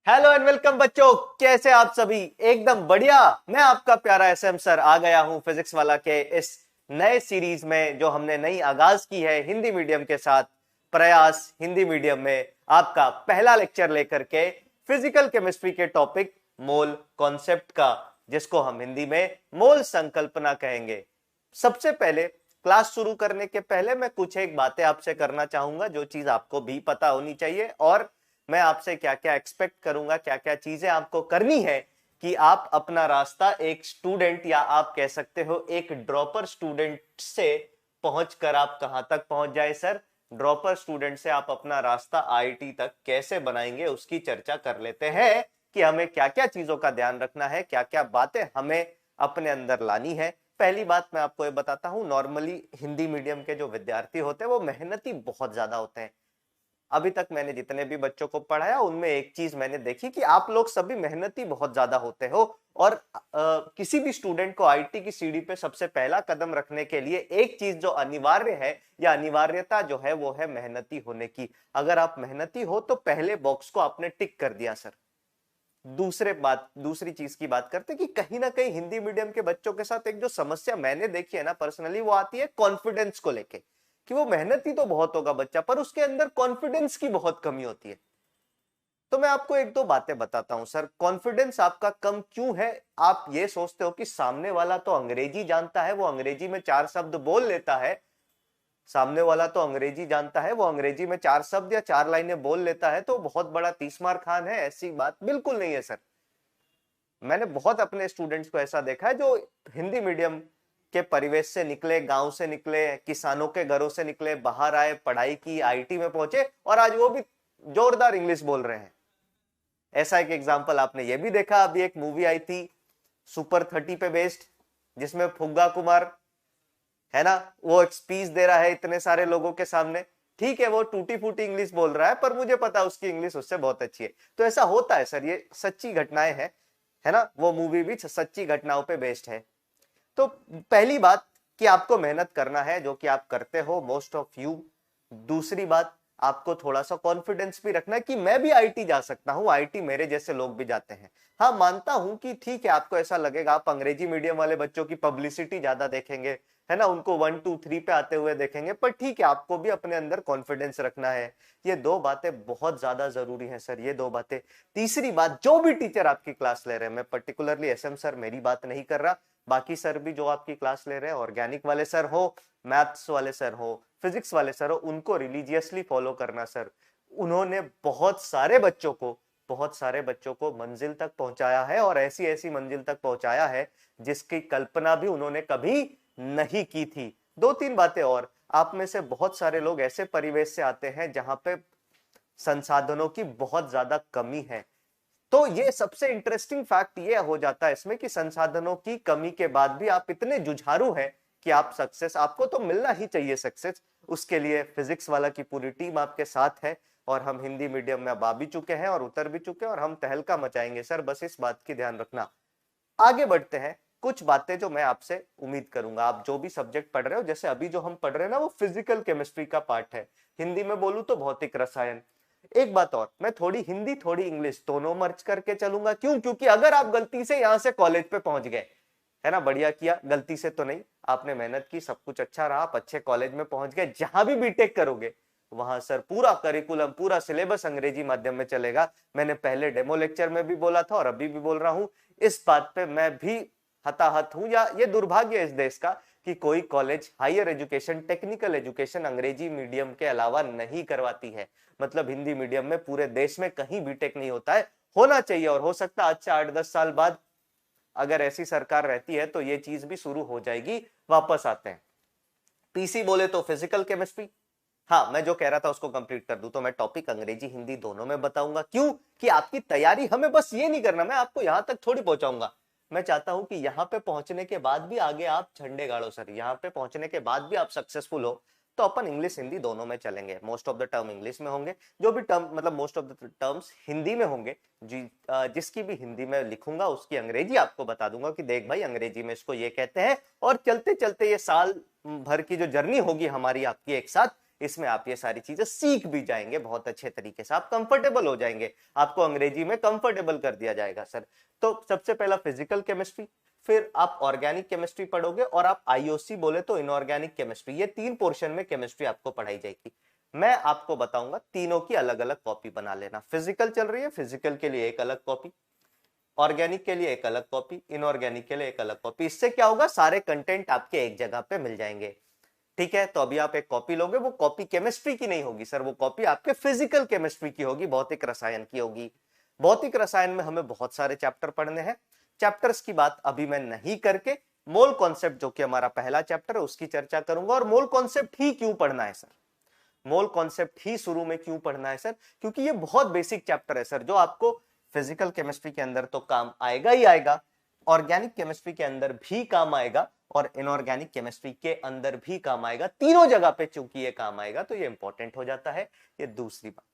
Hello and welcome बच्चों। कैसे आप सभी? एकदम बढ़िया। मैं आपका प्यारा एसएम सर आ गया हूं फिजिक्स वाला के इस नए सीरीज में जो हमने नई आगाज की है हिंदी मीडियम के साथ। प्रयास हिंदी मीडियम में आपका पहला लेक्चर लेकर के फिजिकल केमिस्ट्री के टॉपिक मोल कॉन्सेप्ट का, जिसको हम हिंदी में मोल संकल्पना कहेंगे। सबसे पहले क्लास शुरू करने के पहले मैं कुछ एक बातें आपसे करना चाहूंगा जो चीज आपको भी पता होनी चाहिए, और मैं आपसे क्या क्या एक्सपेक्ट करूंगा, क्या क्या चीजें आपको करनी है कि आप अपना रास्ता एक स्टूडेंट या आप कह सकते हो एक ड्रॉपर स्टूडेंट से पहुंचकर आप कहां तक पहुंच जाए। सर, ड्रॉपर स्टूडेंट से आप अपना रास्ता आईआईटी तक कैसे बनाएंगे उसकी चर्चा कर लेते हैं कि हमें क्या क्या चीजों का ध्यान रखना है, क्या क्या बातें हमें अपने अंदर लानी है। पहली बात मैं आपको ये बताता हूं, नॉर्मली हिंदी मीडियम के जो विद्यार्थी होते हैं वो मेहनती बहुत ज्यादा होते हैं। अभी तक मैंने जितने भी बच्चों को पढ़ाया उनमें एक चीज मैंने देखी कि आप लोग सभी मेहनती बहुत ज्यादा होते हो, और किसी भी स्टूडेंट को आईटी की सीढ़ी पे सबसे पहला कदम रखने के लिए एक चीज जो अनिवार्य है या अनिवार्यता जो है वो है मेहनती होने की। अगर आप मेहनती हो तो पहले बॉक्स को आपने टिक कर दिया सर। दूसरी चीज की बात करते कि कहीं ना कहीं हिंदी मीडियम के बच्चों के साथ एक जो समस्या मैंने देखी है ना पर्सनली, वो आती है कॉन्फिडेंस को लेके कि वो मेहनती तो बहुत होगा बच्चा पर उसके अंदर कॉन्फिडेंस की बहुत कमी होती है। तो मैं आपको एक दो बातें बताता हूं सर। कॉन्फिडेंस आपका कम क्यों है? आप ये सोचते हो कि सामने वाला तो अंग्रेजी जानता है, वो अंग्रेजी में चार शब्द बोल लेता है। सामने वाला तो अंग्रेजी जानता है, वो अंग्रेजी में चार शब्द या चार लाइनें बोल लेता है तो बहुत बड़ा तीसमार खान है। ऐसी बात बिल्कुल नहीं है सर। मैंने बहुत अपने स्टूडेंट्स को ऐसा देखा है जो हिंदी मीडियम के परिवेश से निकले, गांव से निकले, किसानों के घरों से निकले, बाहर आए, पढ़ाई की, आईटी में पहुंचे और आज वो भी जोरदार इंग्लिश बोल रहे हैं। ऐसा एक एग्जांपल आपने ये भी देखा, अभी एक मूवी आई थी सुपर 30 पे बेस्ड, जिसमें फुग्गा कुमार है ना, वो एक स्पीच दे रहा है इतने सारे लोगों के सामने। ठीक है, वो टूटी फूटी इंग्लिश बोल रहा है पर मुझे पता है उसकी इंग्लिश उससे बहुत अच्छी है। तो ऐसा होता है सर, ये सच्ची घटनाएं हैं, है ना। वो मूवी भी सच्ची घटनाओं पे बेस्ड है। तो पहली बात कि आपको मेहनत करना है, जो कि आप करते हो मोस्ट ऑफ यू। दूसरी बात, आपको थोड़ा सा कॉन्फिडेंस भी रखना है कि मैं भी आईटी जा सकता हूं, आईटी मेरे जैसे लोग भी जाते हैं। हाँ, मानता हूं कि ठीक है आपको ऐसा लगेगा, आप अंग्रेजी मीडियम वाले बच्चों की पब्लिसिटी ज्यादा देखेंगे, है ना, उनको 1 2 3 पे आते हुए देखेंगे, पर ठीक है आपको भी अपने अंदर कॉन्फिडेंस रखना है। ये दो बातें बहुत ज्यादा जरूरी हैं सर, ये दो बातें। तीसरी बात, जो भी टीचर आपकी क्लास ले रहे हैं, मैं पर्टिकुलरली एसएम सर मेरी बात नहीं कर रहा, बाकी सर भी जो आपकी क्लास ले रहे हैं, ऑर्गेनिक वाले सर हो, मैथ्स वाले सर हो, फिजिक्स वाले सर हो, उनको रिलीजियसली फॉलो करना सर। उन्होंने बहुत सारे बच्चों को मंजिल तक पहुंचाया है, और ऐसी ऐसी मंजिल तक पहुंचाया है जिसकी कल्पना भी उन्होंने कभी नहीं की थी। दो तीन बातें और, आप में से बहुत सारे लोग ऐसे परिवेश से आते हैं जहां पे संसाधनों की बहुत ज्यादा कमी है। तो ये सबसे इंटरेस्टिंग फैक्ट ये हो जाता है इसमें कि संसाधनों की कमी के बाद भी आप इतने जुझारू हैं कि आप सक्सेस, आपको तो मिलना ही चाहिए सक्सेस। उसके लिए फिजिक्स वाला की पूरी टीम आपके साथ है, और हम हिंदी मीडियम में अब आ भी चुके हैं और उतर भी चुके हैं, और हम तहलका मचाएंगे सर, बस इस बात की ध्यान रखना। आगे बढ़ते हैं, कुछ बातें जो मैं आपसे उम्मीद करूंगा, आप जो भी सब्जेक्ट पढ़ रहे हो, जैसे अभी जो हम पढ़ रहे हैं ना वो फिजिकल केमिस्ट्री का पार्ट है, हिंदी में बोलूं तो भौतिक रसायन। एक बात और, मैं थोड़ी हिंदी थोड़ी इंग्लिश दोनों मर्ज करके चलूंगा। क्यों? क्योंकि अगर आप गलती से यहां से कॉलेज पे पहुंच गए, है ना, बढ़िया किया, गलती से तो नहीं, आपने मेहनत की, सब कुछ अच्छा रहा, आप अच्छे कॉलेज में पहुंच गए, जहां भी बीटेक करोगे वहां सर पूरा करिकुलम, पूरा सिलेबस अंग्रेजी माध्यम में चलेगा। मैंने पहले डेमो लेक्चर में भी बोला था और अभी भी बोल रहा हूं, इस बात पे मैं भी हताहत हूं, या ये दुर्भाग्य है इस देश का कि कोई college higher education, technical education अंग्रेजी मीडियम के अलावा नहीं करवाती है। मतलब हिंदी मीडियम में पूरे देश में कहीं बीटेक नहीं होता है। होना चाहिए, और हो सकता है आज से 8 10 साल बाद अगर ऐसी सरकार रहती है तो ये चीज भी शुरू हो जाएगी। वापस आते हैं, पीसी बोले तो फिजिकल केमिस्ट्री। हाँ, मैं जो कह रहा था उसको कंप्लीट कर दूं तो मैं टॉपिक अंग्रेजी हिंदी दोनों में बताऊंगा। क्यों? कि आपकी तैयारी, हमें बस ये नहीं करना, मैं आपको यहां तक थोड़ी पहुंचाऊंगा। मैं चाहता हूं कि यहां पे पहुंचने के बाद भी आगे आप झंडे गाड़ो सर, यहां पे पहुंचने के बाद भी आप सक्सेसफुल हो, तो अपन इंग्लिश हिंदी दोनों में चलेंगे। Most of the term English में होंगे, जो भी टर्म, मतलब most of the terms Hindi में होंगे। जिसकी भी हिंदी में लिखूंगा उसकी अंग्रेजी आपको बता दूंगा कि देख भाई अंग्रेजी में इसको ये कहते हैं। और चलते चलते ये साल भर की जो जर्नी होगी हमारी आपकी एक साथ, इसमें आप ये सारी चीजें सीख भी जाएंगे बहुत अच्छे तरीके से, आप कंफर्टेबल हो जाएंगे, आपको अंग्रेजी में कंफर्टेबल कर दिया जाएगा सर। तो सबसे पहला फिजिकल केमिस्ट्री, फिर आप ऑर्गेनिक केमिस्ट्री पढ़ोगे और आप आईओसी बोले तो इनऑर्गेनिक केमिस्ट्री, ये 3 पोर्शन में केमिस्ट्री आपको पढ़ाई जाएगी। मैं आपको बताऊंगा, तीनों की अलग अलग कॉपी बना लेना। फिजिकल चल रही है, फिजिकल के लिए एक अलग कॉपी, ऑर्गेनिक के लिए एक अलग कॉपी, इनऑर्गेनिक के लिए एक अलग कॉपी। इससे क्या होगा, सारे कंटेंट आपके एक जगह पे मिल जाएंगे। ठीक है, तो अभी आप एक कॉपी लोगे, वो कॉपी केमिस्ट्री की नहीं होगी सर, वो कॉपी आपके फिजिकल केमिस्ट्री की होगी, भौतिक रसायन की होगी। भौतिक रसायन में हमें बहुत सारे चैप्टर पढ़ने हैं, चैप्टर्स की बात अभी मैं नहीं करके मोल कॉन्सेप्ट जो कि हमारा पहला चैप्टर है उसकी चर्चा करूंगा। और मोल कॉन्सेप्ट ही क्यों पढ़ना है सर, मोल कॉन्सेप्ट ही शुरू में क्यों पढ़ना है सर, क्योंकि ये बहुत बेसिक चैप्टर है सर, जो आपको फिजिकल केमिस्ट्री के अंदर तो काम आएगा ही आएगा, ऑर्गेनिक केमिस्ट्री के अंदर भी काम आएगा और इनऑर्गेनिक केमिस्ट्री के अंदर भी काम आएगा। तीनों जगह पे चूंकि ये काम आएगा तो ये इंपॉर्टेंट हो जाता है। ये दूसरी बात,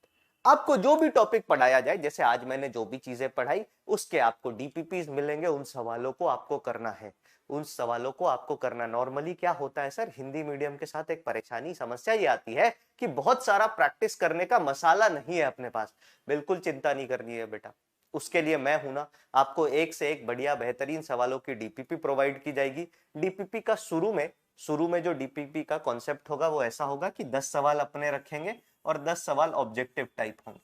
आपको जो भी टॉपिक पढ़ाया जाए, जैसे आज मैंने जो भी चीजें पढ़ाई उसके आपको डीपीपीज मिलेंगे, उन सवालों को आपको करना है, उन सवालों को आपको करना। नॉर्मली क्या होता है सर, हिंदी मीडियम के साथ एक परेशानी समस्या ये आती है कि बहुत सारा प्रैक्टिस करने का मसाला नहीं है अपने पास। बिल्कुल चिंता नहीं करनी है बेटा, उसके लिए मैं हूं ना, आपको एक से एक बढ़िया बेहतरीन सवालों की डीपीपी प्रोवाइड की जाएगी। डीपीपी का शुरू में जो डीपीपी का कॉन्सेप्ट होगा वो ऐसा होगा कि 10 सवाल अपने रखेंगे और 10 सवाल ऑब्जेक्टिव टाइप होंगे।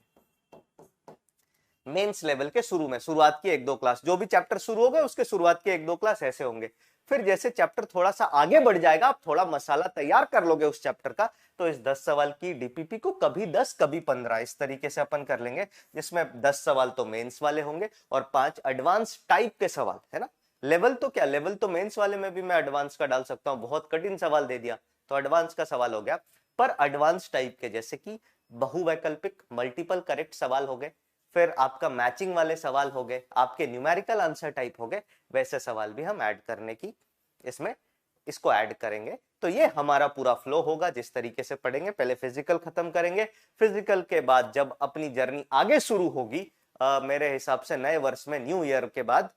मेंस लेवल के शुरू में, शुरुआत की 1-2 क्लास, जो भी चैप्टर शुरू हो गए उसके शुरुआत की 1-2 क्लास ऐसे होंगे। फिर जैसे चैप्टर थोड़ा सा आगे बढ़ जाएगा, आप थोड़ा मसाला तैयार कर लोगे उस चैप्टर का, तो इस 10 सवाल की डीपीपी को कभी 10 कभी 15 इस तरीके से अपन कर लेंगे, जिसमें 10 सवाल तो मेंस वाले होंगे और 5 एडवांस टाइप के सवाल, है ना। लेवल तो क्या, लेवल तो मेंस वाले में भी मैं एडवांस का डाल सकता हूं, बहुत कठिन सवाल दे दिया तो एडवांस का सवाल हो गया। पर एडवांस टाइप के जैसे कि बहुवैकल्पिक मल्टीपल करेक्ट सवाल हो गए, फिर आपका मैचिंग वाले सवाल हो गए, आपके न्यूमेरिकल आंसर टाइप हो गए, वैसे सवाल भी हम ऐड करने की इसमें इसको ऐड करेंगे। तो ये हमारा पूरा फ्लो होगा जिस तरीके से पढ़ेंगे। पहले फिजिकल खत्म करेंगे, फिजिकल के बाद जब अपनी जर्नी आगे शुरू होगी मेरे हिसाब से नए वर्ष में, न्यू ईयर के बाद,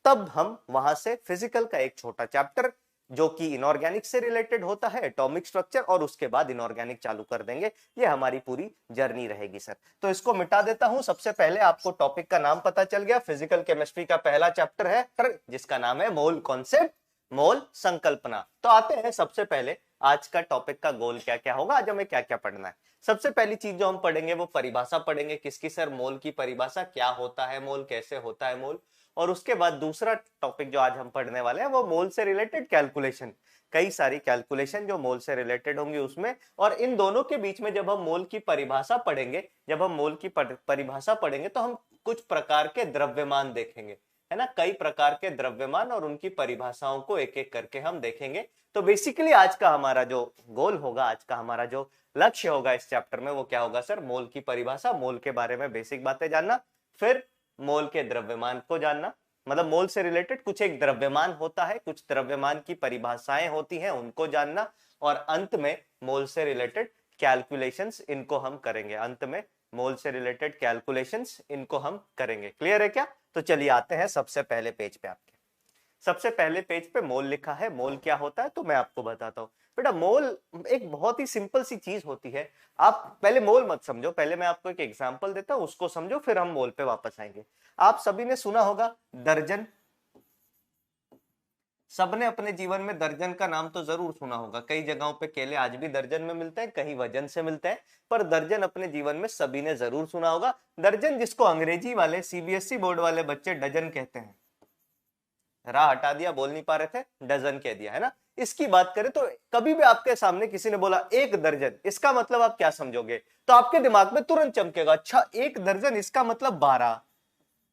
तब हम वहां से फिजिकल का एक छोटा चैप्टर जो कि इनऑर्गेनिक से रिलेटेड होता है, एटॉमिक स्ट्रक्चर, और उसके बाद इनऑर्गेनिक चालू कर देंगे। ये हमारी पूरी जर्नी रहेगी सर। तो इसको मिटा देता हूं। सबसे पहले आपको टॉपिक का नाम पता चल गया, फिजिकल केमिस्ट्री का पहला चैप्टर है सर जिसका नाम है मोल कॉन्सेप्ट, मोल संकल्पना। तो आते हैं सबसे पहले आज का टॉपिक का गोल क्या क्या होगा, आज हमें क्या क्या पढ़ना है। सबसे पहली चीज जो हम पढ़ेंगे वो परिभाषा पढ़ेंगे, किसकी सर, मोल की परिभाषा, क्या होता है मोल, कैसे होता है मोल। और उसके बाद दूसरा टॉपिक जो आज हम पढ़ने वाले हैं वो मोल से रिलेटेड कैलकुलेशन, कई सारी कैलकुलेशन जो मोल से रिलेटेड होंगी उसमें। और इन दोनों के बीच में जब हम मोल की परिभाषा पढ़ेंगे, जब हम मोल की परिभाषा पढ़ेंगे तो हम कुछ प्रकार के द्रव्यमान देखेंगे, है ना, कई प्रकार के द्रव्यमान, और उनकी परिभाषाओं को एक एक करके हम देखेंगे। तो बेसिकली आज का हमारा जो गोल होगा, आज का हमारा जो लक्ष्य होगा इस चैप्टर में वो क्या होगा सर, मोल की परिभाषा, मोल के बारे में बेसिक बातें जानना, फिर मोल के द्रव्यमान को जानना, मतलब मोल से रिलेटेड कुछ एक द्रव्यमान होता है, कुछ द्रव्यमान की परिभाषाएं होती हैं उनको जानना, और अंत में मोल से रिलेटेड कैलकुलेशंस, इनको हम करेंगे। अंत में मोल से रिलेटेड कैलकुलेशंस, इनको हम करेंगे। क्लियर है क्या? तो चलिए आते हैं सबसे पहले पेज पे। आपके सबसे पहले पेज पे मोल लिखा है। मोल क्या होता है तो मैं आपको बताता हूं बेटा। मोल एक बहुत ही सिंपल सी चीज होती है। आप पहले मोल मत समझो, पहले मैं आपको एक एग्जांपल देता हूं, उसको समझो, फिर हम मोल पे वापस आएंगे। आप सभी ने सुना होगा दर्जन, सबने अपने जीवन में दर्जन का नाम तो जरूर सुना होगा। कई जगहों पे केले आज भी दर्जन में मिलते हैं, कहीं वजन से मिलते हैं, पर दर्जन अपने जीवन में सभी ने जरूर सुना होगा। दर्जन जिसको अंग्रेजी वाले सीबीएसई बोर्ड वाले बच्चे डजन कहते हैं, राह हटा दिया, बोल नहीं पा रहे थे, डजन कह दिया, है ना। इसकी बात करें तो कभी भी आपके सामने किसी ने बोला एक दर्जन, इसका मतलब आप क्या समझोगे? तो आपके दिमाग में तुरंत चमकेगा, अच्छा एक दर्जन इसका मतलब 12।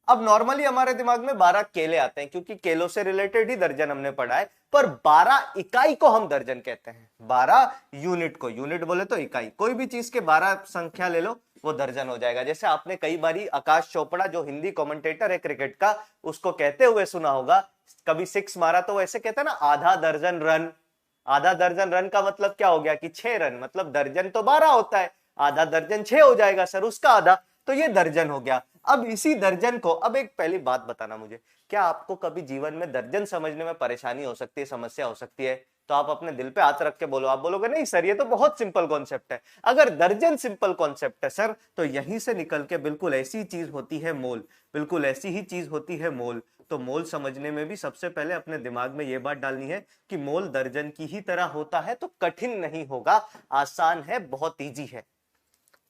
अब नॉर्मली हमारे दिमाग में 12 केले आते हैं क्योंकि केलों से रिलेटेड ही दर्जन हमने पढ़ा है, पर 12 इकाई को हम दर्जन कहते हैं। 12 यूनिट को, यूनिट बोले तो इकाई, कोई भी चीज के 12 संख्या ले लो वो दर्जन हो जाएगा। जैसे आपने कई बारी आकाश चोपड़ा जो हिंदी कमेंटेटर है क्रिकेट का, उसको कहते हुए सुना होगा, कभी 6 मारा तो वैसे कहते हैं ना, आधा दर्जन रन। आधा दर्जन रन का मतलब क्या हो गया कि 6 रन, मतलब दर्जन तो 12 होता है, आधा दर्जन 6 हो जाएगा सर, उसका आधा, तो ये दर्जन हो गया। अब इसी दर्जन को, अब एक पहली बात बताना मुझे, क्या आपको कभी जीवन में दर्जन समझने में परेशानी हो सकती है, समस्या हो सकती है? तो आप अपने दिल पे हाथ रख के बोलो, आप बोलोगे नहीं सर ये तो बहुत सिंपल कॉन्सेप्ट है। अगर दर्जन सिंपल कॉन्सेप्ट है सर, तो यहीं से निकल के बिल्कुल ऐसी चीज होती है मोल, बिल्कुल ऐसी ही चीज होती है मोल। तो मोल समझने में भी सबसे पहले अपने दिमाग में यह बात डालनी है कि मोल दर्जन की ही तरह होता है, तो कठिन नहीं होगा, आसान है, बहुत ईजी है।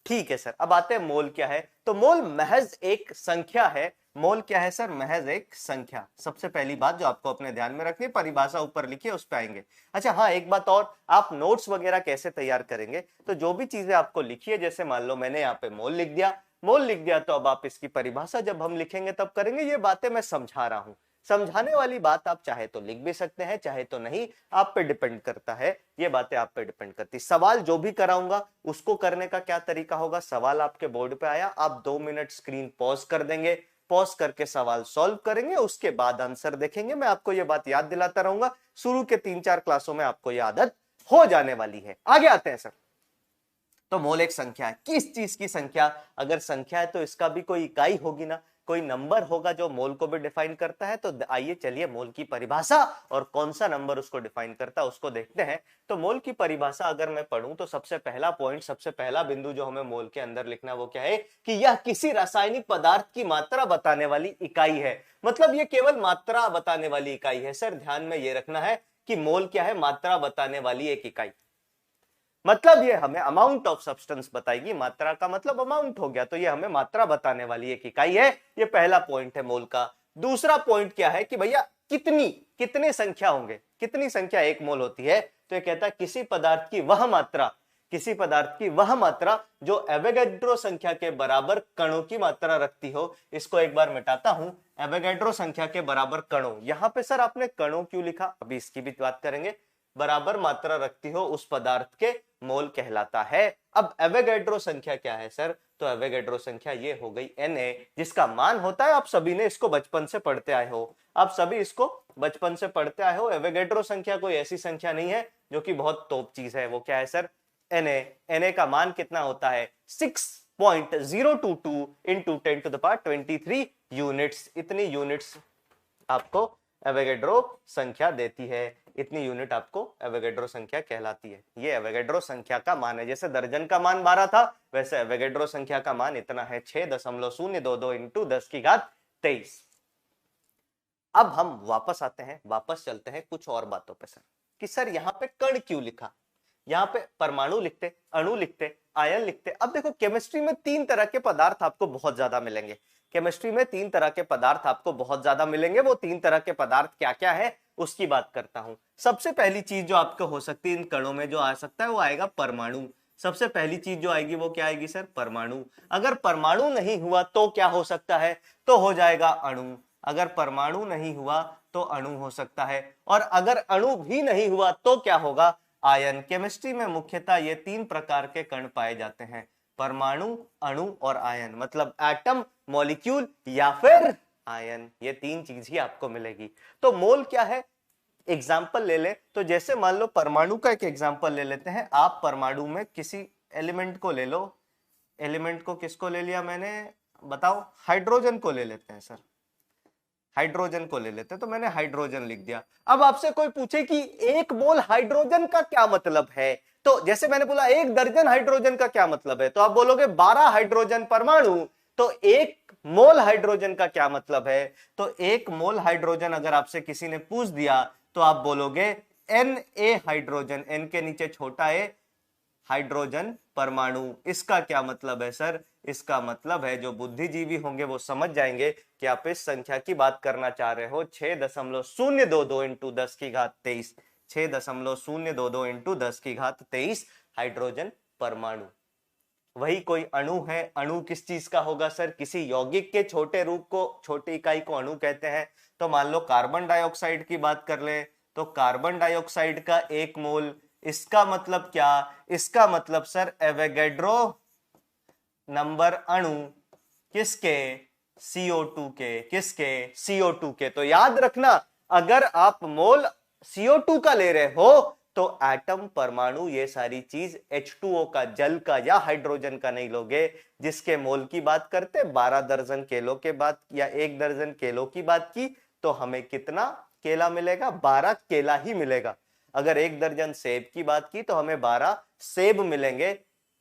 ठीक है सर, अब आते हैं मोल क्या है। तो मोल महज एक संख्या है। मोल क्या है सर? महज एक संख्या। सबसे पहली बात जो आपको अपने ध्यान में रखनी है, परिभाषा ऊपर लिखी है उस पे आएंगे। अच्छा हाँ, एक बात और, आप नोट्स वगैरह कैसे तैयार करेंगे, तो जो भी चीजें आपको लिखी है, जैसे मान लो मैंने यहाँ पे मोल लिख दिया, मोल लिख दिया, तो अब आप इसकी परिभाषा जब हम लिखेंगे तब करेंगे। ये बातें मैं समझा रहा हूं, समझाने वाली बात आप चाहे तो लिख भी सकते हैं, चाहे तो नहीं, आप पे डिपेंड करता है, ये बातें आप पे डिपेंड करती। सवाल जो भी कराऊंगा उसको करने का क्या तरीका होगा, सवाल आपके बोर्ड पे आया, आप 2 मिनट स्क्रीन पॉज कर देंगे, पॉज करके सवाल सॉल्व करेंगे, उसके बाद आंसर देखेंगे। मैं आपको यह बात याद दिलाता रहूंगा, शुरू के 3-4 क्लासों में आपको यह आदत हो जाने वाली है। आगे आते हैं सर। तो मोल एक संख्या है। किस चीज की संख्या? अगर संख्या है तो इसका भी कोई इकाई होगी ना, कोई नंबर होगा जो मोल को भी डिफाइन करता है। तो आइए चलिए मोल की परिभाषा और कौन सा नंबर उसको डिफाइन करता है उसको देखते हैं। तो मोल की परिभाषा अगर मैं पढ़ूं तो सबसे पहला पॉइंट, सबसे पहला बिंदु जो हमें मोल के अंदर लिखना वो क्या है कि यह किसी रासायनिक पदार्थ की मात्रा बताने वाली इकाई है। मतलब ये केवल मात्रा बताने वाली इकाई है। सर ध्यान में ये रखना है कि मोल क्या है? मात्रा बताने वाली एक इकाई। मतलब ये हमें अमाउंट ऑफ सब्सटेंस बताएगी। मात्रा का मतलब अमाउंट हो गया, तो ये हमें मात्रा बताने वाली एक इकाई है। ये पहला पॉइंट है मोल का। दूसरा पॉइंट क्या है कि भैया कितने संख्या होंगे, कितनी संख्या एक मोल होती है? तो ये कहता है किसी पदार्थ की वह मात्रा, किसी पदार्थ की वह मात्रा जो एवोगैड्रो संख्या के बराबर कणों की मात्रा रखती हो। इसको एक बार मिटाता हूं, एवोगैड्रो संख्या के बराबर कणों। यहां पे सर आपने कणों क्यों लिखा, अभी इसकी भी बात करेंगे। बराबर मात्रा रखती हो उस पदार्थ के मोल कहलाता है। अब एवोगैड्रो संख्या क्या है सर? तो एवोगैड्रो संख्या ये हो गई Na, जिसका मान होता है, आप सभी ने इसको बचपन से पढ़ते आए हो, आप सभी इसको बचपन से पढ़ते आए हो। एवोगैड्रो संख्या कोई ऐसी संख्या नहीं है जो कि बहुत तोप चीज है। वो क्या है सर? Na का मान कितना होता है? 6.022 इंटू 10⁻23 यूनिट्स। इतनी यूनिट्स आपको एवोगैड्रो संख्या देती है, इतनी यूनिट आपको एवोगैड्रो संख्या कहलाती है। ये एवोगैड्रो संख्या का मान है। जैसे दर्जन का मान 12 था, वैसे एवोगैड्रो संख्या का मान इतना है, 6.022 इंटू 10⁻23। अब हम वापस आते हैं, वापस चलते हैं कुछ और बातों पे सर, कि सर यहाँ पे कण क्यों लिखा? यहाँ पे परमाणु लिखते, अणु लिखते, आयन लिखते। अब देखो केमिस्ट्री में 3 तरह के पदार्थ आपको बहुत ज्यादा मिलेंगे। केमिस्ट्री में 3 तरह के पदार्थ आपको बहुत ज्यादा मिलेंगे। वो 3 तरह के पदार्थ क्या क्या है उसकी बात करता हूं। सबसे पहली चीज जो आपको हो सकती है इन कणों में, जो आ सकता है वो आएगा परमाणु। सबसे पहली चीज जो आएगी वो क्या आएगी सर? परमाणु। अगर परमाणु नहीं हुआ तो क्या हो सकता है? तो हो जाएगा अणु। अगर परमाणु नहीं हुआ तो अणु हो सकता है, और अगर अणु भी नहीं हुआ तो क्या होगा? आयन। केमिस्ट्री में मुख्यतः ये 3 प्रकार के कण पाए जाते हैं, परमाणु, अणु और आयन। मतलब एटम, मॉलिक्यूल या फिर आयन। ये 3 चीज ही आपको मिलेगी। तो मोल क्या है? एग्जाम्पल ले ले तो जैसे मान लो परमाणु का एक एग्जाम्पल ले लेते हैं। आप परमाणु में किसी एलिमेंट को ले लो। एलिमेंट को किसको ले लिया मैंने, बताओ? हाइड्रोजन को ले लेते हैं सर, हाइड्रोजन को ले लेते हैं। तो मैंने हाइड्रोजन लिख दिया। अब आपसे कोई पूछे कि 1 मोल हाइड्रोजन का क्या मतलब है, तो जैसे मैंने बोला 1 दर्जन हाइड्रोजन का क्या मतलब है, तो आप बोलोगे 12 हाइड्रोजन परमाणु। तो 1 मोल हाइड्रोजन का क्या मतलब है? तो 1 मोल हाइड्रोजन अगर आपसे किसी ने पूछ दिया तो आप बोलोगे Na हाइड्रोजन, N के नीचे छोटा ए हाइड्रोजन परमाणु। इसका क्या मतलब है सर? इसका मतलब है, जो बुद्धिजीवी होंगे वो समझ जाएंगे कि आप इस संख्या की बात करना चाह रहे हो, 6.022 इंटू 10⁻23, 6.022 इंटू 10⁻23 हाइड्रोजन परमाणु। वही कोई अणु है। अणु किस चीज का होगा सर? किसी यौगिक के छोटे रूप को, छोटी इकाई को अणु कहते हैं। तो मान लो कार्बन डाइऑक्साइड की बात कर ले, तो कार्बन डाइऑक्साइड का 1 मोल, इसका मतलब क्या? इसका मतलब सर एवोगैड्रो नंबर अणु किसके? CO2 के। किसके? CO2 के। तो याद रखना, अगर आप मोल CO2 का ले रहे हो तो एटम, परमाणु, ये सारी चीज H2O का, जल का या हाइड्रोजन का नहीं लोगे। जिसके मोल की बात करते 12 दर्जन केलों के बाद या 1 दर्जन केलों की बात की, तो हमें कितना केला मिलेगा? 12 केला ही मिलेगा। अगर 1 दर्जन सेब की बात की तो हमें 12 सेब मिलेंगे।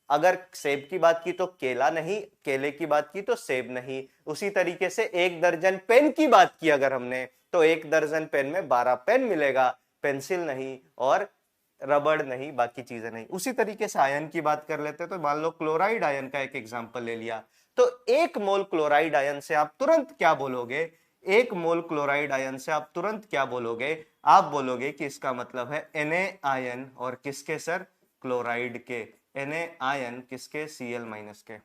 अगर सेब की बात की तो केला नहीं, केले की बात की तो सेब नहीं। उसी तरीके से 1 दर्जन पेन की बात की अगर हमने, तो 1 दर्जन पेन में 12 पेन मिलेगा, पेंसिल नहीं और रबड़ नहीं, बाकी चीजें नहीं। उसी तरीके से आयन की बात कर लेते हैं, तो मान लो क्लोराइड आयन का एक एग्जांपल ले लिया, तो 1 मोल क्लोराइड आयन से आप तुरंत क्या बोलोगे? 1 मोल क्लोराइड आयन से आप तुरंत क्या बोलोगे? आप बोलोगे कि इसका मतलब है Na आयन, और किसके सर? क्लोराइड के। Na आयन किसके? Cl- के।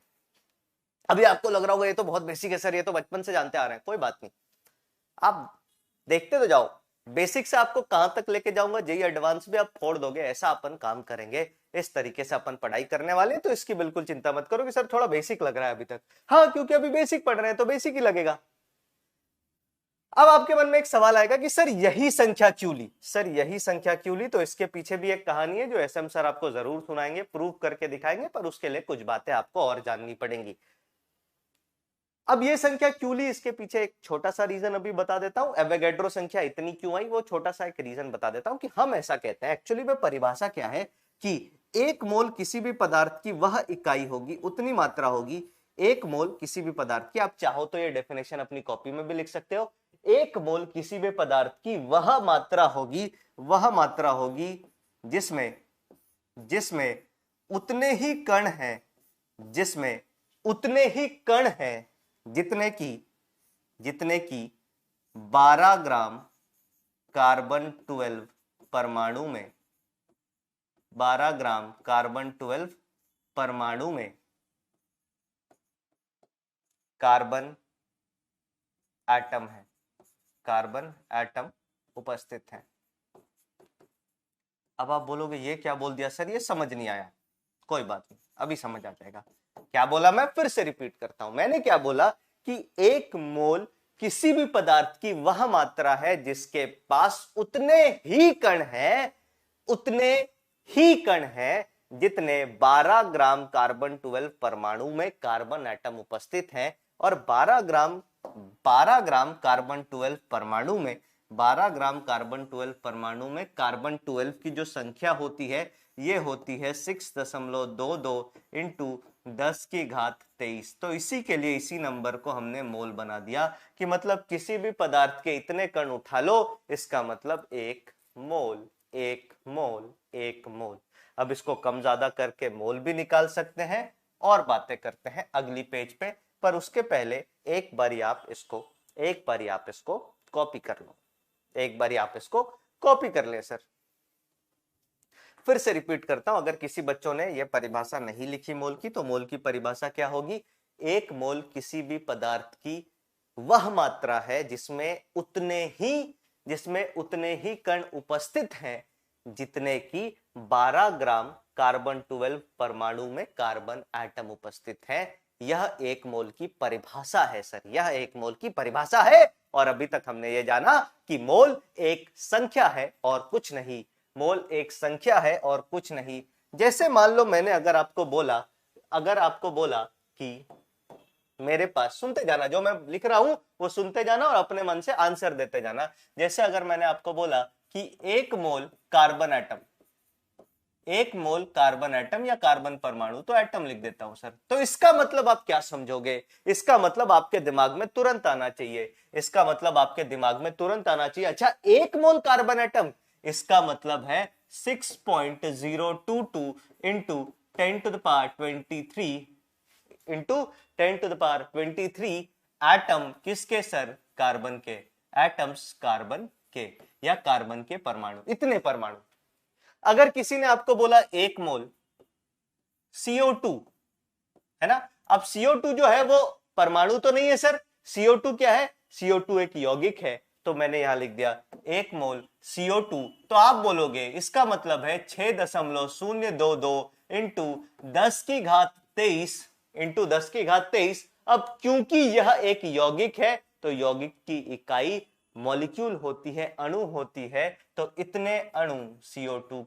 अभी आपको लग रहा होगा ये तो बहुत बेसिक है सर, ये तो बचपन से जानते आ रहे हैं। कोई बात नहीं, आप देखते तो जाओ, बेसिक से आपको कहां तक लेके जाऊंगा, जेई एडवांस भी आप फोड़ दोगे, ऐसा अपन काम करेंगे। इस तरीके से अपन पढ़ाई करने वाले हैं, तो इसकी बिल्कुल चिंता मत करो कि सर थोड़ा बेसिक लग रहा है अभी तक। हाँ, क्योंकि अभी बेसिक पढ़ रहे हैं तो बेसिक ही लगेगा। अब आपके मन में एक सवाल आएगा कि सर यही संख्या क्यों ली? सर यही संख्या क्यों ली? तो इसके पीछे भी एक कहानी है जो एसएम सर आपको जरूर सुनाएंगे, प्रूव करके दिखाएंगे, पर उसके लिए कुछ बातें आपको और जाननी पड़ेंगी। अब ये संख्या क्यों ली, इसके पीछे एक छोटा सा रीजन अभी बता देता हूं। एवोगैड्रो संख्या इतनी क्यों आई, वो छोटा सा एक रीजन बता देता हूं कि हम ऐसा कहते हैं। एक्चुअली में परिभाषा क्या है कि 1 मोल किसी भी पदार्थ की वह इकाई होगी, उतनी मात्रा होगी। 1 मोल किसी भी पदार्थ की, आप चाहो तो ये डेफिनेशन अपनी कॉपी में भी लिख सकते हो। 1 मोल किसी भी पदार्थ की वह मात्रा होगी, वह मात्रा होगी जिसमें जिसमें उतने ही कण हैं, जिसमें उतने ही कण हैं जितने की 12 ग्राम कार्बन 12 परमाणु में, 12 ग्राम कार्बन 12 परमाणु में कार्बन एटम है, कार्बन एटम उपस्थित है। अब आप बोलोगे ये क्या बोल दिया सर, ये समझ नहीं आया। कोई बात नहीं, अभी समझ आ जाएगा। क्या बोला, मैं फिर से रिपीट करता हूं। मैंने क्या बोला कि 1 मोल किसी भी पदार्थ की वह मात्रा है जिसके पास उतने ही कण हैं, उतने ही कण हैं जितने 12 ग्राम कार्बन 12 परमाणु में कार्बन एटम उपस्थित हैं। और 12 ग्राम कार्बन 12 परमाणु में, 12 ग्राम कार्बन 12 परमाणु में कार्बन 12 की जो संख्या होती है, ये होती है 6.22 इंटू 10⁻23। तो इसी के लिए इसी नंबर को हमने मोल बना दिया कि मतलब किसी भी पदार्थ के इतने कण उठा लो, इसका मतलब 1 मोल, 1 मोल, 1 मोल। अब इसको कम ज्यादा करके मोल भी निकाल सकते हैं और बातें करते हैं अगली पेज पे। पर उसके पहले एक बारी आप इसको कॉपी कर लो, एक बारी आप इसको कॉपी कर ले सर। फिर से रिपीट करता हूं, अगर किसी बच्चों ने यह परिभाषा नहीं लिखी मोल की, तो मोल की परिभाषा क्या होगी? 1 मोल किसी भी पदार्थ की वह मात्रा है जिसमें उतने ही कण उपस्थित हैं जितने की 12 ग्राम कार्बन 12 परमाणु में कार्बन एटम उपस्थित है। यह 1 मोल की परिभाषा है सर, यह 1 मोल की परिभाषा है। और अभी तक हमने ये जाना कि मोल एक संख्या है और कुछ नहीं, मोल एक संख्या है और कुछ नहीं। जैसे मान लो मैंने अगर आपको बोला कि मेरे पास, सुनते जाना, जो मैं लिख रहा हूं वो सुनते जाना और अपने मन से आंसर देते जाना। जैसे अगर मैंने आपको बोला कि 1 मोल कार्बन एटम या कार्बन परमाणु, तो एटम लिख देता हूं सर। तो इसका मतलब आप क्या समझोगे? इसका मतलब आपके दिमाग में तुरंत आना चाहिए, अच्छा 1 मोल कार्बन एटम, इसका मतलब है 6.022 इंटू 10⁻23 इंटू 10⁻23 एटम किसके सर? कार्बन के। एटम्स कार्बन के, या कार्बन के परमाणु, इतने परमाणु। अगर किसी ने आपको बोला 1 मोल CO2 है ना, अब CO2 जो है वो परमाणु तो नहीं है सर, CO2 क्या है? CO2 एक यौगिक है, तो मैंने यहां लिख दिया 1 मोल CO2। तो आप बोलोगे इसका मतलब है 6.022 इंटू 10⁻23 अब क्योंकि यह एक यौगिक है, तो यौगिक की इकाई मॉलिक्यूल होती है, अणु होती है। तो इतने अणु CO2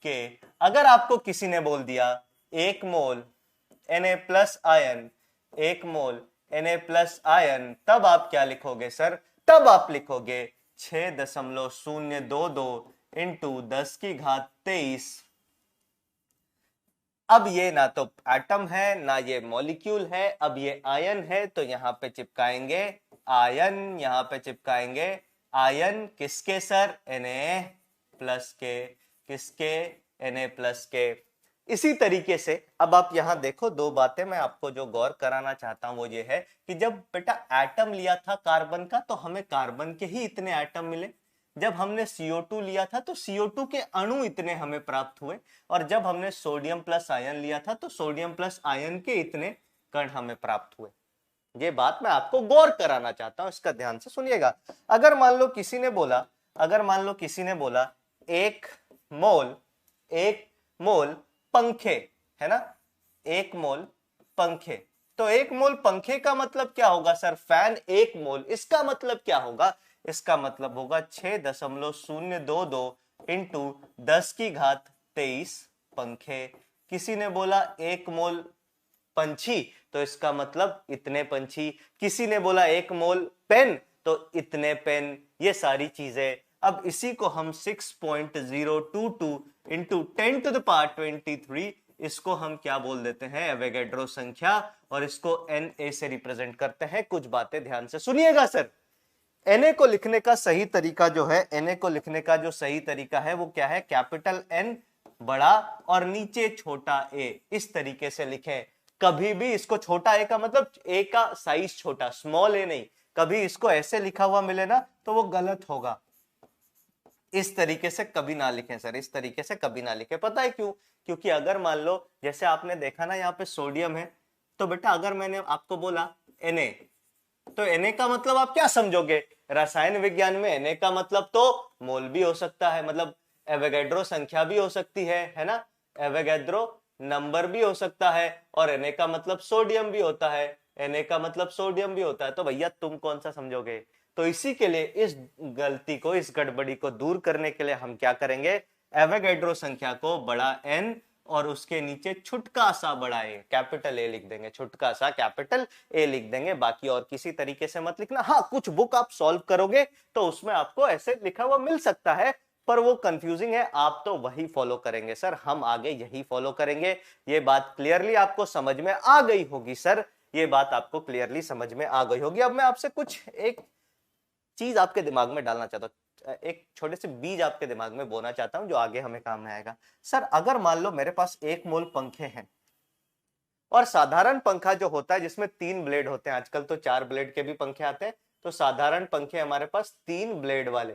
के। अगर आपको किसी ने बोल दिया 1 मोल Na प्लस आयन, 1 मोल Na प्लस आयन, तब आप क्या लिखोगे सर? तब आप लिखोगे 6.022 इंटू 10 की घात 23। अब ये ना तो एटम है ना ये मॉलिक्यूल है, अब ये आयन है, तो यहां पे चिपकाएंगे आयन, यहां पे चिपकाएंगे आयन। किसके सर? Na प्लस के। किसके? Na प्लस के। इसी तरीके से अब आप यहां देखो, दो बातें मैं आपको जो गौर कराना चाहता हूं वो ये है कि जब बेटा एटम लिया था कार्बन का तो हमें कार्बन के ही इतने एटम मिले, जब हमने CO2 लिया था तो CO2 के अणु इतने हमें प्राप्त हुए, और जब हमने सोडियम प्लस आयन लिया था तो सोडियम प्लस आयन के इतने कण हमें प्राप्त हुए। ये बात मैं आपको गौर कराना चाहता हूं, इसका ध्यान से सुनिएगा। अगर मान लो किसी ने बोला, अगर मान लो किसी ने बोला एक मोल पंखे, है ना, एक मोल पंखे, तो एक मोल पंखे का मतलब क्या होगा सर? फैन एक मोल। इसका मतलब क्या होगा? इसका मतलब होगा 6.022 इंटू 10 की घात 23 पंखे। किसी ने बोला एक मोल पंछी, तो इसका मतलब इतने पंछी। किसी ने बोला एक मोल पेन, तो इतने पेन। ये सारी चीजें। अब इसी को हम 6.022 इंटू 10⁻23, इसको हम क्या बोल देते हैं? एवोगैड्रो संख्या, और इसको Na से रिप्रेजेंट करते हैं। कुछ बातें ध्यान से सुनिएगा सर। Na को लिखने का सही तरीका जो है, Na को लिखने का जो सही तरीका है वो क्या है? कैपिटल N बड़ा और नीचे छोटा a, इस तरीके से लिखें। कभी भी इसको छोटा a का मतलब a का साइज छोटा, स्मॉल a नहीं। कभी इसको ऐसे लिखा हुआ मिले ना तो वो गलत होगा। इस तरीके से कभी ना लिखें सर, इस तरीके से कभी ना लिखें। पता है क्यों? क्योंकि अगर मान लो जैसे आपने देखा ना यहाँ पे सोडियम है, तो बेटा अगर मैंने आपको बोला Na, तो Na का मतलब आप क्या समझोगे? रसायन विज्ञान में Na का मतलब तो मोल भी हो सकता है, मतलब एवोगैड्रो संख्या भी हो सकती है ना, एवोगैड्रो नंबर भी हो सकता है, और Na का मतलब सोडियम भी होता है, Na का मतलब सोडियम भी होता है। तो भैया तुम कौन सा समझोगे? तो इसी के लिए इस गलती को, इस गड़बड़ी को दूर करने के लिए हम क्या करेंगे? एवोगैड्रो संख्या को बड़ा N और उसके नीचे छुटका सा बड़ा ए, कैपिटल ए लिख देंगे, छुटका सा कैपिटल ए लिख देंगे। बाकी और किसी तरीके से मत लिखना। हाँ, कुछ बुक आप सॉल्व करोगे तो उसमें आपको ऐसे लिखा हुआ मिल सकता है, पर वो कंफ्यूजिंग है। आप तो वही फॉलो करेंगे सर, हम आगे यही फॉलो करेंगे। ये बात क्लियरली आपको समझ में आ गई होगी सर, ये बात आपको क्लियरली समझ में आ गई होगी। अब मैं आपसे कुछ एक चीज आपके दिमाग में डालना चाहता हूँ, एक छोटे से बीज आपके दिमाग में बोना चाहता हूं जो आगे हमें काम में आएगा। सर अगर मान लो मेरे पास एक मोल पंखे हैं, और साधारण पंखा जो होता है जिसमें 3 ब्लेड होते हैं, आजकल तो 4 ब्लेड के भी पंखे आते हैं, तो साधारण पंखे हमारे पास 3 ब्लेड वाले,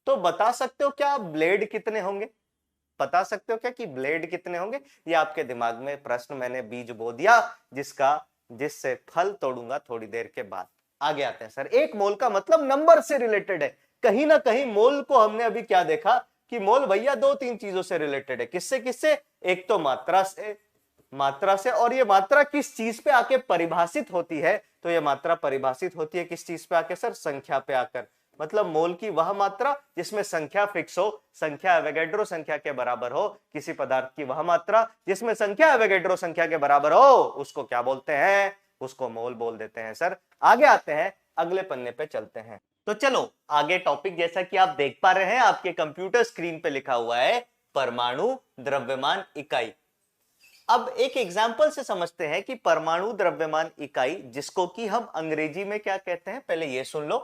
तो बता सकते हो क्या ब्लेड कितने होंगे? बता सकते हो क्या कि ब्लेड कितने होंगे? ये आपके दिमाग में प्रश्न मैंने बीज बो दिया, जिससे फल तोड़ूंगा थोड़ी देर के बाद। आगे आते हैं सर। एक मोल का मतलब नंबर से रिलेटेड है। कहीं ना कहीं मोल को हमने अभी क्या देखा कि मोल भैया 2-3 चीजों से रिलेटेड है। किससे किससे? एक तो मात्रा से, और ये मात्रा किस चीज पे आके परिभाषित होती है? तो ये मात्रा परिभाषित होती है किस चीज पे आके सर? संख्या पे आकर। मतलब मोल की वह मात्रा जिसमें संख्या फिक्स हो, संख्या एवोगैड्रो संख्या के बराबर हो। किसी पदार्थ की वह मात्रा जिसमें संख्या एवोगैड्रो संख्या के बराबर हो, उसको क्या बोलते हैं? उसको मोल बोल देते हैं सर। आगे आते हैं, अगले पन्ने पे चलते हैं। तो चलो आगे टॉपिक, जैसा कि आप देख पा रहे हैं आपके कंप्यूटर स्क्रीन पे लिखा हुआ है परमाणु द्रव्यमान इकाई। अब एक एग्जाम्पल से समझते हैं कि परमाणु द्रव्यमान इकाई, जिसको कि हम अंग्रेजी में क्या कहते हैं, पहले ये सुन लो।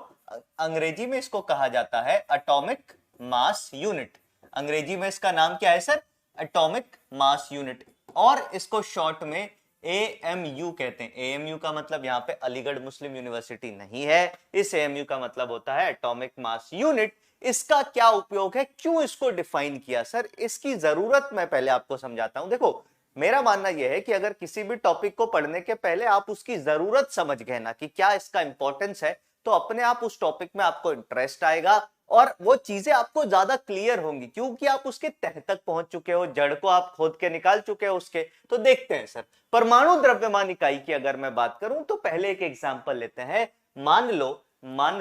अंग्रेजी में इसको कहा जाता है एटॉमिक मास यूनिट। अंग्रेजी में इसका नाम क्या है सर? एटॉमिक मास यूनिट, और इसको शॉर्ट में AMU कहते हैं। AMU का मतलब यहाँ पे अलीगढ़ मुस्लिम यूनिवर्सिटी नहीं है, इस AMU का मतलब होता है एटॉमिक मास यूनिट। इसका क्या उपयोग है, क्यों इसको डिफाइन किया सर? इसकी जरूरत मैं पहले आपको समझाता हूं। देखो, मेरा मानना यह है कि अगर किसी भी टॉपिक को पढ़ने के पहले आप उसकी जरूरत समझ गए ना कि क्या इसका इंपॉर्टेंस है, तो अपने आप उस टॉपिक में आपको इंटरेस्ट आएगा और वो चीजें आपको ज्यादा क्लियर होंगी, क्योंकि आप उसके तह तक पहुंच चुके हो, जड़ को आप खोद के निकाल चुके हो उसके। तो देखते हैं सर, परमाणु द्रव्यमान इकाई की अगर मैं बात करूं तो पहले एक एग्जांपल लेते हैं। मान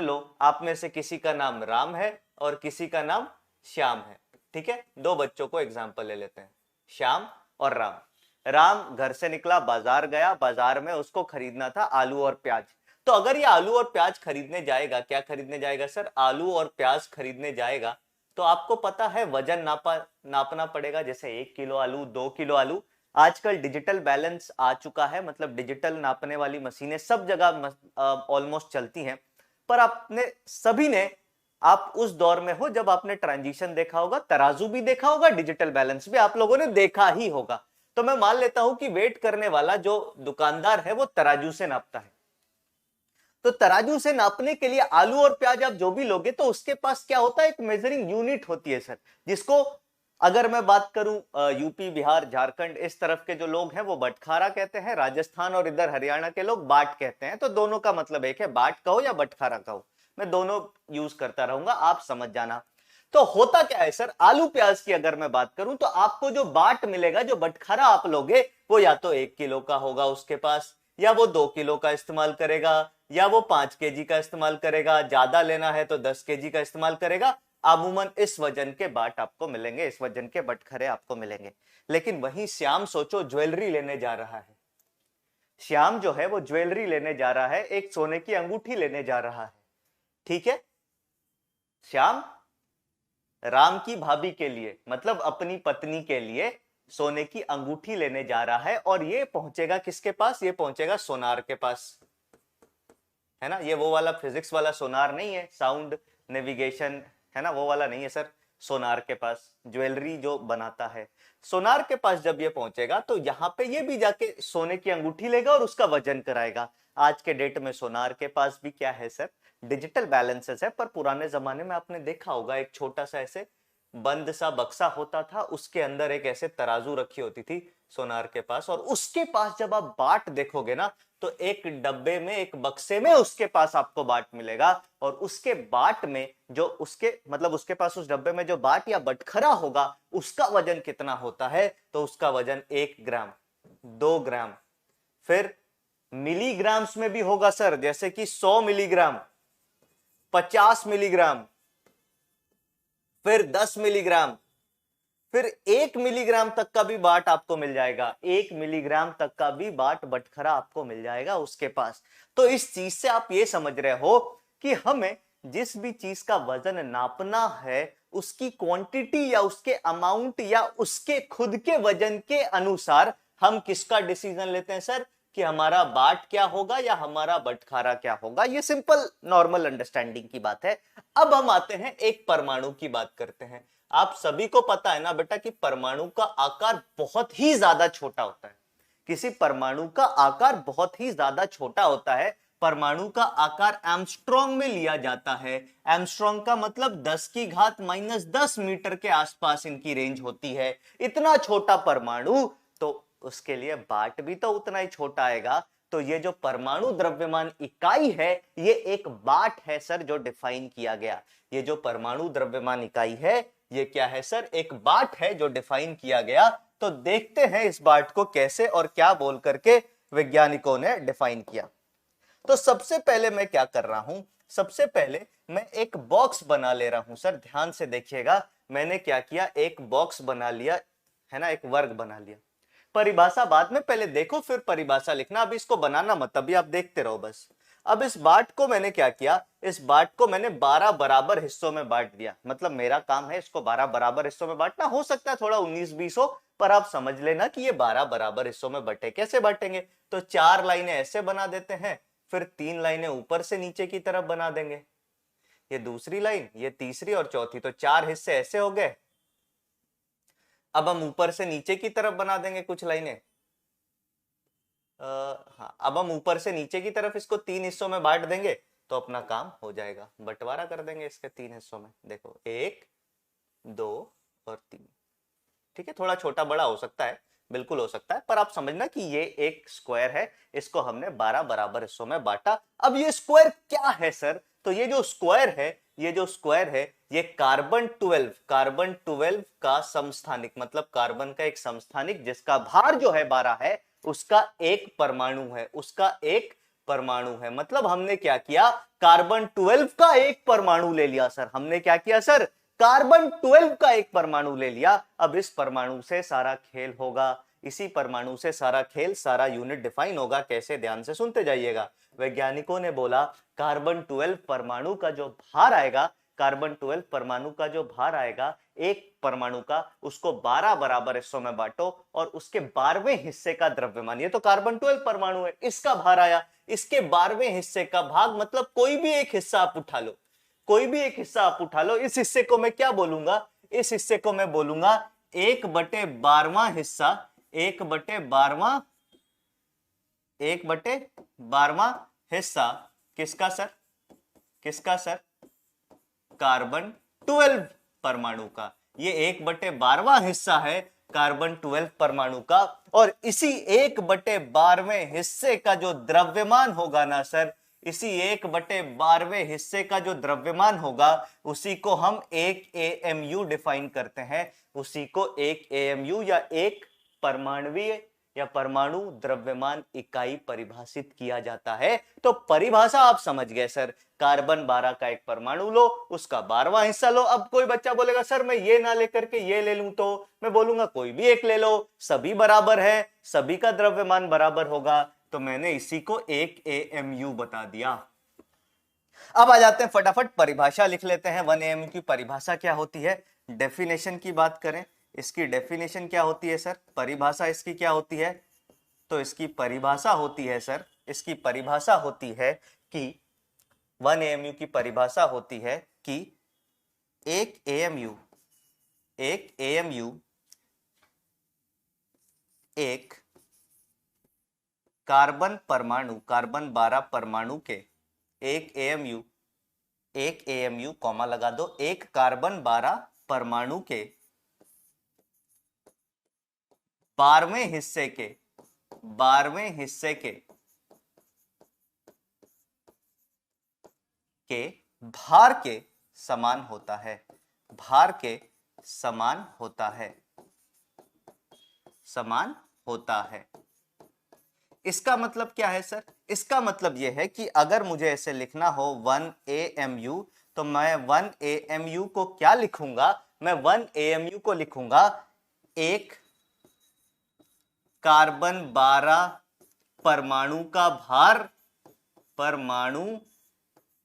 लो आप में से किसी का नाम राम है और किसी का नाम श्याम है। ठीक है, दो बच्चों को एग्जांपल ले लेते हैं, श्याम और राम। राम घर से निकला, बाजार गया, बाजार में उसको खरीदना था आलू और प्याज। तो अगर ये आलू और प्याज खरीदने जाएगा, क्या खरीदने जाएगा सर? आलू और प्याज खरीदने जाएगा, तो आपको पता है वजन नापना पड़ेगा, जैसे 1 किलो आलू, 2 किलो आलू। आजकल डिजिटल बैलेंस आ चुका है, मतलब डिजिटल नापने वाली मशीनें सब जगह ऑलमोस्ट चलती हैं। पर आपने सभी ने, आप उस दौर में हो जब आपने ट्रांजिशन देखा होगा, तराजू भी देखा होगा, डिजिटल बैलेंस भी आप लोगों ने देखा ही होगा। तो मैं मान लेता हूं कि वेट करने वाला जो दुकानदार है वो तराजू से नापता है। तो तराजू से नापने के लिए आलू और प्याज आप जो भी लोगे तो उसके पास क्या होता है, एक मेजरिंग यूनिट होती है सर, जिसको अगर मैं बात करूं यूपी, बिहार, झारखंड इस तरफ के जो लोग हैं वो बटखारा कहते हैं, राजस्थान और इधर हरियाणा के लोग बाट कहते हैं। तो दोनों का मतलब एक है, बाट कहो या बटखारा कहो, मैं दोनों यूज करता रहूंगा, आप समझ जाना। तो होता क्या है सर, आलू प्याज की अगर मैं बात करूं तो आपको जो बाट मिलेगा, जो बटखारा आप लोगे, वो या तो 1 किलो का होगा उसके पास, या वो 2 किलो का इस्तेमाल करेगा, या वो 5 केजी का इस्तेमाल करेगा, ज्यादा लेना है तो 10 केजी का इस्तेमाल करेगा। अमूमन इस वजन के बाट आपको मिलेंगे, इस वजन के बटखरे आपको मिलेंगे। लेकिन वहीं श्याम सोचो ज्वेलरी लेने जा रहा है, श्याम जो है वो ज्वेलरी लेने जा रहा है, एक सोने की अंगूठी लेने जा रहा है, ठीक है। श्याम राम की भाभी के लिए, मतलब अपनी पत्नी के लिए सोने की अंगूठी लेने जा रहा है, और ये पहुंचेगा किसके पास? ये पहुंचेगा सोनार के पास, है ना। ये वो वाला फिजिक्स वाला सोनार नहीं है, साउंड नेविगेशन, है ना, वो वाला नहीं है सर। सोनार के पास, ज्वेलरी जो बनाता है, सोनार के पास जब ये पहुंचेगा तो यहाँ पे ये भी जाके सोने की अंगूठी लेगा और उसका वजन कराएगा। आज के डेट में सोनार के पास भी क्या है सर, डिजिटल बैलेंसेस है। पर पुराने जमाने में आपने देखा होगा एक छोटा सा ऐसे बंद सा बक्सा होता था, उसके अंदर एक ऐसे तराजू रखी होती थी सोनार के पास, और उसके पास जब आप बाट देखोगे ना तो एक डब्बे में, एक बक्से में उसके पास आपको बाट मिलेगा, और उसके बाट में जो उसके, मतलब उसके पास उस डब्बे में जो बाट या बटखरा होगा उसका वजन कितना होता है, तो उसका वजन 1 ग्राम, 2 ग्राम, फिर मिलीग्राम्स में भी होगा सर, जैसे कि 100 मिलीग्राम, 50 मिलीग्राम, फिर 10 मिलीग्राम, फिर 1 मिलीग्राम तक का भी बाट आपको मिल जाएगा, 1 मिलीग्राम तक का भी बाट बटखरा आपको मिल जाएगा उसके पास। तो इस चीज से आप ये समझ रहे हो कि हमें जिस भी चीज का वजन नापना है उसकी क्वांटिटी या उसके अमाउंट या उसके खुद के वजन के अनुसार हम किसका डिसीजन लेते हैं सर, कि हमारा बाट क्या होगा या हमारा बटखारा क्या होगा। ये सिंपल नॉर्मल अंडरस्टैंडिंग की बात है। अब हम आते हैं एक परमाणु की बात करते हैं। आप सभी को पता है ना बेटा कि परमाणु का आकार बहुत ही ज्यादा छोटा होता है, किसी परमाणु का आकार बहुत ही ज्यादा छोटा होता है। परमाणु का आकार एम्स्ट्रॉन्ग में लिया जाता है। एम्स्ट्रॉन्ग का मतलब 10⁻⁻10 मीटर के आसपास इनकी रेंज होती है। इतना छोटा परमाणु, तो उसके लिए बाट भी तो उतना ही छोटा आएगा। तो ये जो परमाणु द्रव्यमान इकाई है ये एक बाट है सर, जो डिफाइन किया गया। ये जो परमाणु द्रव्यमान इकाई है ये क्या है सर, एक बाट है जो डिफाइन किया गया। तो देखते हैं इस बाट को कैसे और क्या बोल करके वैज्ञानिकों ने डिफाइन किया। तो सबसे पहले मैं क्या कर रहा हूं, सबसे पहले मैं एक बॉक्स बना ले रहा हूं सर, ध्यान से देखिएगा। मैंने क्या किया, एक बॉक्स बना लिया, है ना, एक वर्ग बना लिया। परिभाषा बाद में, पहले देखो फिर परिभाषा लिखना, अभी इसको बनाना मत, अभी आप देखते रहो बस। अब इस बाट को मैंने क्या किया, इस बाट को मैंने 12 बराबर हिस्सों में बांट दिया। मतलब मेरा काम है इसको 12 बराबर हिस्सों में बांटना, हो सकता है थोड़ा 19-20 हो, पर आप समझ लेना कि ये 12 बराबर हिस्सों में बटे। कैसे बांटेंगे, तो 4 लाइनें ऐसे बना देते हैं, फिर 3 लाइनें ऊपर से नीचे की तरफ बना देंगे, ये दूसरी लाइन, ये तीसरी और चौथी, तो 4 हिस्से ऐसे हो गए। अब हम ऊपर से नीचे की तरफ बना देंगे कुछ लाइनें। हाँ, अब हम ऊपर से नीचे की तरफ इसको 3 हिस्सों में बांट देंगे तो अपना काम हो जाएगा। बंटवारा कर देंगे इसके 3 हिस्सों में, देखो 1, 2 और 3। ठीक है, थोड़ा छोटा बड़ा हो सकता है, बिल्कुल हो सकता है, पर आप समझना कि ये एक स्क्वायर है, इसको हमने 12 बराबर हिस्सों में बांटा। अब ये स्क्वायर क्या है सर, तो ये जो स्क्वायर है, ये जो स्क्वायर है ये कार्बन 12 का समस्थानिक, मतलब कार्बन का एक समस्थानिक जिसका भार जो है 12 है, उसका एक परमाणु है, उसका एक परमाणु है। मतलब हमने क्या किया, कार्बन 12 का एक परमाणु ले लिया सर। हमने क्या किया सर, कार्बन 12 का एक परमाणु ले लिया। अब इस परमाणु से सारा खेल होगा। इसी परमाणु से सारा खेल, सारा यूनिट डिफाइन होगा। कैसे, ध्यान से सुनते जाइएगा। वैज्ञानिकों ने बोला कार्बन 12 परमाणु का जो भार आएगा, कार्बन 12 परमाणु का जो भार आएगा एक परमाणु का, उसको 12 बराबर हिस्सों में बांटो और उसके 12वें हिस्से का द्रव्यमान, ये तो कार्बन 12 परमाणु है, इसका भार आया, इसके 12वें हिस्से का भाग, मतलब कोई भी एक हिस्सा आप उठा लो, कोई भी एक हिस्सा आप उठा लो। इस हिस्से को मैं क्या बोलूंगा, इस हिस्से को मैं बोलूंगा 1/12वां हिस्सा, 1/12वां, 1/12वां हिस्सा किसका सर, किसका सर, कार्बन 12 परमाणु का। ये 1/12वां हिस्सा है कार्बन 12 परमाणु का, और इसी 1/12वें हिस्से का जो द्रव्यमान होगा ना सर, इसी 1/12वें हिस्से का जो द्रव्यमान होगा, उसी को हम एक AMU डिफाइन करते हैं, उसी को एक AMU या एक परमाणुवीय या परमाणु द्रव्यमान इकाई परिभाषित किया जाता है। तो परिभाषा आप समझ गए सर, कार्बन 12 का एक परमाणु लो, उसका 12वां हिस्सा लो। अब कोई बच्चा बोलेगा सर मैं ये ना लेकर के ये ले लूं, तो मैं बोलूंगा कोई भी एक ले लो, सभी बराबर है, सभी का द्रव्यमान बराबर होगा, तो मैंने इसी को एक AMU बता दिया। अब आ जाते हैं फटाफट परिभाषा लिख लेते हैं। 1 AMU की परिभाषा क्या होती है, डेफिनेशन की बात करें, इसकी डेफिनेशन क्या होती है सर, परिभाषा इसकी क्या होती है, तो इसकी परिभाषा होती है सर, इसकी परिभाषा होती है कि 1 AMU की परिभाषा होती है कि एक AMU एक कार्बन परमाणु, कार्बन 12 परमाणु के एक AMU कॉमा लगा दो, एक कार्बन 12 परमाणु के 12वें हिस्से के भार के समान होता है, भार के समान होता है, समान होता है। इसका मतलब क्या है सर, इसका मतलब यह है कि अगर मुझे ऐसे लिखना हो 1 AMU, तो मैं 1 AMU को क्या लिखूंगा, मैं 1 AMU को लिखूंगा एक कार्बन 12 परमाणु का भार, परमाणु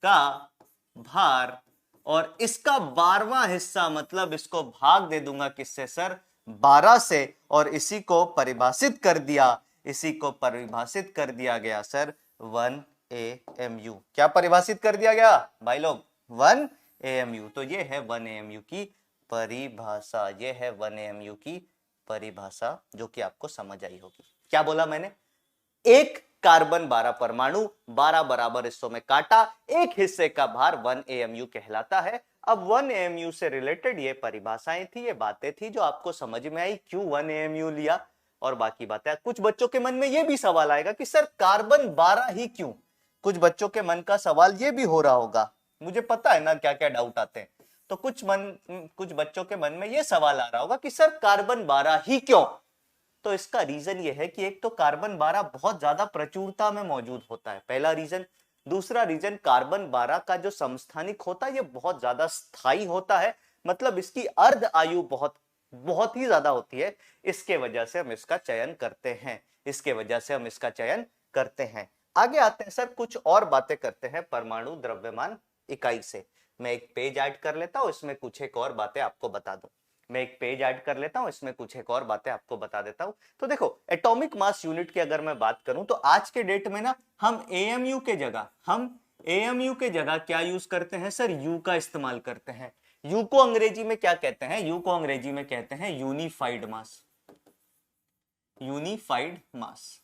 का भार, और इसका 12वां हिस्सा, मतलब इसको भाग दे दूंगा किससे सर, 12 से, और इसी को परिभाषित कर दिया, इसी को परिभाषित कर दिया गया सर 1 AMU। क्या परिभाषित कर दिया गया भाई लोग, 1 AMU। तो ये है 1 AMU की परिभाषा, ये है 1 AMU की परिभाषा, जो कि आपको समझ आई होगी। क्या बोला मैंने, एक कार्बन 12 परमाणु 12 बराबर हिस्सों में काटा, एक हिस्से का भार 1 AMU कहलाता है। अब 1 AMU से रिलेटेड ये परिभाषाएं थी, ये बातें थी जो आपको समझ में आई, क्यों 1 AMU लिया और बाकी बातें। कुछ बच्चों के मन में ये भी सवाल आएगा कि सर कार्बन 12 ही क्यों, कुछ बच्चों के मन का सवाल ये भी हो रहा होगा, मुझे पता है ना क्या क्या डाउट आते हैं। तो कुछ बच्चों के मन में ये सवाल आ रहा होगा कि सर कार्बन 12 ही क्यों। तो इसका रीजन ये है कि एक तो कार्बन 12 बहुत ज्यादा प्रचुरता में मौजूद होता है, पहला रीजन। दूसरा रीजन, कार्बन 12 का जो समस्थानिक होता है ये बहुत ज्यादा स्थायी होता है, मतलब इसकी अर्ध आयु बहुत बहुत ही ज्यादा होती है। इसके वजह से हम इसका चयन करते हैं, इसके वजह से हम इसका चयन करते हैं। आगे आते हैं सर, कुछ और बातें करते हैं परमाणु द्रव्यमान इकाई से। मैं एक पेज ऐड कर लेता हूं, इसमें कुछ एक और बातें आपको बता दूं। मैं एक पेज ऐड कर लेता हूं, इसमें कुछ एक और बातें आपको बता देता हूं। तो देखो, एटॉमिक मास यूनिट की अगर मैं बात करूं तो आज के डेट में ना हम AMU के जगह क्या यूज करते हैं सर, U का इस्तेमाल करते हैं। U को अंग्रेजी में क्या कहते हैं, U को अंग्रेजी में कहते हैं यूनिफाइड मास, यूनिफाइड मास।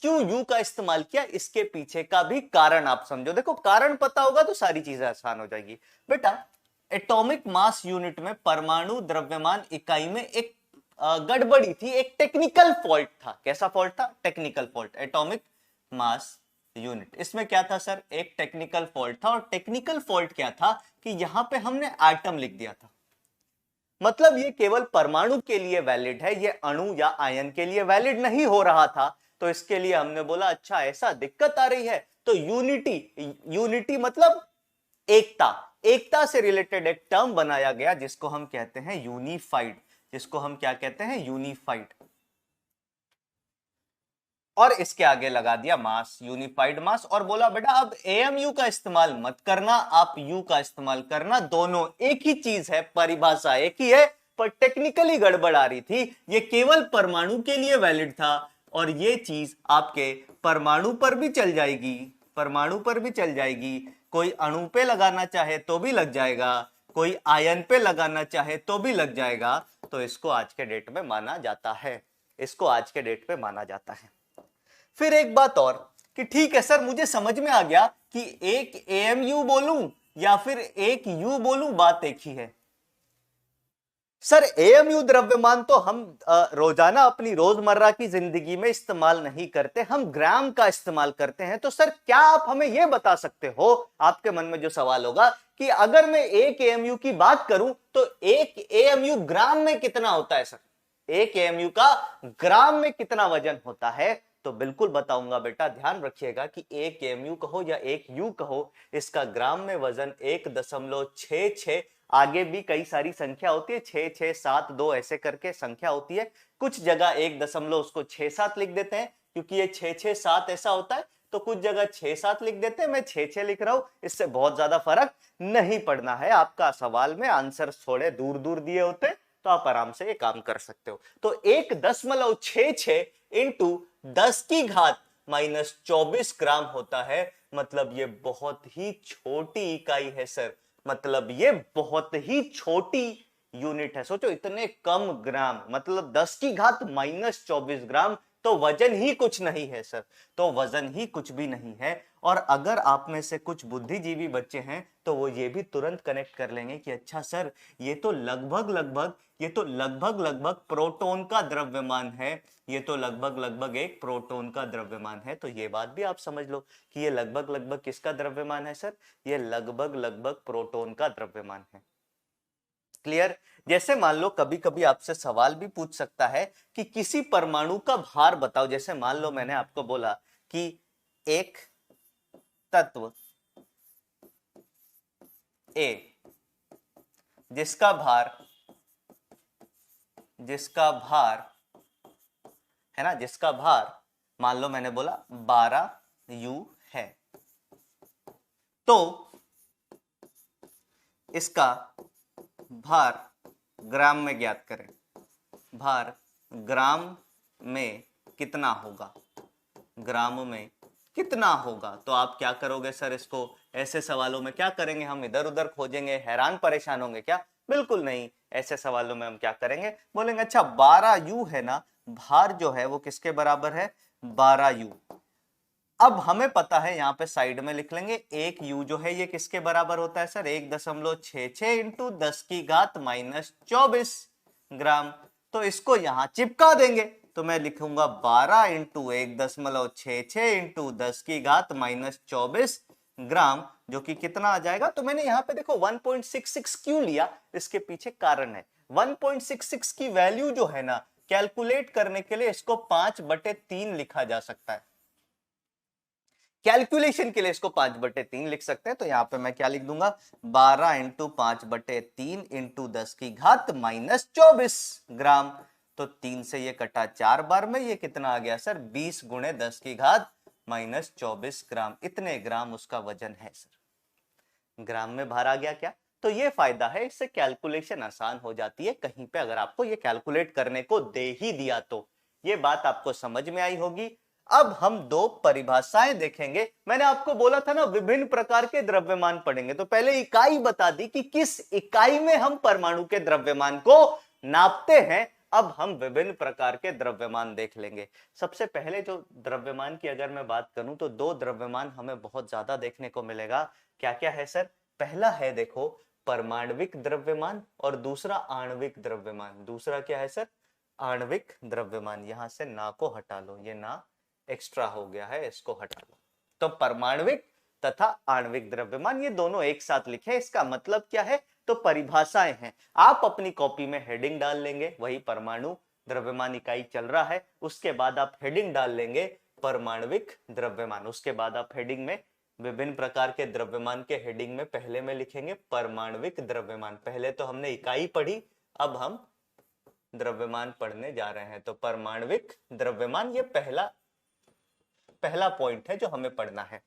क्यों U का इस्तेमाल किया, इसके पीछे का भी कारण आप समझो। देखो, कारण पता होगा तो सारी चीजें आसान हो जाएगी बेटा। एटॉमिक मास यूनिट में, परमाणु द्रव्यमान इकाई में एक गड़बड़ी थी, एक टेक्निकल फॉल्ट था। कैसा फॉल्ट था, technical fault. Atomic mass unit, इसमें क्या था सर, एक टेक्निकल फॉल्ट था। और टेक्निकल फॉल्ट क्या था कि यहां पे हमने एटम लिख दिया था, मतलब ये केवल परमाणु के लिए वैलिड है, ये अणु या आयन के लिए वैलिड नहीं हो रहा था। तो इसके लिए हमने बोला अच्छा ऐसा दिक्कत आ रही है, तो यूनिटी मतलब एकता, एकता से रिलेटेड एक टर्म बनाया गया जिसको हम कहते हैं यूनिफाइड, जिसको हम क्या कहते हैं, यूनिफाइड। और इसके आगे लगा दिया मास, यूनिफाइड मास, और बोला बेटा अब एएमयू का इस्तेमाल मत करना, आप यू का इस्तेमाल करना, दोनों एक ही चीज है, परिभाषा एक ही है, पर टेक्निकली गड़बड़ आ रही थी। ये केवल परमाणु के लिए वैलिड था और ये चीज आपके परमाणु पर भी चल जाएगी, परमाणु पर भी चल जाएगी, कोई अणु पे लगाना चाहे तो भी लग जाएगा, कोई आयन पे लगाना चाहे तो भी लग जाएगा। तो इसको आज के डेट में माना जाता है, इसको आज के डेट पे माना जाता है। फिर एक बात और कि ठीक है सर मुझे समझ में आ गया कि एक एएमयू बोलूं या फिर एक यू बोलूं, बात एक ही है। सर एएमयू द्रव्यमान तो हम रोजाना अपनी रोजमर्रा की जिंदगी में इस्तेमाल नहीं करते, हम ग्राम का इस्तेमाल करते हैं। तो सर क्या आप हमें यह बता सकते हो, आपके मन में जो सवाल होगा कि अगर मैं एक एएमयू की बात करूं तो एक एएमयू ग्राम में कितना होता है सर, एक एएमयू का ग्राम में कितना वजन होता है? तो बिल्कुल बताऊंगा बेटा, ध्यान रखिएगा कि एक एएमयू कहो या एक यू कहो, इसका ग्राम में वजन 1.66, आगे भी कई सारी संख्या होती है, 6 6 7 2 ऐसे करके संख्या होती है। कुछ जगह 1.67 लिख देते हैं क्योंकि ये 6 6 7 ऐसा होता है, तो कुछ जगह 6 7 लिख देते हैं, मैं 6 6 लिख रहा हूं, इससे बहुत ज्यादा फर्क नहीं पड़ना है। आपका सवाल में आंसर थोड़े दूर दूर दिए होते तो आप आराम से ये काम कर सकते हो। तो 1.66 इंटू 10 की घात -24 ग्राम होता है, मतलब ये बहुत ही छोटी इकाई है सर, मतलब ये बहुत ही छोटी यूनिट है। सोचो इतने कम ग्राम, मतलब 10 की घात -24 ग्राम, तो वजन ही कुछ नहीं है सर, तो वजन ही कुछ भी नहीं है। और अगर आप में से कुछ बुद्धिजीवी बच्चे हैं तो वो ये भी तुरंत कनेक्ट कर लेंगे कि अच्छा सर ये तो लगभग प्रोटॉन का द्रव्यमान है, ये तो लगभग एक प्रोटॉन का द्रव्यमान है। तो ये बात भी आप समझ लो कि ये लगभग किसका द्रव्यमान है सर, ये लगभग प्रोटॉन का द्रव्यमान है। क्लियर? जैसे मान लो कभी कभी आपसे सवाल भी पूछ सकता है कि किसी परमाणु का भार बताओ। जैसे मान लो मैंने आपको बोला कि एक तत्व ए जिसका भार है ना, जिसका भार मान लो मैंने बोला 12U है, तो इसका भार ग्राम में ज्ञात करें, भार ग्राम में कितना होगा, ग्राम में कितना होगा। तो आप क्या करोगे सर, इसको ऐसे सवालों में क्या करेंगे, हम इधर उधर खोजेंगे, हैरान परेशान होंगे क्या? बिल्कुल नहीं, ऐसे सवालों में हम क्या करेंगे, बोलेंगे अच्छा 12U है ना, भार जो है वो किसके बराबर है, 12U। अब हमें पता है, यहां पे साइड में लिख लेंगे, एक U जो है ये किसके बराबर होता है सर, 1.66 इंटू 10 की घात -24 ग्राम। तो इसको यहां चिपका देंगे, तो मैं लिखूंगा 12 इंटू 1.66 इंटू 10 की घात -24 ग्राम, जो कि कितना आ जाएगा। तो मैंने यहाँ पे देखो 1.66 क्यों लिया, इसके पीछे कारण है। 1.66 की वैल्यू जो है ना, कैलकुलेट करने के लिए इसको 5/3 लिखा जा सकता है, कैलकुलेशन के लिए इसको 5/3 लिख सकते हैं। तो यहां पे मैं क्या लिख दूंगा, 12 इंटू 5/3 इंटू 10 की घात -24 ग्राम। तो 3 से ये कटा 4 बार में, ये कितना आ गया सर, 20 गुणे 10 की घात -24 ग्राम। इतने ग्राम उसका वजन है सर, ग्राम में भार आ गया क्या। तो ये फायदा है, इससे कैलकुलेशन आसान हो जाती है। कहीं पे अगर आपको ये कैलकुलेट करने को दे ही दिया तो ये बात आपको समझ में आई होगी। अब हम दो परिभाषाएं देखेंगे। मैंने आपको बोला था ना विभिन्न प्रकार के द्रव्यमान पढ़ेंगे, तो पहले इकाई बता दी कि किस इकाई में हम परमाणु के द्रव्यमान को नापते हैं। अब हम विभिन्न प्रकार के द्रव्यमान देख लेंगे। सबसे पहले जो द्रव्यमान की अगर मैं बात करूं तो दो द्रव्यमान हमें बहुत ज्यादा देखने को मिलेगा। क्या क्या है सर? पहला है देखो परमाणविक द्रव्यमान और दूसरा आणविक द्रव्यमान। दूसरा क्या है सर? आणविक द्रव्यमान। यहां से ना को हटा लो, ये ना एक्स्ट्रा हो गया है, इसको हटा लो। तो परमाणविक तथा आणविक द्रव्यमान ये दोनों एक साथ लिखे। इसका मतलब क्या है? तो परिभाषाएं हैं, आप अपनी कॉपी में हेडिंग डाल लेंगे, वही परमाणु द्रव्यमान इकाई चल रहा है, उसके बाद आप हेडिंग डाल लेंगे परमाणविक द्रव्यमान। उसके बाद आप हेडिंग में विभिन्न प्रकार के द्रव्यमान के हेडिंग में पहले में लिखेंगे परमाणविक द्रव्यमान। पहले तो हमने इकाई पढ़ी, अब हम द्रव्यमान पढ़ने जा रहे हैं। तो परमाणविक द्रव्यमान ये पहला पहला पॉइंट है जो हमें पढ़ना है।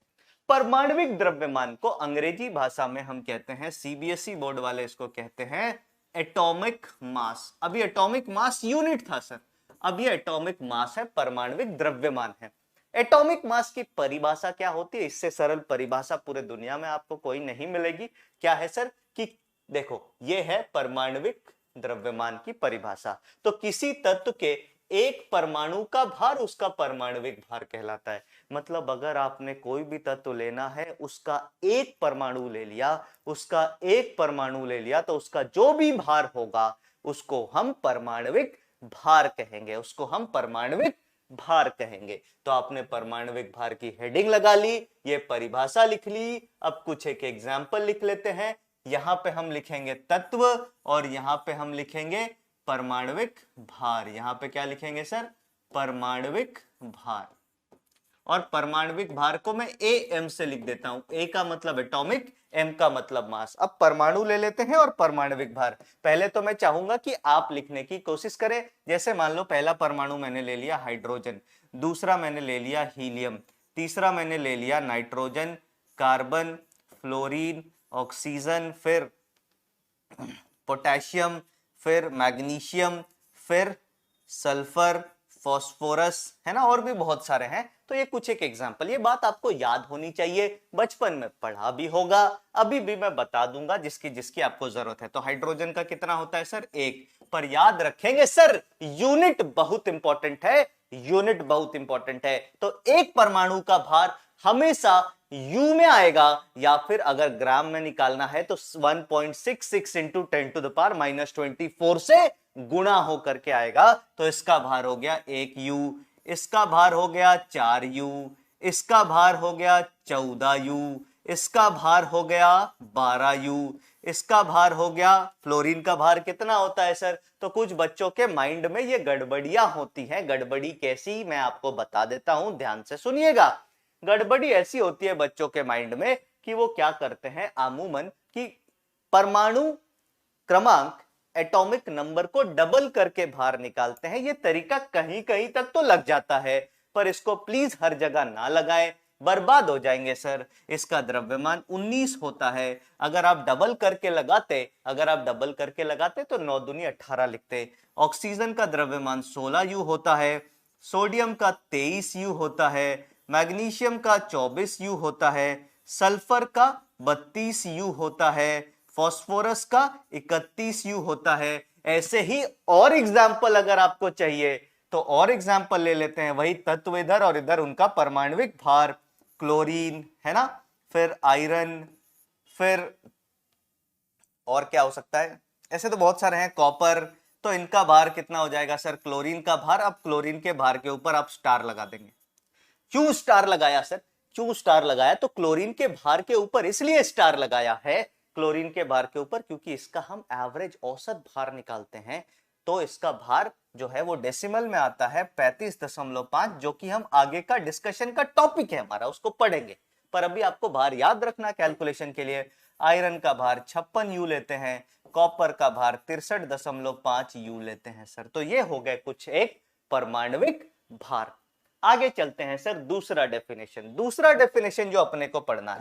परमाणविक द्रव्यमान को अंग्रेजी भाषा में हम कहते हैं, सीबीएसई बोर्ड वाले इसको कहते हैं एटॉमिक मास। अभी एटॉमिक मास यूनिट था सर, अब ये एटॉमिक मास है, परमाणविक द्रव्यमान है। एटॉमिक मास की परिभाषा क्या होती है? इससे सरल परिभाषा पूरे दुनिया में आपको कोई नहीं मिलेगी। क्या है सर कि देखो, ये है परमाणविक द्रव्यमान की परिभाषा। तो किसी तत्व के एक परमाणु का भार उसका परमाणविक भार कहलाता है। मतलब अगर आपने कोई भी तत्व लेना है, उसका एक परमाणु ले लिया, उसका एक परमाणु ले लिया, तो उसका जो भी भार होगा उसको हम परमाणविक भार कहेंगे, उसको हम परमाणविक भार कहेंगे। तो आपने परमाणविक भार की हेडिंग लगा ली, ये परिभाषा लिख ली। अब कुछ एक एग्जाम्पल लिख लेते हैं। यहां पे हम लिखेंगे तत्व और यहां पे हम लिखेंगे परमाणविक भार। यहां पे क्या लिखेंगे सर? परमाणविक भार। और परमाणविक भार को मैं एम से लिख देता हूं। ए का मतलब एटॉमिक, एम का मतलब मास। अब परमाणु ले लेते हैं और परमाणविक भार। पहले तो मैं चाहूंगा कि आप लिखने की कोशिश करें। जैसे मान लो पहला परमाणु मैंने ले लिया हाइड्रोजन, दूसरा मैंने ले लिया हीलियम, तीसरा मैंने ले लिया नाइट्रोजन, कार्बन, फ्लोरीन, ऑक्सीजन, फिर पोटेशियम, फिर मैग्नीशियम, फिर सल्फर, फॉस्फोरस, है ना, और भी बहुत सारे हैं। तो ये कुछ एक एग्जांपल, ये बात आपको याद होनी चाहिए, बचपन में पढ़ा भी होगा, अभी भी मैं बता दूंगा जिसकी जिसकी आपको जरूरत है। तो हाइड्रोजन का कितना होता है सर? एक। पर याद रखेंगे सर, यूनिट बहुत इंपॉर्टेंट है, यूनिट बहुत इंपॉर्टेंट है। तो एक परमाणु का भार हमेशा यू में आएगा, या फिर अगर ग्राम में निकालना है तो 1.66 इंटू 10⁻⁻24 से गुणा होकर के आएगा। तो इसका भार हो गया 1 यू, इसका भार हो गया 4 यू, इसका भार हो गया 14 यू, इसका भार हो गया 12 यू, इसका भार हो गया। फ्लोरीन का भार कितना होता है सर? तो कुछ बच्चों के माइंड में ये गड़बड़ियां होती हैं। गड़बड़ी कैसी, मैं आपको बता देता हूं, ध्यान से सुनिएगा। गड़बड़ी ऐसी होती है बच्चों के माइंड में कि वो क्या करते हैं अमूमन कि परमाणु क्रमांक, एटॉमिक नंबर को डबल करके भार निकालते हैं। ये तरीका कहीं कहीं तक तो लग जाता है, पर इसको प्लीज हर जगह ना लगाएं, बर्बाद हो जाएंगे सर। इसका द्रव्यमान 19 होता है। अगर आप डबल करके लगाते तो 9 दूनी 18 लिखते। ऑक्सीजन का द्रव्यमान 16 यू होता है, सोडियम का 23 यू होता है, मैग्नीशियम का 24 यू होता है, सल्फर का 32 यू होता है, फॉस्फोरस का 31 यू होता है। ऐसे ही और एग्जाम्पल अगर आपको चाहिए तो और एग्जाम्पल ले लेते हैं। वही तत्व इधर और इधर उनका परमाणविक भार, क्लोरीन है ना, फिर आयरन, फिर और क्या हो सकता है, ऐसे तो बहुत सारे हैं, कॉपर। तो इनका भार कितना हो जाएगा सर? क्लोरीन का भार, अब क्लोरीन के भार के ऊपर आप स्टार लगा देंगे। क्यों स्टार लगाया सर? क्यों स्टार लगाया? तो क्लोरीन के भार के ऊपर इसलिए स्टार लगाया है, क्लोरीन के भार के ऊपर, क्योंकि इसका हम एवरेज औसत भार निकालते हैं। तो इसका भार जो है वो डेसिमल में आता है 35.5, जो कि हम आगे का डिस्कशन का टॉपिक है हमारा, उसको पढ़ेंगे। पर अभी आपको भार याद रखना कैलकुलेशन के लिए। आयरन का भार 56 यू लेते हैं, कॉपर का भार 63.5 यू लेते हैं सर। तो ये हो गए कुछ एक परमाणविक भार। आगे चलते हैं सर, दूसरा डेफिनेशन। दूसरा डेफिनेशन जो अपने को पढ़ना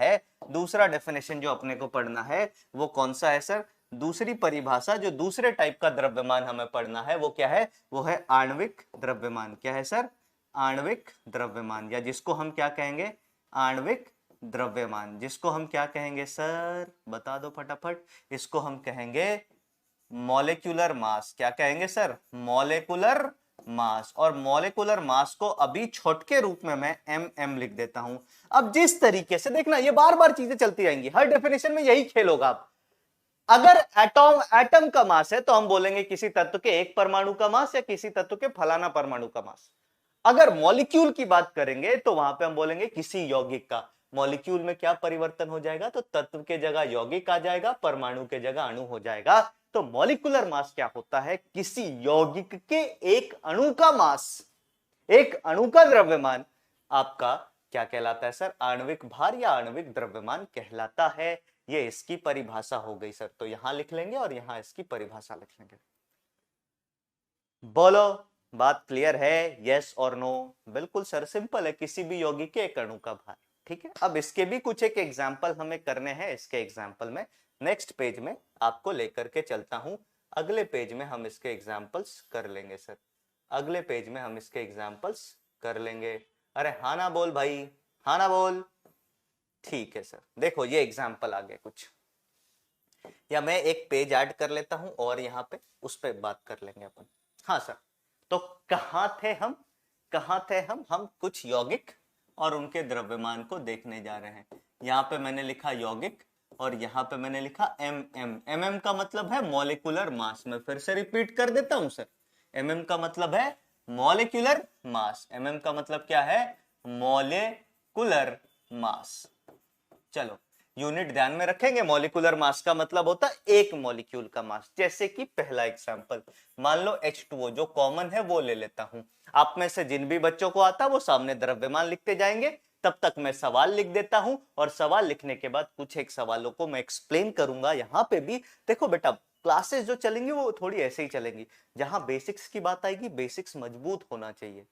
है, वो कौन सा है सर? दूसरी परिभाषा, जो दूसरे टाइप का द्रव्यमान हमें पढ़ना है, वो क्या है? वो है आणविक द्रव्यमान। क्या है सर? आणविक द्रव्यमान, या जिसको हम क्या कहेंगे? आणविक द्रव्यमान। जिसको हम क्या कहेंगे सर? बता दो फटाफट। इसको हम कहेंगे मॉलिक्यूलर मास। क्या कहेंगे सर? Molecular mass. और मॉलिक्यूलर मास को अभी छोटे रूप में मैं एम लिख देता हूं। अब जिस तरीके से देखना, ये बार बार चीजें चलती रहेंगी, हर डेफिनेशन में यही खेल होगा। आप अगर एटम का मास है तो हम बोलेंगे किसी तत्व के एक परमाणु का मास या किसी तत्व के फलाना परमाणु का मास। अगर मॉलिक्यूल की बात करेंगे तो वहां पे हम बोलेंगे किसी यौगिक का। मॉलिक्यूल में क्या परिवर्तन हो जाएगा? तो तत्व के जगह यौगिक आ जाएगा, परमाणु के जगह अणु हो जाएगा। तो मॉलिक्यूलर मास क्या होता है? किसी यौगिक के एक अणु का मास, एक अणु का द्रव्यमान आपका क्या कहलाता है सर? आणविक भार या आणविक द्रव्यमान कहलाता है। ये इसकी परिभाषा हो गई सर। तो यहां लिख लेंगे और यहां इसकी परिभाषा लिख लेंगे। बोलो बात क्लियर है? यस और नो? बिल्कुल सर, सिंपल है, किसी भी यौगिक के एक अणु का भार। ठीक है, अब इसके भी कुछ एक एग्जाम्पल हमें करने हैं। इसके एग्जाम्पल में नेक्स्ट पेज में आपको लेकर के चलता हूं, अगले पेज में हम इसके एग्जाम्पल्स कर लेंगे सर, अगले पेज में हम इसके एग्जाम्पल्स कर लेंगे। अरे हाँ ना बोल भाई, हाँ ना बोल। ठीक है सर, देखो ये एग्जाम्पल आ गए कुछ, या मैं एक पेज ऐड कर लेता हूं और यहाँ पे उस पर बात कर लेंगे अपन। हाँ सर, तो कहाँ थे हम, कहाँ थे हम कुछ यौगिक और उनके द्रव्यमान को देखने जा रहे हैं। यहाँ पे मैंने लिखा यौगिक और यहाँ पे मैंने लिखा एम का मतलब है मॉलिक्यूलर मास। मैं फिर से रिपीट कर देता हूं सर, एम का मतलब है मॉलिक्यूलर मास। एम का मतलब क्या है? Molecular mass. चलो यूनिट ध्यान में रखेंगे, मॉलिक्यूलर मास का मतलब होता है एक मॉलिक्यूल का मास। जैसे कि पहला एग्जांपल मान लो H2O, जो कॉमन है वो ले लेता हूं। आप में से जिन भी बच्चों को आता वो सामने द्रव्यमान लिखते जाएंगे, तब तक मैं सवाल लिख देता हूं और सवाल लिखने के बाद कुछ एक सवालों को मैं एक्सप्लेन करूंगा। यहां पे भी देखो बेटा, क्लासेस जो चलेंगी वो थोड़ी ऐसे ही चलेंगी। जहां बेसिक्स की बात आएगी, बेसिक्स मजबूत होना चाहिए,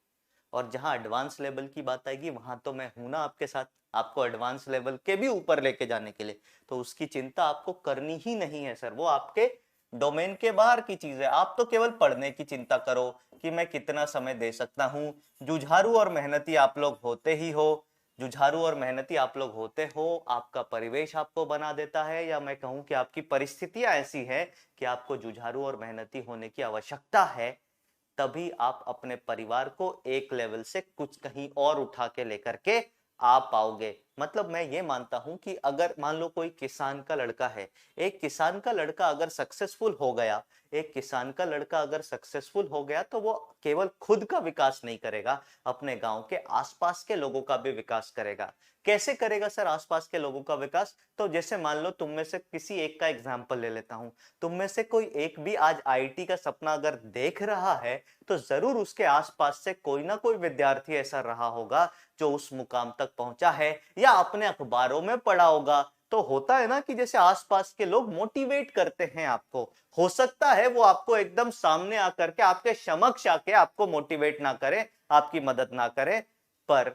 और जहां एडवांस लेवल की बात आएगी वहां तो मैं हूं ना आपके साथ, आपको एडवांस लेवल के भी ऊपर लेके जाने के लिए। तो उसकी चिंता आपको करनी ही नहीं है सर, वो आपके डोमेन के बाहर की चीज है। आप तो केवल पढ़ने की चिंता करो कि मैं कितना समय दे सकता हूं। जुझारू और मेहनती आप लोग होते ही हो, जुझारू और मेहनती आप लोग होते हो, आपका परिवेश आपको बना देता है, या मैं कहूं कि आपकी परिस्थितियां ऐसी हैं कि आपको जुझारू और मेहनती होने की आवश्यकता है। तभी आप अपने परिवार को एक लेवल से कुछ कहीं और उठा के लेकर के आ पाओगे। मतलब मैं ये मानता हूं कि अगर मान लो कोई किसान का लड़का है, एक किसान का लड़का अगर सक्सेसफुल हो गया, एक किसान का लड़का अगर सक्सेसफुल हो गया, तो वो केवल खुद का विकास नहीं करेगा, अपने गांव के आसपास के लोगों का भी विकास करेगा। कैसे करेगा सर आसपास के लोगों का विकास? तो जैसे मान लो तुम में से किसी एक का एग्जांपल ले लेता हूं, तुम में से कोई एक भी आज आईआईटी का सपना अगर देख रहा है, तो जरूर उसके आसपास से कोई ना कोई विद्यार्थी ऐसा रहा होगा जो उस मुकाम तक पहुंचा है, या अपने अखबारों में पढ़ा होगा। तो होता है ना कि जैसे आसपास के लोग मोटिवेट करते हैं आपको, हो सकता है वो आपको एकदम सामने आकर के आपके समक्ष आके आपको मोटिवेट ना करे, आपकी मदद ना करे, पर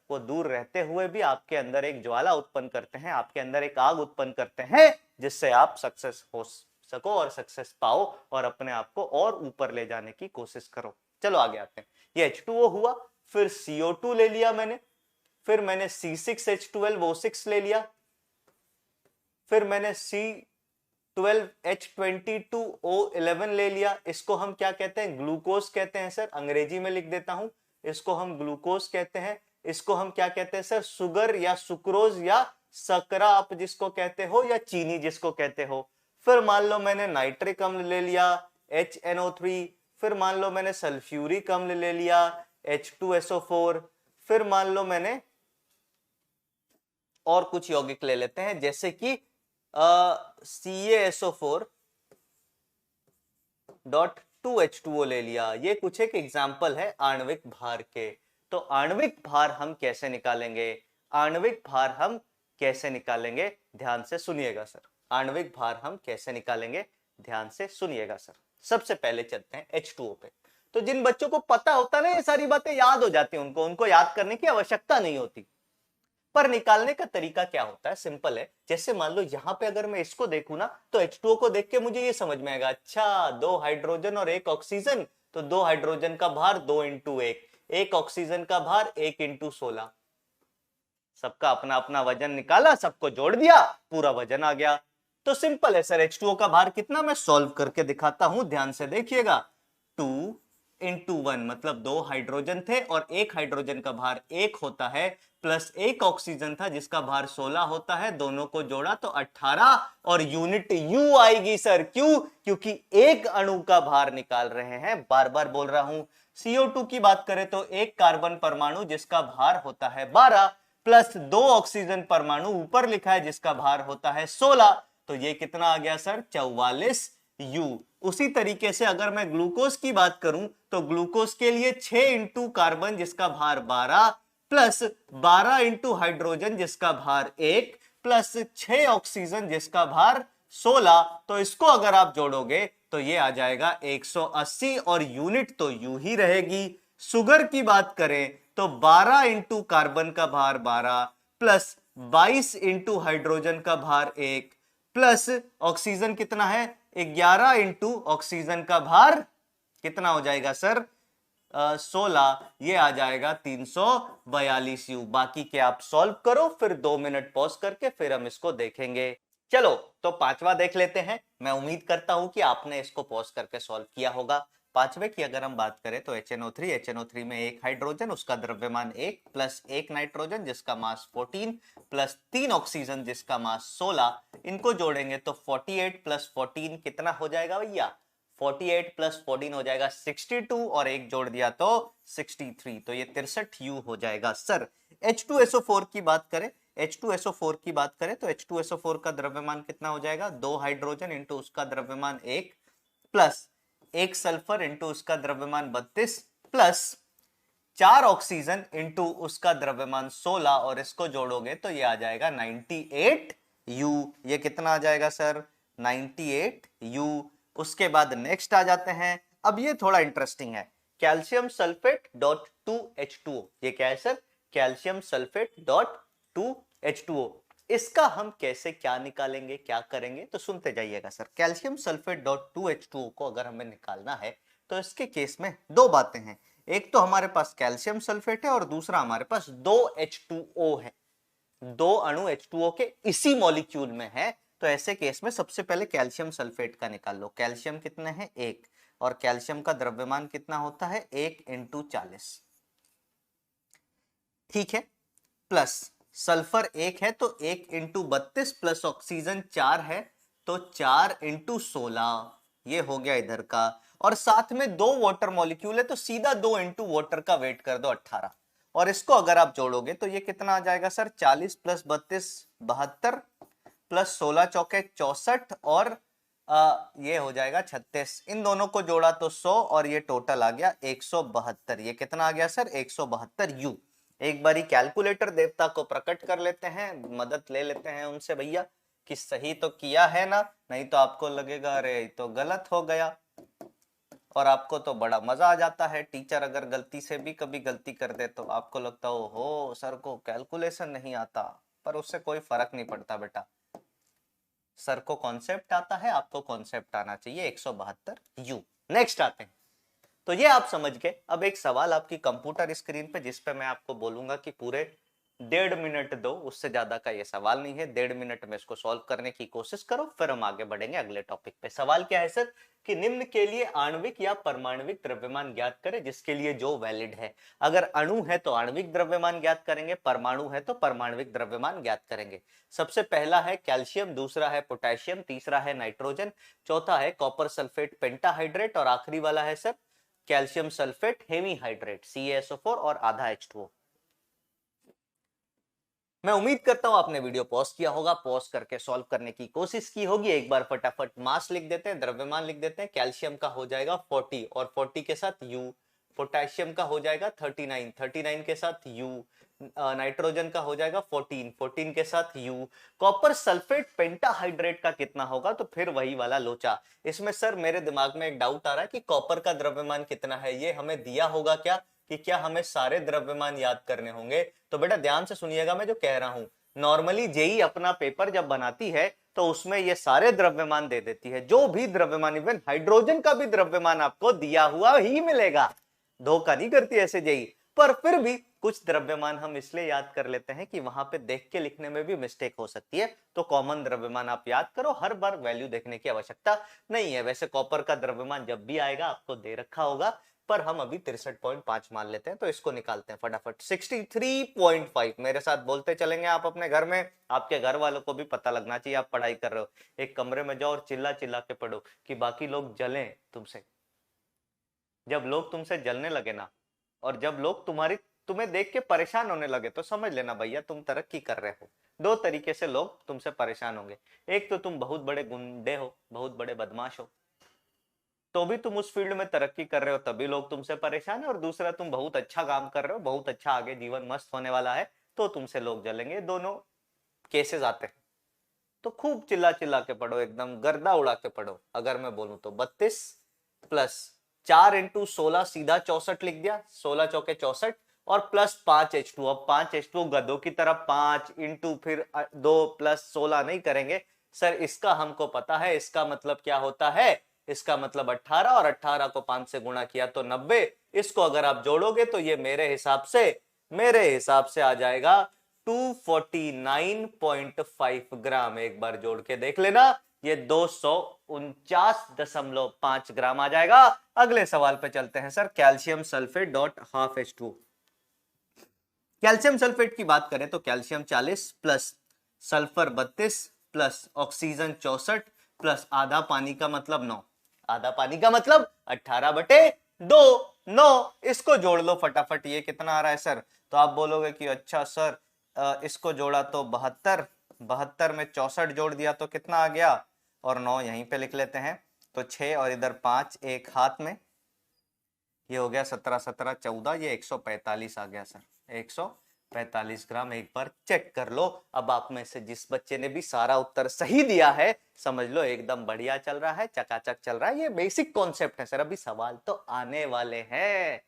वो दूर रहते हुए भी आपके अंदर एक ज्वाला उत्पन्न करते हैं, आपके अंदर एक आग उत्पन्न करते हैं, जिससे आप सक्सेस हो सको और सक्सेस पाओ और अपने आप को और ऊपर ले जाने की कोशिश करो। चलो आगे आते हैं। ये H2O हुआ, फिर CO2 ले लिया मैंने, फिर मैंने C6H12O6 ले लिया, फिर मैंने C12H22O11 ले लिया। इसको हम क्या कहते हैं? ग्लूकोज कहते हैं सर, अंग्रेजी में लिख देता हूं, इसको हम ग्लूकोज कहते हैं। इसको हम क्या कहते हैं सर? सुगर या सुक्रोज या सकरा आप जिसको कहते हो, या चीनी जिसको कहते हो। फिर मान लो मैंने नाइट्रिक अम्ल ले लिया HNO3, फिर मान लो मैंने सल्फ्यूरिक अम्ल ले लिया H2SO4, फिर मान लो मैंने और कुछ यौगिक ले लेते हैं जैसे कि CaSO4.2H2O ले लिया। ये कुछ एक एग्जाम्पल है आणविक भार के। तो आणविक भार हम कैसे निकालेंगे? आणविक भार हम कैसे निकालेंगे? ध्यान से सुनिएगा सर, आणविक भार हम कैसे निकालेंगे? ध्यान से सुनिएगा सर। सबसे पहले चलते हैं H2O पे। तो जिन बच्चों को पता होता ना, ये सारी बातें याद हो जाती हैं, उनको याद करने की आवश्यकता नहीं होती। पर निकालने का तरीका क्या होता है? सिंपल है। जैसे मान लो यहां पे अगर मैं इसको देखूं ना, तो H2O को देख के मुझे ये समझ में आएगा, अच्छा 2 हाइड्रोजन और 1 ऑक्सीजन, तो 2 हाइड्रोजन का भार 2 इंटू 1 ऑक्सीजन का भार 1 इंटू 16। सबका अपना अपना वजन निकाला, सबको जोड़ दिया, पूरा वजन आ गया। तो सिंपल है सर, H2O का भार कितना? मैं सॉल्व करके दिखाता हूं, ध्यान से देखिएगा। 2 इंटू 1 मतलब 2 हाइड्रोजन थे और 1 हाइड्रोजन का भार 1 होता है, प्लस 1 ऑक्सीजन था जिसका भार 16 होता है, दोनों को जोड़ा तो 18, और यूनिट U आएगी सर। क्यों? क्योंकि एक अणु का भार निकाल रहे हैं। बार बार बोल रहा हूं, CO2 की बात करें तो एक कार्बन परमाणु जिसका भार होता है 12, प्लस 2 ऑक्सीजन परमाणु ऊपर लिखा है जिसका भार होता है 16, तो ये कितना आ गया सर? 44 U। उसी तरीके से अगर मैं ग्लूकोज की बात करूं तो ग्लूकोज के लिए 6 इंटू कार्बन जिसका भार 12, प्लस 12 इंटू हाइड्रोजन जिसका भार 1, प्लस 6 ऑक्सीजन जिसका भार 16, तो इसको अगर आप जोड़ोगे तो ये आ जाएगा 180 और यूनिट तो यू ही रहेगी। शुगर की बात करें तो 12 इंटू कार्बन का भार 12 प्लस 22 इंटू हाइड्रोजन का भार 1 प्लस ऑक्सीजन कितना है 11 इंटू ऑक्सीजन का भार कितना हो जाएगा सर 16, ये आ जाएगा 342 यू। बाकी के आप सॉल्व करो, फिर 2 मिनट पॉज करके फिर हम इसको देखेंगे। चलो तो पांचवा देख लेते हैं। मैं उम्मीद करता हूं कि आपने इसको पॉज करके सॉल्व किया होगा। पांचवे की अगर हम बात करें तो HNO3 में एक हाइड्रोजन, उसका द्रव्यमान 1 प्लस एक नाइट्रोजन जिसका मास 14 प्लस 3 ऑक्सीजन जिसका मास 16, इनको जोड़ेंगे तो 48 प्लस 14 कितना हो जाएगा भैया 48 प्लस 14 हो जाएगा 62 और एक जोड़ दिया तो 63, तो ये 63 यू हो जाएगा। सर H2SO4 की बात करें, H2SO4 की बात करें तो H2SO4 का द्रव्यमान कितना हो जाएगा 2 हाइड्रोजन इंटू उसका द्रव्यमान 1 प्लस एक सल्फर इंटू उसका द्रव्यमान 32 प्लस 4 ऑक्सीजन इंटू उसका द्रव्यमान 16 और इसको जोड़ोगे तो ये आ जाएगा 98 यू। ये कितना आ जाएगा सर 98 यू। उसके बाद नेक्स्ट आ जाते हैं। अब ये थोड़ा इंटरेस्टिंग है, कैल्शियम सल्फेट डॉट 2H2O। ये क्या है sir calcium sulphate dot 2H2O। इसका हम कैसे क्या निकालेंगे क्या करेंगे तो सुनते जाइएगा sir. Calcium sulphate dot 2H2O को अगर हमें निकालना है तो इसके केस में दो बातें हैं। एक तो हमारे पास कैल्शियम सल्फेट है और दूसरा हमारे पास दो H2O है, दो अणु H2O के इसी मॉलिक्यूल में है। तो ऐसे केस में सबसे पहले कैल्शियम सल्फेट का निकाल लो। कैल्शियम कितने हैं 1 और कैल्शियम का द्रव्यमान कितना होता है 1 इंटू 40, ठीक है। प्लस सल्फर 1 है तो 1 इंटू 32 प्लस ऑक्सीजन 4 है तो 4 इंटू 16, ये हो गया इधर का। और साथ में दो वाटर मॉलिक्यूल है तो सीधा 2 इंटू वाटर का वेट कर दो 18, और इसको अगर आप जोड़ोगे तो ये कितना आ जाएगा सर 40 प्लस 32 72 प्लस 16 चौके 64 और ये हो जाएगा 36। इन दोनों को जोड़ा तो 100 और ये टोटल आ गया 172। ये कितना आ गया सर 172 यू। एक बारी कैलकुलेटर देवता को प्रकट कर लेते हैं, मदद ले लेते हैं उनसे भैया कि सही तो किया है ना, नहीं तो आपको लगेगा अरे तो गलत हो गया। और आपको तो बड़ा मजा आ जाता है, टीचर अगर गलती से भी कभी गलती कर दे तो आपको लगता हो सर को कैलकुलेशन नहीं आता, पर उससे कोई फर्क नहीं पड़ता बेटा। सर को कॉन्सेप्ट आता है, आपको कॉन्सेप्ट आना चाहिए 172 यू। नेक्स्ट आते हैं। तो ये आप समझ गए। अब एक सवाल आपकी कंप्यूटर स्क्रीन पे जिस पे मैं आपको बोलूंगा कि पूरे 1.5 मिनट दो, उससे ज्यादा का ये सवाल नहीं है। 1.5 मिनट में इसको सॉल्व करने की कोशिश करो, फिर हम आगे बढ़ेंगे अगले टॉपिक पे। सवाल क्या है सर कि निम्न के लिए आणविक या परमाणविक द्रव्यमान ज्ञात करें जिसके लिए जो वैलिड है। अगर अणु है तो आणविक द्रव्यमान ज्ञात करेंगे, परमाणु है तो परमाणविक द्रव्यमान ज्ञात करेंगे। सबसे पहला है कैल्शियम, दूसरा है पोटेशियम, तीसरा है नाइट्रोजन, चौथा है कॉपर सल्फेट पेंटाहाइड्रेट और आखिरी वाला है sir calcium sulphate hemihydrate CaSO4 और आधा H2O। मैं उम्मीद करता हूं आपने वीडियो पॉज किया होगा, पॉज करके सॉल्व करने की कोशिश की होगी। एक बार फटाफट मास लिख देते हैं, द्रव्यमान लिख देते हैं। कैल्शियम का हो जाएगा 40 और 40 के साथ U। पोटेशियम का हो जाएगा 39, 39 के साथ U। नाइट्रोजन का हो जाएगा 14, 14 के साथ U। कॉपर सल्फेट पेंटाहाइड्रेट का कितना होगा तो फिर वही वाला लोचा। इसमें सर मेरे दिमाग में एक डाउट आ रहा है कि कॉपर का द्रव्यमान कितना है, ये हमें दिया होगा क्या कि क्या हमें सारे द्रव्यमान याद करने होंगे। तो बेटा ध्यान से सुनिएगा मैं जो कह रहा हूं। नॉर्मली जेई अपना पेपर जब बनाती है तो उसमें ये सारे द्रव्यमान दे देती है, जो भी द्रव्यमान, इवन हाइड्रोजन का भी द्रव्यमान आपको दिया हुआ ही मिलेगा। धोखा नहीं करती ऐसे जेई। पर फिर भी कुछ द्रव्यमान हम इसलिए याद कर लेते हैं कि वहां पे देख के लिखने में भी मिस्टेक हो सकती है। तो कॉमन द्रव्यमान आप याद करो, हर बार वैल्यू देखने की आवश्यकता नहीं है। वैसे कॉपर का द्रव्यमान जब भी आएगा आपको दे रखा होगा, पर हम अभी 63.5 मान लेते हैं। तो इसको निकालते हैं फटाफट। 63.5 मेरे साथ बोलते चलेंगे आप अपने घर में, आपके घर वालों को भी पता लगना चाहिए आप पढ़ाई कर रहे हो। एक कमरे में जाओ और चिल्ला चिल्ला के पढ़ो कि बाकी लोग जलें तुमसे। जब लोग तुमसे जलने लगे ना, और जब लोग तुम्हें देख के परेशान होने लगे, तो समझ लेना भैया तुम तरक्की कर रहे हो। दो तरीके से लोग तुमसे परेशान होंगे। एक तो तुम बहुत बड़े गुंडे हो, बहुत बड़े बदमाश हो, तो भी तुम उस फील्ड में तरक्की कर रहे हो, तभी लोग तुमसे परेशान है। और दूसरा तुम बहुत अच्छा काम कर रहे हो, बहुत अच्छा आगे जीवन मस्त होने वाला है, तो तुमसे लोग जलेंगे। दोनों केसेस आते हैं। तो खूब चिल्ला चिल्ला के पढ़ो, एकदम गर्दा उड़ा के पढ़ो। अगर मैं बोलूं तो 32 प्लस 4 इंटू 16 सीधा 64 लिख दिया, 16 चौके 64 और प्लस 5H2। अब 5H2 गधों की तरफ 5 इंटू फिर 2 प्लस 16 नहीं करेंगे सर, इसका हमको पता है इसका मतलब क्या होता है, इसका मतलब 18 और 18 को 5 से गुणा किया तो 90। इसको अगर आप जोड़ोगे तो ये मेरे हिसाब से आ जाएगा 249.5 ग्राम। एक बार जोड़ के देख लेना, ये 249.5 ग्राम आ जाएगा। अगले सवाल पे चलते हैं sir, calcium sulphate dot half H2। Calcium sulphate की बात करें तो calcium 40 plus sulphur 32 plus oxygen 64 plus आधा पानी का मतलब 9, आधा पानी का मतलब 18/2 9। इसको जोड़ लो फटाफट, ये कितना आ रहा है सर? तो आप बोलोगे कि अच्छा सर इसको जोड़ा तो 72, 72 में 64 जोड़ दिया तो कितना आ गया, और 9 यहीं पे लिख लेते हैं तो 6 और इधर 5 एक हाथ में, ये हो गया 17 17 14, ये 145 आ गया सर, 145 ग्राम। एक बार चेक कर लो। अब आप में से जिस बच्चे ने भी सारा उत्तर सही दिया है समझ लो एकदम बढ़िया चल रहा है, चकाचक चल रहा है। ये बेसिक कॉन्सेप्ट है सर, अभी सवाल तो आने वाले हैं,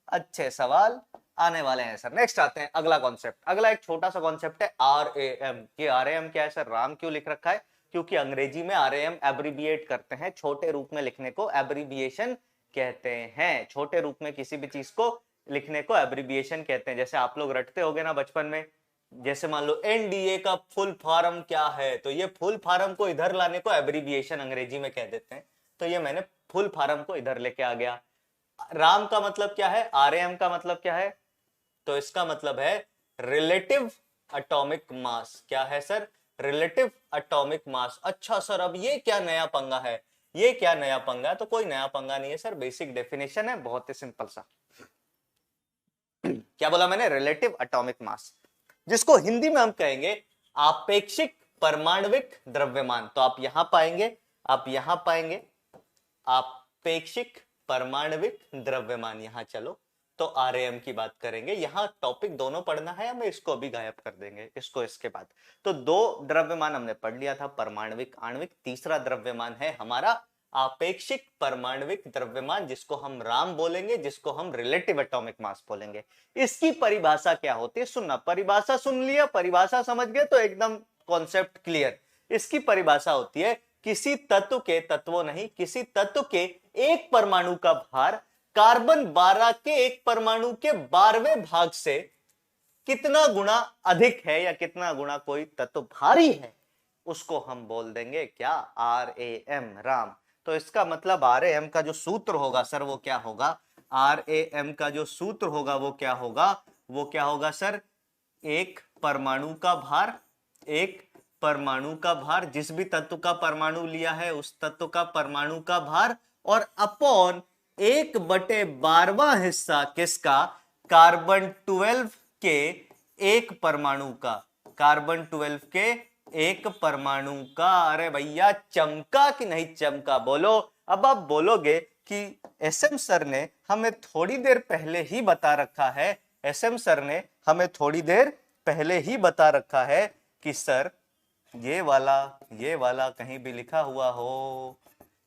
अच्छे सवाल आने वाले हैं सर। नेक्स्ट आते हैं अगला कॉन्सेप्ट। अगला एक छोटा सा कॉन्सेप्ट है RAM। ये RAM क्या है सर? राम क्यों लिख रखा है? क्योंकि अंग्रेजी में RAM एब्रिविएट करते हैं, छोटे रूप में लिखने को एब्रिविएशन कहते हैं। छोटे रूप में किसी भी चीज को लिखने को एब्रिविएशन कहते हैं। जैसे आप लोग रटते होगे ना बचपन में, जैसे मान लो NDA का फुल फॉर्म क्या है, तो ये फुल फॉर्म को इधर लाने को एब्रिविएशन अंग्रेजी में कह देते हैं। तो ये मैंने फुल फॉर्म को इधर लेके आ गया। राम का मतलब क्या है, RAM का मतलब क्या है? तो इसका मतलब है रिलेटिव एटॉमिक मास। क्या है सर? Relative atomic mass. अच्छा सर अब ये क्या नया पंगा है, ये क्या नया पंगा है? तो कोई नया पंगा नहीं है सर, बेसिक डेफिनेशन है, बहुत ही सिंपल सा। क्या बोला मैंने? रिलेटिव एटॉमिक मास, जिसको हिंदी में हम कहेंगे आपेक्षिक परमाणविक द्रव्यमान। तो आप यहां पाएंगे, आप यहां पाएंगे आपेक्षिक परमाणविक द्रव्यमान। यहां चलो तो RAM की बात करेंगे। यहां टॉपिक दोनों पढ़ना है, हमें इसको भी गायब कर देंगे, इसको इसके बाद। तो दो द्रव्यमान हमने पढ़ लिया था, परमाणविक आणविक। तीसरा द्रव्यमान है हमारा आपेक्षिक परमाणविक द्रव्यमान, जिसको हम राम बोलेंगे, जिसको हम रिलेटिव एटॉमिक मास बोलेंगे। इसकी परिभाषा क्या होती है सुनना, परिभाषा सुन लिया, परिभाषा समझ गए तो एकदम कॉन्सेप्ट क्लियर। इसकी परिभाषा होती है किसी तत्व के, तत्वों नहीं, किसी तत्व के एक परमाणु का भार कार्बन 12 के एक परमाणु के 12वें भाग से कितना गुना अधिक है, या कितना गुना कोई तत्व भारी है, उसको हम बोल देंगे क्या? RAM, राम। तो इसका मतलब RAM का जो सूत्र होगा सर वो क्या होगा? RAM का जो सूत्र होगा वो क्या होगा? वो क्या होगा सर? एक परमाणु का भार, एक परमाणु का भार, जिस भी तत्व का परमाणु लिया है उस तत्व का परमाणु का भार, और अपॉन 1/12वां हिस्सा किसका? कार्बन 12 के एक परमाणु का, कार्बन 12 के एक परमाणु का। अरे भैया चमका कि नहीं चमका? बोलो। अब आप बोलोगे कि SM सर ने हमें थोड़ी देर पहले ही बता रखा है, SM सर ने हमें थोड़ी देर पहले ही बता रखा है कि सर ये वाला कहीं भी लिखा हुआ हो,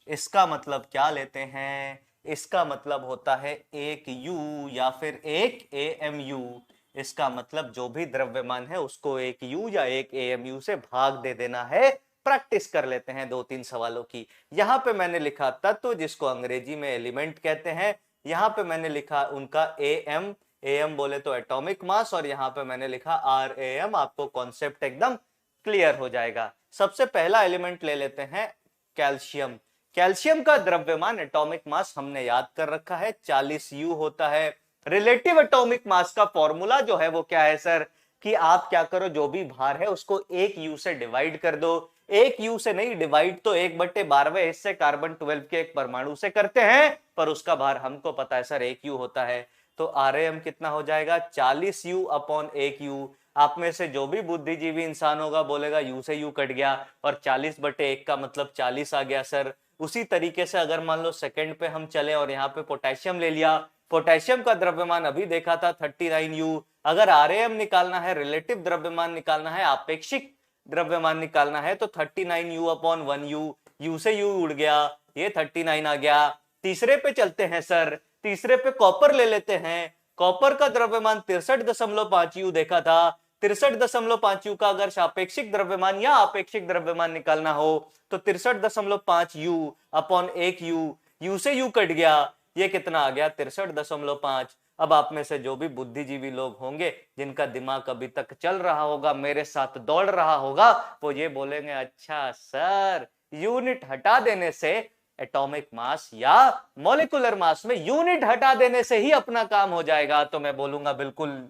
इसका मतलब क्या लेते हैं? इसका मतलब होता है एक U या फिर एक AMU। इसका मतलब जो भी द्रव्यमान है उसको एक U या एक AMU से भाग दे देना है। प्रैक्टिस कर लेते हैं 2-3 सवालों की। यहां पे मैंने लिखा तत्व, जिसको अंग्रेजी में एलिमेंट कहते हैं। यहां पे मैंने लिखा उनका AM बोले तो एटॉमिक मास, और यहां पे मैंने लिखा RAM। आपको कॉन्सेप्ट एकदम क्लियर हो जाएगा। सबसे पहला एलिमेंट ले लेते हैं कैल्शियम। कैल्शियम का द्रव्यमान एटॉमिक मास हमने याद कर रखा है, 40 U होता है। रिलेटिव एटॉमिक मास का फॉर्मूला जो है वो क्या है सर? कि आप क्या करो, जो भी भार है उसको 1 U से डिवाइड कर दो। 1 U से नहीं डिवाइड तो 1/12वें हिस्से कार्बन 12 के एक परमाणु से करते हैं, पर उसका भार हमको पता है सर 1 U होता है। तो RAM कितना हो जाएगा? 40 U अपॉन 1 U। आप में से जो भी बुद्धिजीवी इंसान होगा बोलेगा U से U कट गया, और 40/1 का मतलब 40 आ गया सर। उसी तरीके से अगर मान लो सेकंड पे हम चले और यहाँ पे पोटेशियम ले लिया, पोटेशियम का द्रव्यमान अभी देखा था 39 U। अगर RAM निकालना है, रिलेटिव द्रव्यमान निकालना है, आपेक्षिक द्रव्यमान निकालना है तो 39u अपॉन 1u, u से u उड़ गया, ये 39 आ गया। तीसरे पे चलते हैं सर, तीसरे पे कॉपर ले लेते हैं। कॉपर का द्रव्यमान 63.5u देखा था। 63.5u का अगर सापेक्षिक द्रव्यमान या अपेक्षिक द्रव्यमान निकालना हो तो 63.5u अपॉन 1u, u से u कट गया, ये कितना आ गया 63.5। अब आप में से जो भी बुद्धिजीवी लोग होंगे जिनका दिमाग अभी तक चल रहा होगा, मेरे साथ दौड़ रहा होगा, वो ये बोलेंगे अच्छा सर यूनिट हटा देने से एटॉमिक मास या मॉलिक्यूलर मास में यूनिट हटा देने से ही अपना काम हो जाएगा। तो मैं बोलूंगा बिल्कुल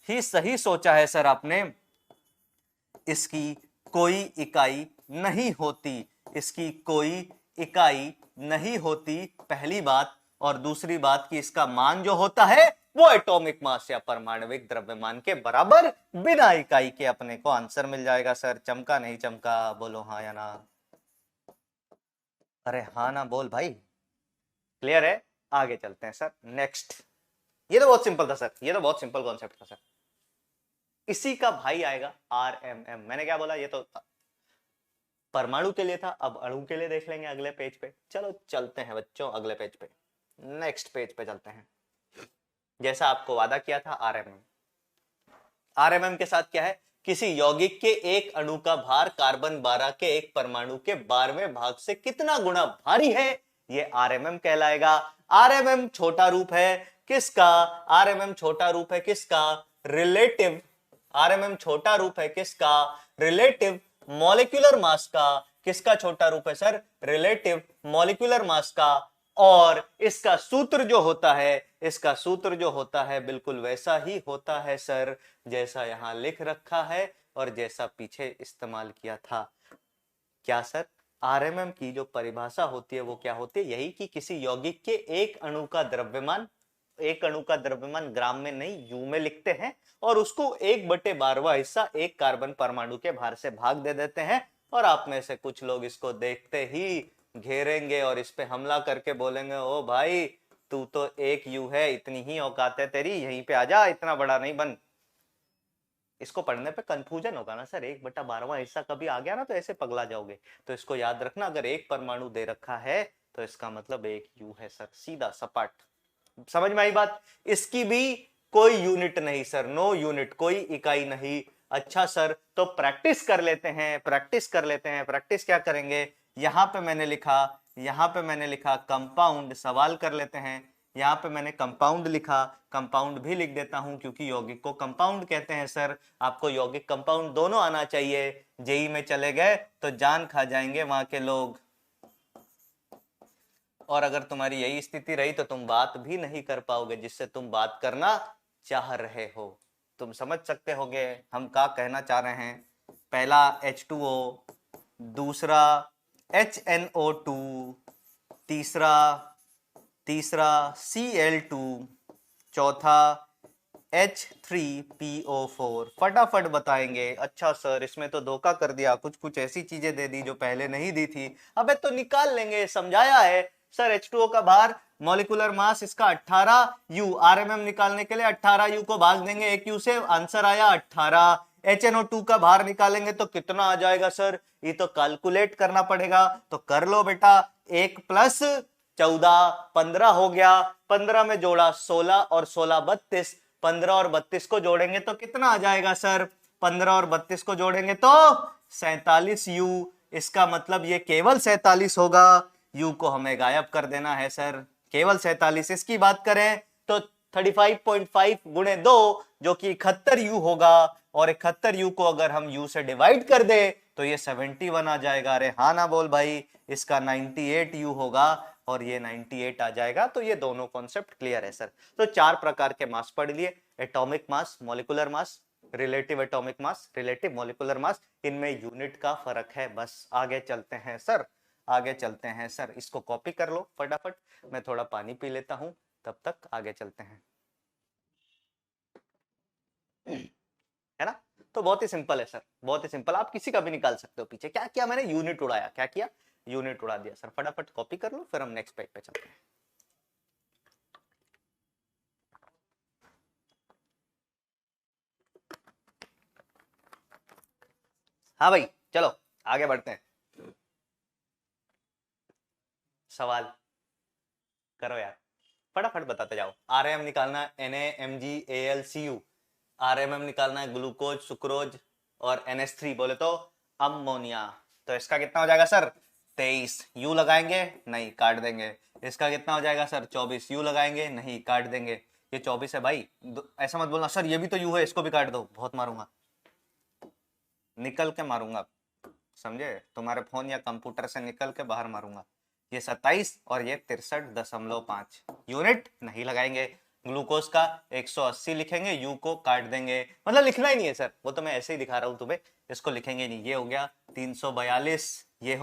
ही सही सोचा है सर आपने, इसकी कोई इकाई नहीं होती, इसकी कोई इकाई नहीं होती, पहली बात। और दूसरी बात कि इसका मान जो होता है वो एटॉमिक मास या परमाणविक द्रव्यमान के बराबर बिना इकाई के। अपने को आंसर मिल जाएगा सर। चमका नहीं चमका? बोलो हाँ या ना। अरे हाँ ना बोल भाई। क्लियर है? आगे चलते हैं सर नेक्स्ट। ये तो बहुत सिंपल था सर, ये तो बहुत सिंपल कॉन्सेप्ट था सर। इसी का भाई आएगा RMM। मैंने क्या बोला? ये तो परमाणु के लिए था, अब अणु के लिए देख लेंगे अगले पेज पे। चलो चलते हैं बच्चों अगले पेज पे, नेक्स्ट पेज पे चलते हैं। जैसा आपको वादा किया था RMM के साथ क्या है? किसी यौगिक के एक अणु का भार कार्बन 12 के एक परमाणु के 12वें भाग से कितना गुना भारी है, ये RMM कहलाएगा। RMM छोटा रूप है किसका? RMM छोटा रूप है किसका? रिलेटिव। RMM छोटा रूप है किसका? रिलेटिव मॉलिक्यूलर मास का। किसका छोटा रूप है सर? रिलेटिव मॉलिक्यूलर मास का। और इसका सूत्र जो होता है, इसका सूत्र जो होता है बिल्कुल वैसा ही होता है सर जैसा यहां लिख रखा है और जैसा पीछे इस्तेमाल किया था। क्या सर? RMM की जो परिभाषा होती है वो क्या होती है? यही कि किसी यौगिक के एक अणु का द्रव्यमान, एक अणु का द्रव्यमान ग्राम में नहीं यू में लिखते हैं और उसको 1/12वां हिस्सा एक कार्बन परमाणु के भार से भाग दे देते हैं। और आप में से कुछ लोग इसको देखते ही घेरेंगे और इस पे हमला करके बोलेंगे ओ भाई तू तो एक यू है, इतनी ही औकात है तेरी, यहीं पे आजा, इतना बड़ा नहीं बन। इसको पढ़ने पे कंफ्यूजन होगा ना सर, 1/12वां हिस्सा कभी आ गया ना तो ऐसे पगला जाओगे। तो इसको याद रखना, अगर एक परमाणु दे रखा है तो इसका मतलब एक यू है सर, सीधा सपाट। समझ में आई बात? इसकी भी कोई यूनिट नहीं सर, नो यूनिट, कोई इकाई नहीं। अच्छा सर तो प्रैक्टिस कर लेते हैं, प्रैक्टिस कर लेते हैं। प्रैक्टिस क्या करेंगे? यहां पे मैंने लिखा, यहां पे मैंने लिखा कंपाउंड, सवाल कर लेते हैं। यहां पे मैंने कंपाउंड लिखा, कंपाउंड भी लिख देता हूं क्योंकि यौगिक को कंपाउंड कहते हैं सर। आपको यौगिक कंपाउंड दोनों आना चाहिए। जेई में चले गए तो जान खा जाएंगे वहां के लोग, और अगर तुम्हारी यही स्थिति रही तो तुम बात भी नहीं कर पाओगे जिससे तुम बात करना चाह रहे हो। तुम समझ सकते होगे हम क्या कहना चाह रहे हैं। पहला H2O, दूसरा HNO2, तीसरा Cl2, चौथा H3PO4। फटाफट बताएंगे। अच्छा सर इसमें तो धोखा कर दिया, कुछ कुछ ऐसी चीजें दे दी जो पहले नहीं दी थी। अबे तो निकाल लेंगे, समझाया है सर। H2O का भार मॉलिक्यूलर मास इसका 18u, RMM निकालने के लिए 18u को भाग देंगे एक u से, आंसर आया 18। HNO2 का भार निकालेंगे तो कितना आ जाएगा सर? ये तो कैलकुलेट करना पड़ेगा, तो कर लो बेटा। 1 + 14 15 हो गया, 15 में जोड़ा 16 और 16 32, 15 और 32 को जोड़ेंगे तो कितना आ जाएगा सर? 15 और 32 को जोड़ेंगे तो 47u। इसका मतलब ये केवल 47 होगा, u को हमें गायब कर देना है सर, केवल 47। इसकी बात करें तो 35.5 गुणे 2 जो कि 71u होगा, और 71u को अगर हम u से डिवाइड कर दे तो ये 71 आ जाएगा। अरे हाँ ना बोल भाई। इसका 98u होगा और ये 98 आ जाएगा। तो ये दोनों कॉन्सेप्ट क्लियर है सर। तो 4 प्रकार के मास पढ़ लिए, atomic mass, molecular mass, relative atomic mass, relative molecular mass. इनमें यूनिट का फर्क है बस। आगे चलते हैं सर, आगे चलते हैं सर। इसको कॉपी कर लो फटाफट, मैं थोड़ा पानी पी लेता हूं, तब तक आगे चलते हैं। है ना? तो बहुत ही सिंपल है सर, बहुत ही सिंपल। आप किसी का भी निकाल सकते हो। पीछे क्या किया मैंने? यूनिट उड़ाया। क्या किया? यूनिट उड़ा दिया सर। फटाफट कॉपी कर लो, फिर हम नेक्स्ट पेज पे चलते हैं। हाँ भाई चलो आगे बढ़ते हैं, सवाल करो यार, फटाफट बताते जाओ। आरएम निकालना है, NaMgAlCu, आरएमएम निकालना है ग्लूकोज, सुक्रोज और NH3 बोले तो अमोनिया। तो इसका कितना हो जाएगा सर 23, यू लगाएंगे नहीं काट देंगे। इसका कितना हो जाएगा सर 24, यू लगाएंगे नहीं काट देंगे। ये 24 है भाई, ऐसा मत बोलना सर ये भी तो यू है इसको भी काट दो, बहुत मारूंगा, निकल के मारूंगा, समझे, तुम्हारे फोन या कंप्यूटर से निकल के बाहर मारूंगा। ये 27 और ये 63.5 यूनिट नहीं लगाएंगे। ग्लूकोज का 180 लिखेंगे, यू को काट देंगे, मतलब लिखना ही नहीं है सर, वो तो मैं ऐसे ही दिखा रहा हूं तुम्हें, इसको लिखेंगे नहीं। ये हो गया 342, ये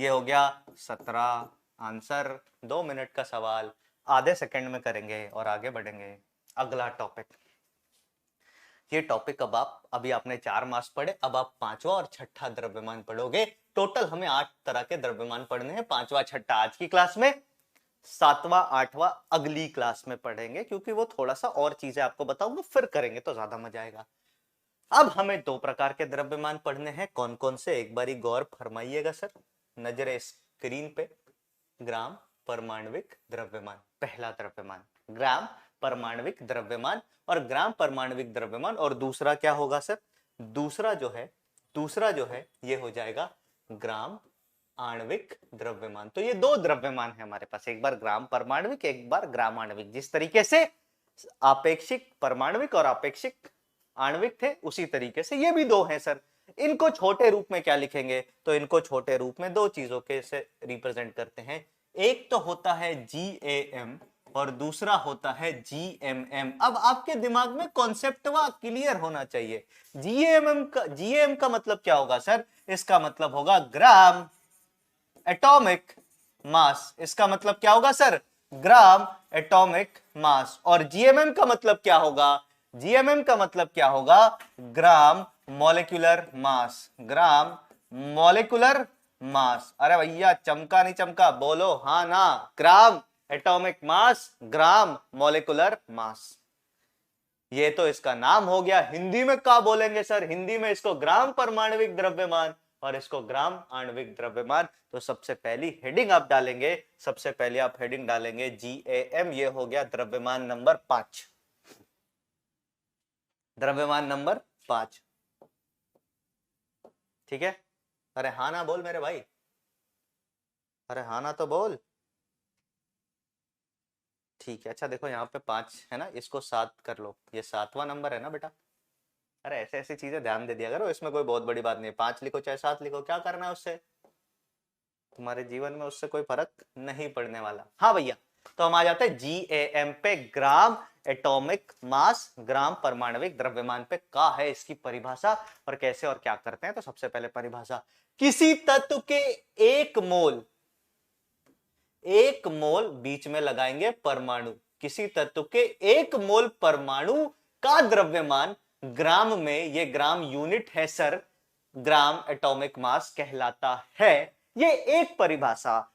हो गया 17। आंसर 2 मिनट का सवाल आधे सेकंड में करेंगे और आगे बढ़ेंगे। अगला टॉपिक, ये टॉपिक अब आप अभी आपने 4 मास पढ़े, अब आप 5वां और 6ठा द्रव्यमान पढ़ोगे। टोटल हमें 8 तरह के द्रव्यमान पढ़ने हैं, 5वां 6ठा आज की क्लास में, 7वां 8वां अगली क्लास में पढ़ेंगे, क्योंकि वो थोड़ा सा और चीजें आपको बताऊंगा, फिर करेंगे तो ज्यादा मजा आएगा। अब हमें 2 प्रकार के द्रव्यमान पढ़ने हैं, कौन कौन से एक बारी गौर फरमाइएगा सर, नजरे स्क्रीन पे। ग्राम परमाणविक द्रव्यमान, पहला द्रव्यमान ग्राम परमाणविक द्रव्यमान, और ग्राम परमाणविक द्रव्यमान, और दूसरा क्या होगा सर, दूसरा जो है ये हो जाएगा ग्राम आणविक द्रव्यमान। तो ये 2 द्रव्यमान है हमारे पास, एक बार ग्राम परमाणविक, एक बार ग्राम आणविक। जिस तरीके से आपेक्षिक परमाणविक और आपेक्षिक आणविक थे, उसी तरीके से ये भी 2 हैं सर। इनको छोटे रूप में क्या लिखेंगे, तो इनको छोटे रूप में 2 चीजों के से रिप्रेजेंट करते हैं, एक तो होता है GAM और दूसरा होता है GMM। अब आपके दिमाग में कॉन्सेप्ट वा क्लियर होना चाहिए। GAM का मतलब क्या होगा सर, इसका मतलब होगा ग्राम एटॉमिक मास, इसका मतलब क्या होगा सर, ग्राम एटॉमिक मास। और GMM का मतलब क्या होगा, GMM का मतलब क्या होगा, gram molecular mass, gram molecular mass. अरे भैया चमका नहीं चमका, बोलो हाँ ना, gram atomic mass, gram molecular mass. ये तो इसका नाम हो गया। हिंदी में क्या बोलेंगे सर, हिंदी में इसको ग्राम परमाणविक द्रव्यमान और इसको ग्राम आणविक द्रव्यमान। तो सबसे पहली हेडिंग आप डालेंगे, सबसे पहले आप हेडिंग डालेंगे GAM, ये हो गया द्रव्यमान नंबर 5, द्रव्यमान नंबर 5, ठीक है। अरे हाँ ना बोल मेरे भाई, अरे हाँ ना तो बोल, ठीक है। अच्छा देखो यहाँ पे 5 है ना, इसको 7 कर लो, ये 7वां नंबर है ना बेटा। अरे ऐसे ऐसी चीजें ध्यान दे दिया करो, इसमें कोई बहुत बड़ी बात नहीं है, 5 लिखो चाहे 7 लिखो, क्या करना है उससे, तुम्हारे जीवन में उससे कोई फर्क नहीं पड़ने वाला। हाँ भैया, तो हम आ जाते हैं GAM पे, ग्राम एटॉमिक मास, ग्राम परमाणविक द्रव्यमान पे। क्या है इसकी परिभाषा और कैसे और क्या करते हैं। तो सबसे पहले परिभाषा, किसी तत्व के 1 मोल बीच में लगाएंगे परमाणु, किसी तत्व के 1 मोल परमाणु का द्रव्यमान ग्राम में, ये ग्राम यूनिट है सर, ग्राम एटॉमिक मास कहलाता है। ये एक परिभाषा।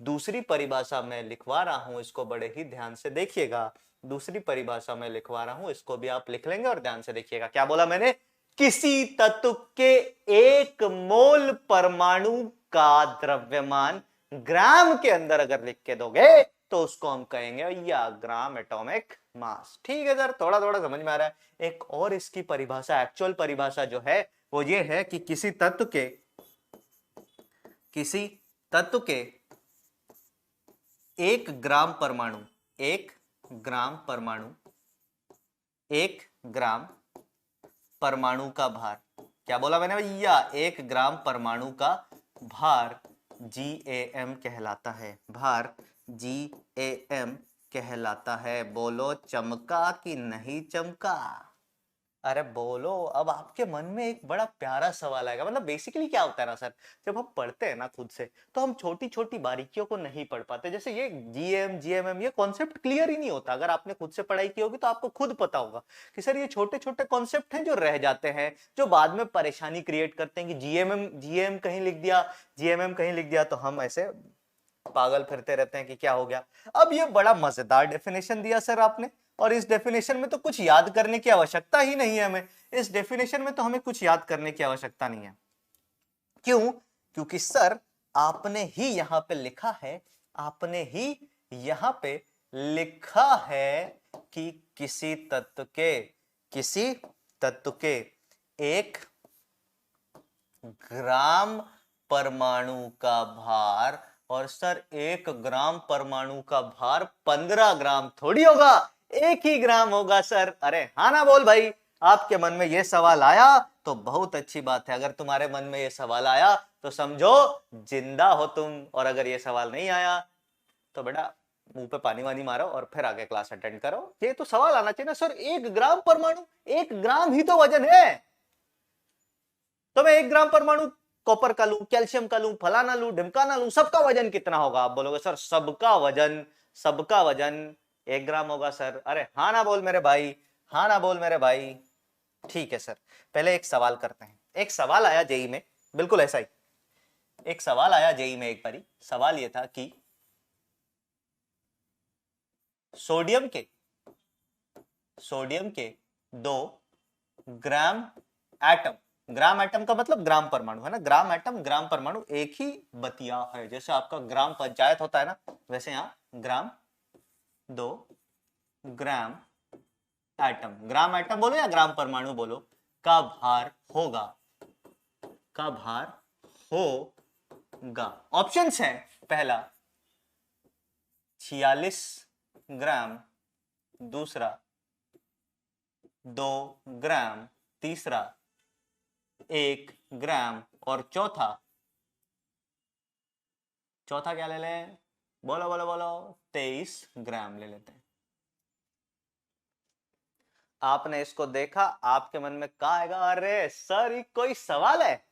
दूसरी परिभाषा मैं लिखवा रहा हूं, इसको बड़े ही ध्यान से देखिएगा। दूसरी परिभाषा मैं लिखवा रहा हूं, इसको भी आप लिख लेंगे और ध्यान से देखिएगा। क्या बोला मैंने, किसी तत्व के 1 मोल परमाणु का द्रव्यमान ग्राम के अंदर अगर लिख के दोगे तो उसको हम कहेंगे भैया ग्राम एटॉमिक मास। ठीक है सर, थोड़ा थोड़ा समझ में आ रहा है। एक और इसकी परिभाषा, एक्चुअल परिभाषा जो है वो ये है कि किसी तत्व के 1 ग्राम परमाणु, 1 ग्राम परमाणु का भार, क्या बोला मैंने भैया, 1 ग्राम परमाणु का भार GAM कहलाता है, भार GAM कहलाता है। बोलो चमका कि नहीं चमका, अरे बोलो। अब आपके मन में एक बड़ा प्यारा सवाल आएगा, मतलब बेसिकली क्या होता है ना सर, जब हम पढ़ते हैं ना खुद से, तो हम छोटी छोटी बारीकियों को नहीं पढ़ पाते। जैसे ये GMM ये कॉन्सेप्ट क्लियर ही नहीं होता। अगर आपने खुद से पढ़ाई की होगी तो आपको खुद पता होगा कि सर ये छोटे छोटे कॉन्सेप्ट हैं जो रह जाते हैं, जो बाद में परेशानी क्रिएट करते हैं कि GM कहीं लिख दिया, GMM कहीं लिख दिया, तो हम ऐसे पागल फिरते रहते हैं कि क्या हो गया। अब ये बड़ा मजेदार डेफिनेशन दिया सर आपने, और इस डेफिनेशन में तो कुछ याद करने की आवश्यकता ही नहीं है हमें। इस डेफिनेशन में तो हमें कुछ याद करने की आवश्यकता नहीं है। क्यों? क्योंकि सर आपने ही यहां पे लिखा है, आपने ही यहां पे लिखा है कि किसी तत्व के एक ग्राम परमाणु का भार, और सर 1 ग्राम परमाणु का भार 15 ग्राम थोड़ी होगा, 1 ही ग्राम होगा सर। अरे हाँ ना बोल भाई। आपके मन में यह सवाल आया तो बहुत अच्छी बात है। अगर तुम्हारे मन में यह सवाल आया तो समझो जिंदा हो तुम, और अगर यह सवाल नहीं आया तो बेटा मुंह पे पानी वानी मारो और फिर आगे क्लास अटेंड करो। ये तो सवाल आना चाहिए ना सर, 1 ग्राम परमाणु, 1 ग्राम ही तो वजन है। तो मैं 1 ग्राम परमाणु कॉपर का लूं, कैल्शियम का लूं, फलाना लूं, ढिमकाना लूं, सबका वजन कितना होगा? आप बोलोगे सर सबका वजन 1 ग्राम होगा सर। अरे हाँ ना बोल मेरे भाई, हाँ ना बोल मेरे भाई। ठीक है सर, पहले एक सवाल करते हैं। एक सवाल आया जेई में, बिल्कुल ऐसा ही एक सवाल आया जेई में एक बारी। सवाल यह था कि सोडियम के 2 ग्राम एटम, ग्राम एटम का मतलब ग्राम परमाणु है ना, ग्राम एटम ग्राम परमाणु एक ही बतिया है। जैसे आपका ग्राम पंचायत होता है ना, वैसे यहां ग्राम 2 ग्राम एटम, ग्राम एटम बोलो या ग्राम परमाणु बोलो, का भार होगा। ऑप्शंस है, पहला 46 ग्राम, दूसरा 2 ग्राम, तीसरा 1 ग्राम, और चौथा क्या ले लें? बोलो बोलो बोलो, 23 ग्राम ले लेते हैं। आपने इसको देखा, आपके मन में क्या आएगा? अरे सर ये कोई सवाल है?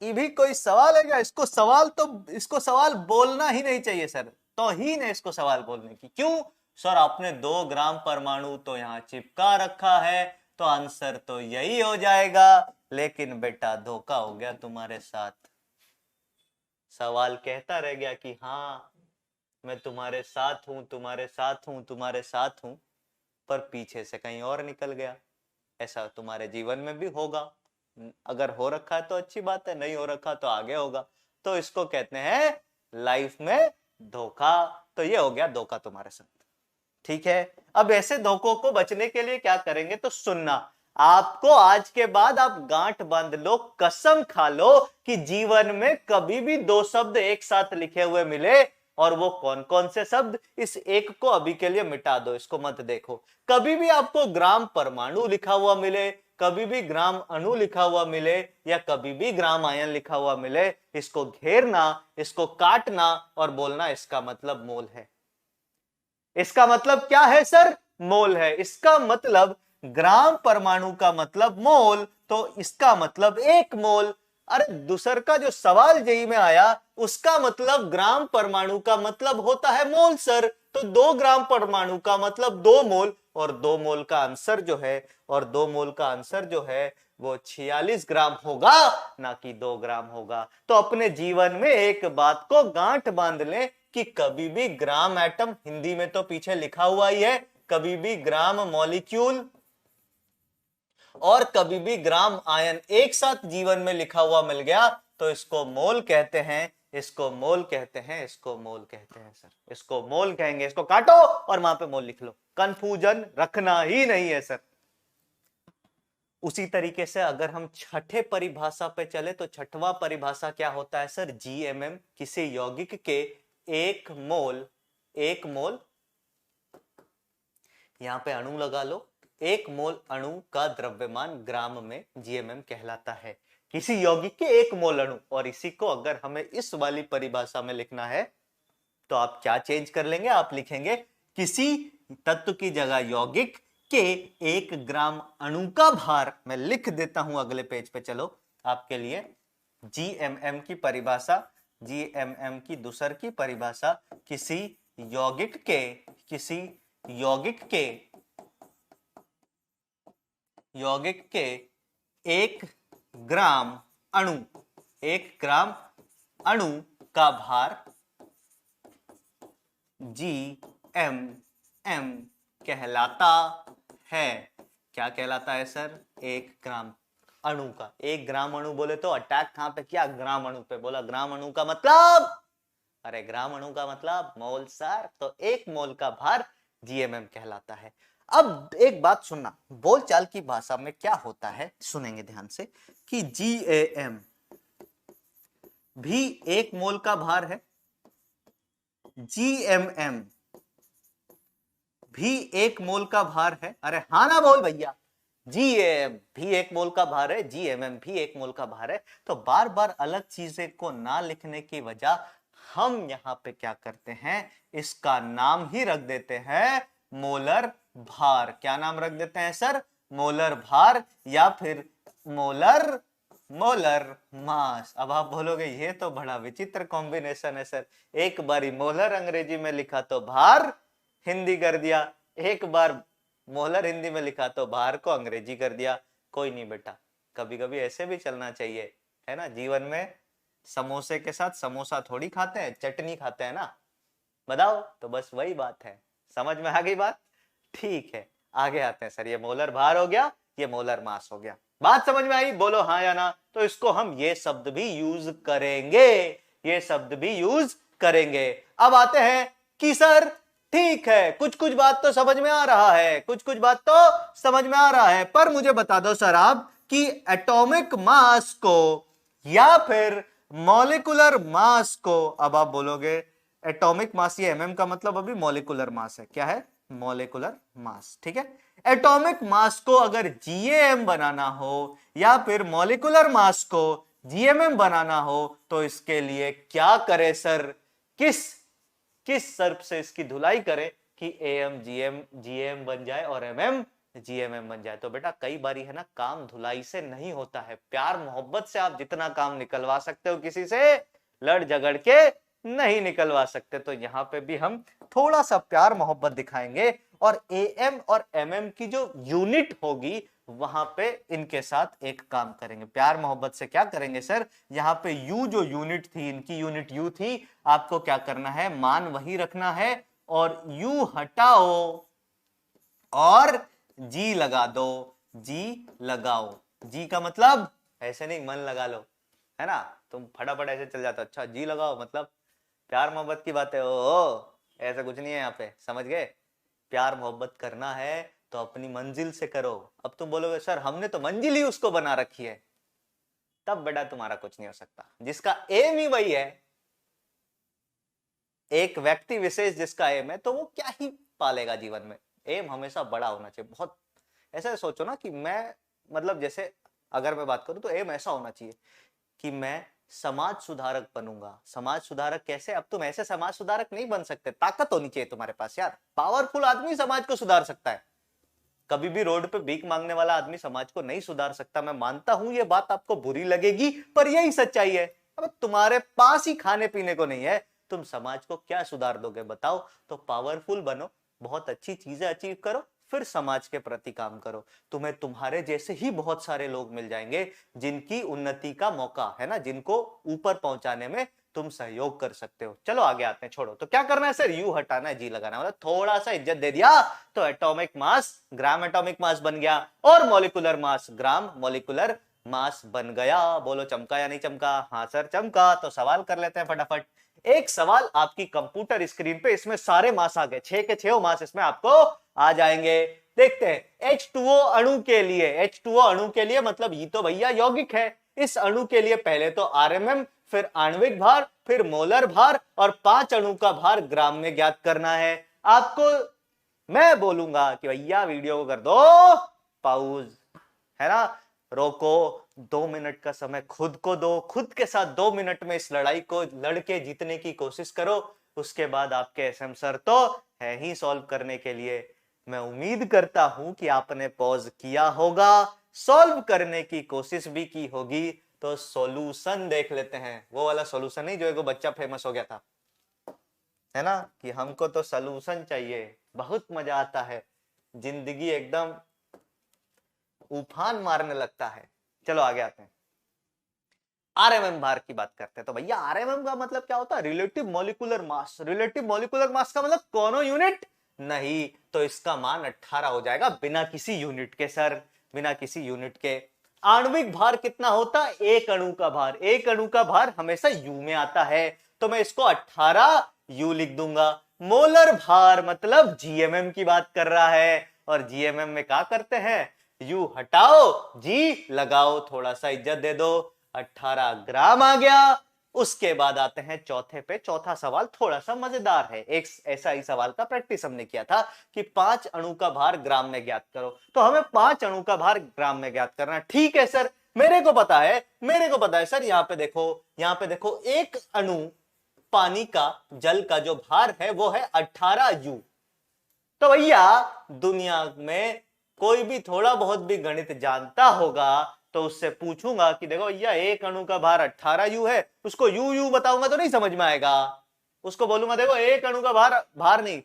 ये भी कोई सवाल है क्या? इसको सवाल बोलना ही नहीं चाहिए सर, तो ही ने इसको सवाल बोलने की। क्यों सर? आपने 2 ग्राम परमाणु तो यहां चिपका रखा है, तो आंसर तो यही हो जाएगा। लेकिन बेटा धोखा हो गया तुम्हारे साथ। सवाल कहता रह गया कि हाँ मैं तुम्हारे साथ हूं, पर पीछे से कहीं और निकल गया। ऐसा तुम्हारे जीवन में भी होगा। अगर हो रखा है तो अच्छी बात है, नहीं हो रखा तो आगे होगा। तो इसको कहते हैं लाइफ में धोखा। तो ये हो गया धोखा तुम्हारे साथ। ठीक है, अब ऐसे धोखों को बचने के लिए क्या करेंगे तो सुनना। आपको आज के बाद आप गांठ बांध लो, कसम खा लो कि जीवन में कभी भी 2 शब्द एक साथ लिखे हुए मिले, और वो कौन कौन से शब्द, इस एक को अभी के लिए मिटा दो, इसको मत देखो। कभी भी आपको ग्राम परमाणु लिखा हुआ मिले, कभी भी ग्राम अणु लिखा हुआ मिले, या कभी भी ग्राम आयन लिखा हुआ मिले, इसको घेरना, इसको काटना और बोलना इसका मतलब मोल है। इसका मतलब क्या है सर? मोल है। इसका मतलब ग्राम परमाणु का मतलब मोल, तो इसका मतलब 1 मोल। अरे दूसर का जो सवाल जेई में आया उसका मतलब ग्राम परमाणु का मतलब होता है मोल सर। तो 2 ग्राम परमाणु का मतलब 2 मोल, और 2 मोल का आंसर जो है वो 46 ग्राम होगा, ना कि 2 ग्राम होगा। तो अपने जीवन में एक बात को गांठ बांध लें कि कभी भी ग्राम एटम, हिंदी में तो पीछे लिखा हुआ ही है, कभी भी ग्राम मॉलिक्यूल और कभी भी ग्राम आयन एक साथ जीवन में लिखा हुआ मिल गया तो इसको मोल कहते हैं, इसको मोल कहते हैं सर। इसको मोल कहेंगे। इसको काटो और वहां पे मोल लिख लो, कंफ्यूजन रखना ही नहीं है सर। उसी तरीके से अगर हम छठे परिभाषा पे चले तो छठवां परिभाषा क्या होता है सर? जीएमएम। किसी यौगिक के 1 मोल यहां पे अणु लगा लो, 1 मोल अणु का द्रव्यमान ग्राम में जीएमएम कहलाता है। किसी यौगिक के 1 मोल अणु, और इसी को अगर हमें इस वाली परिभाषा में लिखना है तो आप क्या चेंज कर लेंगे? आप लिखेंगे किसी तत्व की जगह यौगिक के 1 ग्राम अणु का भार। मैं लिख देता हूं अगले पेज पे, चलो आपके लिए। जीएमएम की परिभाषा, जीएमएम की दूसर की परिभाषा, किसी यौगिक के 1 ग्राम अणु का भार जीएमएम कहलाता है। क्या कहलाता है सर? 1 ग्राम अणु का। 1 ग्राम अणु बोले तो अटैक कहां पे किया? ग्राम अणु पे। बोला ग्राम अणु का मतलब, अरे ग्राम अणु का मतलब मोल सर, तो 1 मोल का भार जीएमएम कहलाता है। अब एक बात सुनना, बोलचाल की भाषा में क्या होता है सुनेंगे ध्यान से, कि जीएएम भी 1 मोल का भार है, जीएमएम भी 1 मोल का भार है। अरे हाँ ना बोल भैया, जीएम भी 1 मोल का भार है, जीएमएम भी 1 मोल का भार है। तो बार बार अलग चीजें को ना लिखने की वजह हम यहां पे क्या करते हैं, इसका नाम ही रख देते हैं मोलर भार। क्या नाम रख देते हैं सर? मोलर भार, या फिर मोलर मास। अब आप बोलोगे ये तो बड़ा विचित्र कॉम्बिनेशन है सर, एक बारी मोलर अंग्रेजी में लिखा तो भार हिंदी कर दिया, एक बार मोलर हिंदी में लिखा तो भार को अंग्रेजी कर दिया। कोई नहीं बेटा, कभी कभी ऐसे भी चलना चाहिए, है ना। जीवन में समोसे के साथ समोसा थोड़ी खाते हैं, चटनी खाते हैं ना, बताओ। तो बस वही बात है, समझ में आ गई बात? ठीक है, आगे आते हैं सर। ये मोलर भार हो गया, ये मोलर मास हो गया, बात समझ में आई? बोलो हाँ या ना। तो इसको हम ये शब्द भी यूज करेंगे, ये शब्द भी यूज करेंगे। अब आते हैं कि सर ठीक है, कुछ कुछ बात तो समझ में आ रहा है, कुछ कुछ बात तो समझ में आ रहा है, पर मुझे बता दो सर आप कि एटॉमिक मास को या फिर मॉलिक्यूलर मास को, अब आप बोलोगे एटॉमिक मास, ये एमएम का मतलब अभी मॉलिक्यूलर मास है। क्या है? Molecular mass. ठीक है, एटॉमिक मास को अगर जीएम बनाना हो या फिर मॉलिक्यूलर मास को जीएमएम बनाना हो तो इसके लिए क्या करें सर? किस सर्प से इसकी धुलाई करें कि एएम जीएम बन जाए और एमएम जीएमएम बन जाए? तो बेटा कई बारी है ना, काम धुलाई से नहीं होता है, प्यार मोहब्बत से आप जितना काम निकलवा सकते हो, किसी से लड़ झगड़ के नहीं निकलवा सकते। तो यहां पे भी हम थोड़ा सा प्यार मोहब्बत दिखाएंगे और एएम और एमएम की जो यूनिट होगी वहां पे इनके साथ एक काम करेंगे। प्यार मोहब्बत से क्या करेंगे सर? यहां पे यू जो यूनिट थी, इनकी यूनिट यू थी, आपको क्या करना है? मान वही रखना है और यू हटाओ और जी लगा दो। जी लगाओ, जी का मतलब ऐसे नहीं मन लगा लो, है ना, तुम फटाफट ऐसे चल जाते हो। अच्छा जी लगाओ मतलब प्यार मोहब्बत की बात है। ओ ऐसा कुछ नहीं है यहाँ पे, समझ गए? प्यार मोहब्बत करना है तो अपनी मंजिल से करो। अब तुम बोलोगे सर हमने तो मंजिल ही उसको बना रखी है, तब बेटा तुम्हारा कुछ नहीं हो सकता। जिसका एम ही वही है, एक व्यक्ति विशेष जिसका एम है, तो वो क्या ही पालेगा जीवन में। एम हमेशा बड़ा होना चाहिए। बहुत ऐसे सोचो ना कि मैं, मतलब जैसे अगर मैं बात करूं तो एम ऐसा होना चाहिए कि मैं समाज सुधारक बनूंगा। समाज सुधारक कैसे? अब तुम ऐसे समाज सुधारक नहीं बन सकते, ताकत होनी चाहिए तुम्हारे पास यार। पावरफुल आदमी समाज को सुधार सकता है, कभी भी रोड पे भीख मांगने वाला आदमी समाज को नहीं सुधार सकता। मैं मानता हूं ये बात आपको बुरी लगेगी, पर यही सच्चाई है। अब तुम्हारे पास ही खाने पीने को नहीं है, तुम समाज को क्या सुधार दोगे बताओ? तो पावरफुल बनो, बहुत अच्छी चीजें अचीव करो, फिर समाज के प्रति काम करो। तुम्हें तुम्हारे जैसे ही बहुत सारे लोग मिल जाएंगे जिनकी उन्नति का मौका है ना, जिनको ऊपर पहुंचाने में तुम सहयोग कर सकते हो। चलो आगे आते हैं, छोड़ो। तो क्या करना है सर? यू हटाना है, जी लगाना, मतलब थोड़ा सा इज्जत दे दिया तो atomic mass gram atomic mass बन गया और molecular mass gram molecular mass बन गया। बोलो चमका या नहीं चमका? हाँ सर चमका। तो सवाल कर लेते हैं फटाफट। एक सवाल आपकी कंप्यूटर स्क्रीन पे, इसमें सारे मास आ गए, 6 के 6 मास इसमें आपको आ जाएंगे। देखते हैं H2O अणु के लिए, H2O अणु के लिए मतलब ये तो भैया यौगिक है। इस अणु के लिए पहले तो आरएमएम, फिर आणविक भार, फिर मोलर भार और 5 अणु का भार ग्राम में ज्ञात करना है। आपको मैं बोलूंगा कि भैया वीडियो को कर दो पॉज, है ना, रोको, 2 मिनट का समय खुद को दो, खुद के साथ 2 मिनट में इस लड़ाई को लड़के जीतने की कोशिश करो। उसके बाद आपके एसएम सर तो है ही सॉल्व करने के लिए। मैं उम्मीद करता हूं कि आपने पॉज किया होगा, सॉल्व करने की कोशिश भी की होगी। तो सॉल्यूशन देख लेते हैं, वो वाला सॉल्यूशन नहीं जो एक बच्चा फेमस हो गया था, है ना, कि हमको तो सॉल्यूशन चाहिए। बहुत मजा आता है, जिंदगी एकदम उफान मारने लगता है। चलो आगे आते हैं, आरएमएम भार की बात करते हैं। तो भैया आरएमएम का मतलब क्या होता है? Relative molecular mass. Relative molecular mass का मतलब कौन यूनिट? नहीं, तो इसका मान 18 हो जाएगा बिना किसी यूनिट के सर, बिना किसी यूनिट के। आणविक भार कितना होता है? एक अणु का भार, एक अणु का भार हमेशा यू में आता है, तो मैं इसको 18 यू लिख दूंगा। मोलर भार मतलब जीएमएम की बात कर रहा है, और जीएमएम में क्या करते हैं? यू हटाओ जी लगाओ, थोड़ा सा इज्जत दे दो, 18 ग्राम आ गया। उसके बाद आते हैं चौथे पे। चौथा सवाल थोड़ा सा मजेदार है, एक ऐसा ही सवाल का प्रैक्टिस हमने किया था कि 5 अणु का भार ग्राम में ज्ञात करो, तो हमें 5 अणु का भार ग्राम में ज्ञात करना। ठीक है सर, मेरे को पता है, मेरे को पता है सर। यहां पे देखो, यहां पे देखो, एक अणु पानी का, जल का जो भार है वो है 18 यू। तो भैया दुनिया में कोई भी थोड़ा बहुत भी गणित जानता होगा तो उससे पूछूंगा कि देखो भैया एक अणु का भार 18 यू है, उसको यू यू बताऊंगा तो नहीं समझ में आएगा। उसको बोलूंगा देखो एक अणु का भार, भार नहीं,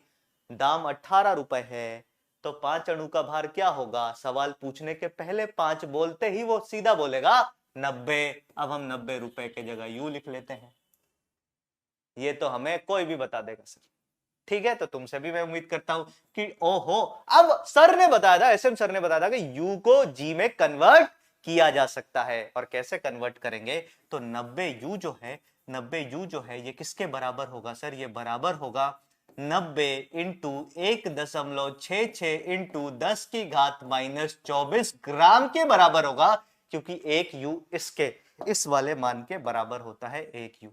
दाम 18 रुपए है, तो 5 अणु का भार क्या होगा? सवाल पूछने के पहले 5 बोलते ही वो सीधा बोलेगा 90। अब हम 90 रुपए के जगह यू लिख लेते हैं, ये तो हमें कोई भी बता देगा सर। ठीक है, तो तुमसे भी मैं उम्मीद करता हूं कि ओहो, अब सर ने बताया था, एसएम सर ने बताया था कि यू को जी में कन्वर्ट किया जा सकता है। और कैसे कन्वर्ट करेंगे? तो 90 यू जो है, 90 यू जो है ये किसके बराबर होगा सर? ये बराबर होगा 90 इंटू 1.66 इंटू 10 की घात माइनस 24 ग्राम के बराबर होगा, क्योंकि एक यू इसके, इस वाले मान के बराबर होता है एक यू।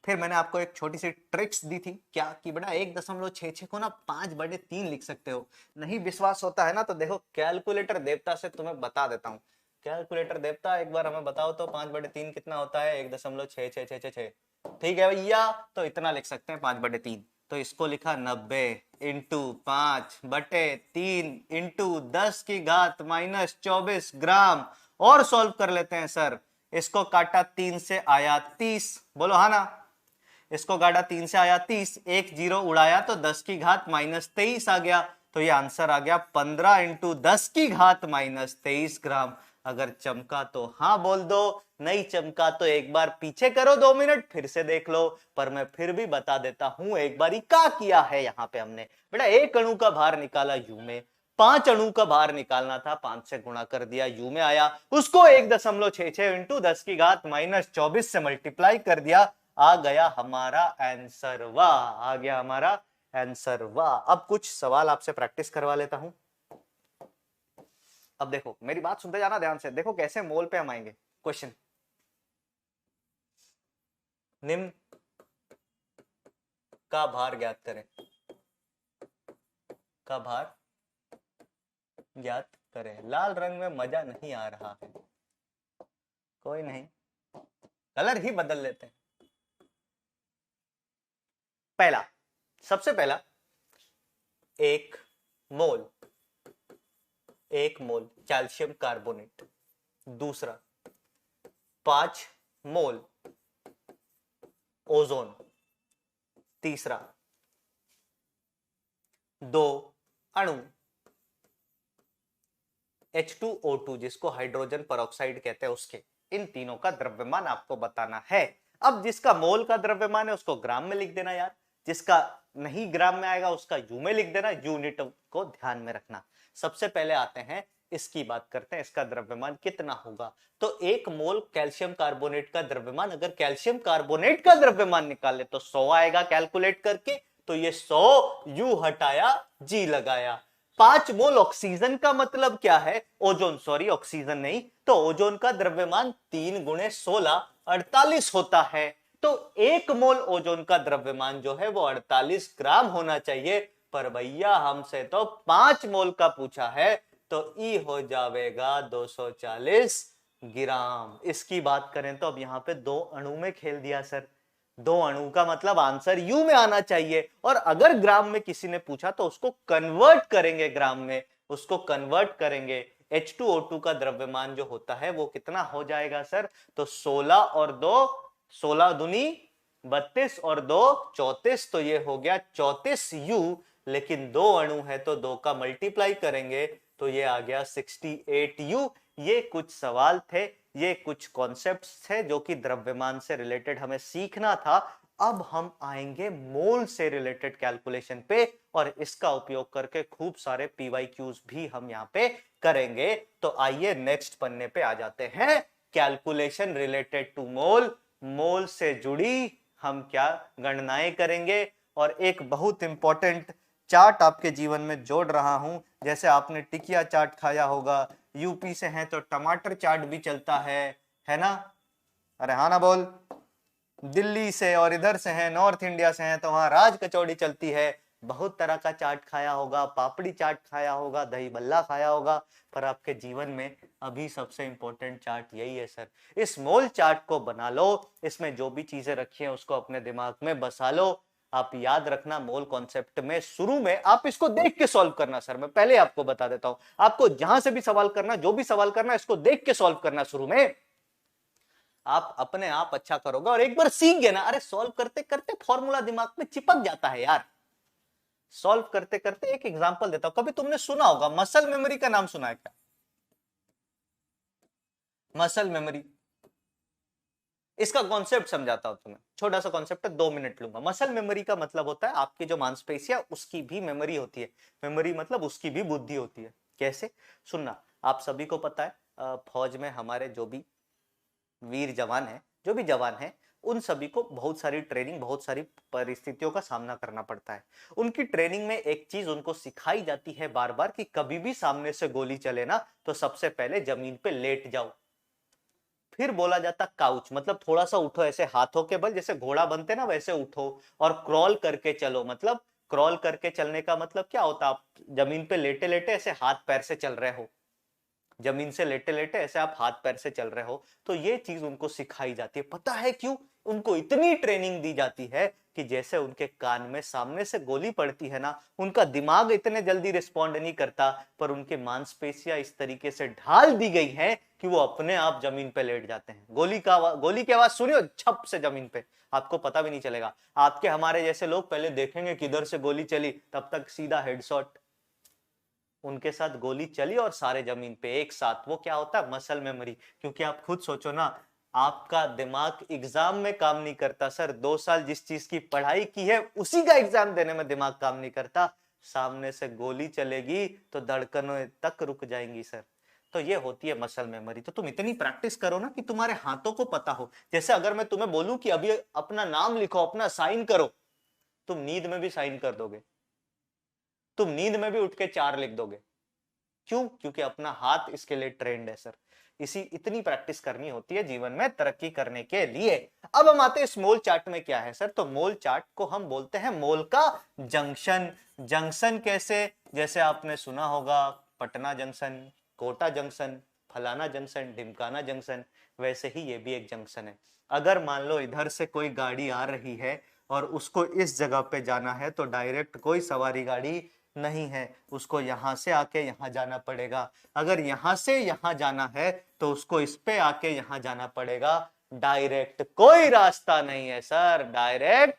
फिर मैंने आपको एक छोटी सी ट्रिक्स दी थी, क्या कि बेटा 1.66 को ना 5/3 लिख सकते हो। नहीं विश्वास होता है ना तो देखो कैलकुलेटर देवता से तुम्हें बता देता हूं। कैलकुलेटर देवता एक बार हमें बताओ तो 5/3 कितना होता है? 1.6666। ठीक है भैया, तो इतना लिख सकते हैं 5/3। तो इसको लिखा 90 इंटू 5/3 इंटू 10 की घात माइनस 24 ग्राम। और सॉल्व कर लेते हैं सर। इसको काटा 3 से आया 30, बोलो हाँ ना। इसको काटा 3 से आया 30, एक जीरो उड़ाया तो 10 की घात माइनस 23 आ गया। तो ये आंसर आ गया 15 इंटू 10 की घात माइनस 23 ग्राम। अगर चमका तो हाँ बोल दो, नहीं चमका तो एक बार पीछे करो 2 मिनट, फिर से देख लो। पर मैं फिर भी बता देता हूं एक बार क्या किया है यहाँ पे हमने। बेटा एक अणु का भार निकाला यू में, 5 अणु का भार निकालना था, 5 से गुणा कर दिया, यू में आया, उसको 1.66 इंटू 10 की घात माइनस 24 से मल्टीप्लाई कर दिया, आ गया हमारा आंसर। वाह, आ गया हमारा आंसर। वाह। अब कुछ सवाल आपसे प्रैक्टिस करवा लेता हूं। अब देखो मेरी बात सुनते जाना ध्यान से, देखो कैसे मोल पे हम आएंगे। क्वेश्चन, निम्न का भार ज्ञात करें, का भार ज्ञात करें। लाल रंग में मजा नहीं आ रहा है, कोई नहीं, कलर ही बदल लेते हैं। पहला, सबसे पहला, एक मोल कैल्शियम कार्बोनेट। दूसरा 5 मोल ओजोन। तीसरा 2 अणु H2O2 जिसको हाइड्रोजन परऑक्साइड कहते हैं उसके। इन तीनों का द्रव्यमान आपको बताना है। अब जिसका मोल का द्रव्यमान है उसको ग्राम में लिख देना यार, जिसका नहीं ग्राम में आएगा उसका यू में लिख देना। यूनिट को ध्यान में रखना। सबसे पहले आते हैं, इसकी बात करते हैं, इसका द्रव्यमान कितना होगा। तो 1 मोल कैल्शियम कार्बोनेट का द्रव्यमान, अगर कैल्शियम कार्बोनेट का द्रव्यमान निकाले तो 100 आएगा कैलकुलेट करके। तो ये 100 यू हटाया, जी लगाया। 5 मोल ऑक्सीजन का मतलब क्या है? ओजोन, सॉरी ऑक्सीजन नहीं, तो ओजोन का द्रव्यमान 3 गुणे 16 48 होता है। तो 1 मोल ओजोन का द्रव्यमान जो है वो 48 ग्राम होना चाहिए। पर भैया हमसे तो 5 मोल का पूछा है, तो ई हो जाएगा 240 ग्राम। इसकी बात करें तो अब यहां पे 2 अणु में खेल दिया सर। 2 अणु का मतलब आंसर यू में आना चाहिए। और अगर ग्राम में किसी ने पूछा तो उसको कन्वर्ट करेंगे ग्राम में, उसको कन्वर्ट करेंगे। H2O2 का द्रव्यमान जो होता है वो कितना हो जाएगा सर? तो 16 और 2, 16 दूनी 32 और 2 34, तो ये हो गया 34 यू। लेकिन 2 अणु है तो 2 का मल्टीप्लाई करेंगे तो ये आ गया 68 यू। ये कुछ सवाल थे, ये कुछ कॉन्सेप्ट्स थे जो कि द्रव्यमान से रिलेटेड हमें सीखना था। अब हम आएंगे मोल से रिलेटेड कैलकुलेशन पे और इसका उपयोग करके खूब सारे पीवाईक्यूज भी हम यहां पे करेंगे। तो आइए नेक्स्ट पन्ने पे आ जाते हैं। कैलकुलेशन रिलेटेड टू मोल, मोल से जुड़ी हम क्या गणनाएं करेंगे। और एक बहुत इंपॉर्टेंट चार्ट आपके जीवन में जोड़ रहा हूं। जैसे आपने टिकिया चाट खाया होगा, यूपी से हैं तो टमाटर चाट भी चलता है ना? अरे हाँ ना बोल। दिल्ली से और इधर से हैं, नॉर्थ इंडिया से हैं तो वहां राज कचौड़ी चलती है। बहुत तरह का चाट खाया होगा, पापड़ी चाट खाया होगा, दही बल्ला खाया होगा, पर आपके जीवन में अभी सबसे इंपॉर्टेंट चाट यही है सर। इस मोल चार्ट को बना लो, इसमें जो भी चीजें रखी हैं उसको अपने दिमाग में बसा लो। आप याद रखना मोल कॉन्सेप्ट में शुरू में आप इसको देख के सॉल्व करना। सर मैं पहले आपको बता देता हूं, आपको जहां से भी सवाल करना, जो भी सवाल करना, इसको देख के सॉल्व करना। शुरू में आप अपने आप अच्छा करोगे और एक बार सीख गए ना, अरे सॉल्व करते करते फॉर्मूला दिमाग में चिपक जाता है यार। सॉल्व करते करते एक एग्जांपल देता हूं, कभी तुमने सुना होगा, मसल मेमोरी का नाम सुना है क्या? मसल मेमोरी, इसका कॉन्सेप्ट समझाता हूं तुम्हें। छोटा सा कॉन्सेप्ट है, 2 मिनट लूंगा। मसल मेमोरी का मतलब होता है आपकी जो मांसपेशियां, उसकी भी मेमोरी होती है। मेमोरी मतलब उसकी भी बुद्धि होती है। कैसे? सुनना, आप सभी को पता है फौज में हमारे जो भी वीर जवान है, जो भी जवान है, उन सभी को बहुत सारी ट्रेनिंग, बहुत सारी परिस्थितियों का सामना करना पड़ता है। उनकी ट्रेनिंग में एक चीज उनको सिखाई जाती है बार बार कि कभी भी सामने से गोली चले ना तो सबसे पहले जमीन पे लेट जाओ। फिर बोला जाता काउच, मतलब थोड़ा सा उठो, ऐसे हाथों के बल, जैसे घोड़ा बनते ना वैसे उठो और क्रॉल करके चलो। मतलब क्रॉल करके चलने का मतलब क्या होता? आप जमीन पे लेटे लेटे ऐसे हाथ पैर से चल रहे हो, जमीन से लेटे लेटे ऐसे आप हाथ पैर से चल रहे हो। तो ये चीज उनको सिखाई जाती है। पता है क्यों? उनको इतनी ट्रेनिंग दी जाती है कि जैसे उनके कान में सामने से गोली पड़ती है ना, उनका दिमाग इतने जल्दी रिस्पॉन्ड नहीं करता, पर उनके मांसपेशियां इस तरीके से ढाल दी गई हैं कि वो अपने आप जमीन पे लेट जाते हैं। गोली की आवाज सुनियो, छप से जमीन पे, आपको पता भी नहीं चलेगा। आपके हमारे जैसे लोग पहले देखेंगे किधर से गोली चली, तब तक सीधा हेडशॉट। उनके साथ गोली चली और सारे जमीन पे एक साथ। वो क्या होता है? Muscle memory. क्योंकि आप खुद सोचो ना, आपका दिमाग एग्जाम में काम नहीं करता सर। 2 साल जिस चीज की पढ़ाई की है उसी का एग्जाम देने में दिमाग काम नहीं करता। सामने से गोली चलेगी तो धड़कनों तक रुक जाएंगी सर। तो ये होती है मसल मेमोरी। तो तुम इतनी प्रैक्टिस करो ना कि तुम्हारे हाथों को पता हो। जैसे अगर मैं तुम्हें बोलूं कि अभी अपना नाम लिखो, अपना साइन करो, तुम नींद में भी साइन कर दोगे, तुम नींद में भी उठ के 4 लिख दोगे। क्यों? क्योंकि अपना हाथ इसके लिए ट्रेंड है सर। इसी इतनी प्रैक्टिस करनी होती है जीवन में तरक्की करने के लिए। अब हम आते हैं इस मोल चार्ट में क्या है सर। तो मोल चार्ट को हम बोलते हैं मोल का जंक्शन। जंक्शन कैसे? जैसे आपने सुना होगा पटना जंक्शन, कोटा जंक्शन, फलाना जंक्शन, ढिमकाना जंक्शन, वैसे ही ये भी एक जंक्शन है। अगर मान लो इधर से कोई गाड़ी आ रही है और उसको इस जगह पे जाना है तो डायरेक्ट कोई सवारी गाड़ी नहीं है, उसको यहां से आके यहां जाना पड़ेगा। अगर यहां से यहां जाना है तो उसको इस पे आके यहां जाना पड़ेगा। डायरेक्ट कोई रास्ता नहीं है सर, डायरेक्ट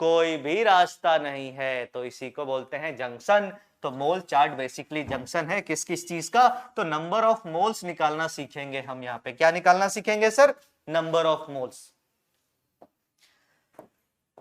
कोई भी रास्ता नहीं है। तो इसी को बोलते हैं जंक्शन। तो मोल चार्ट बेसिकली जंक्शन है किस किस चीज का? तो नंबर ऑफ मोल्स निकालना सीखेंगे हम यहाँ पे। क्या निकालना सीखेंगे सर? Number of moles.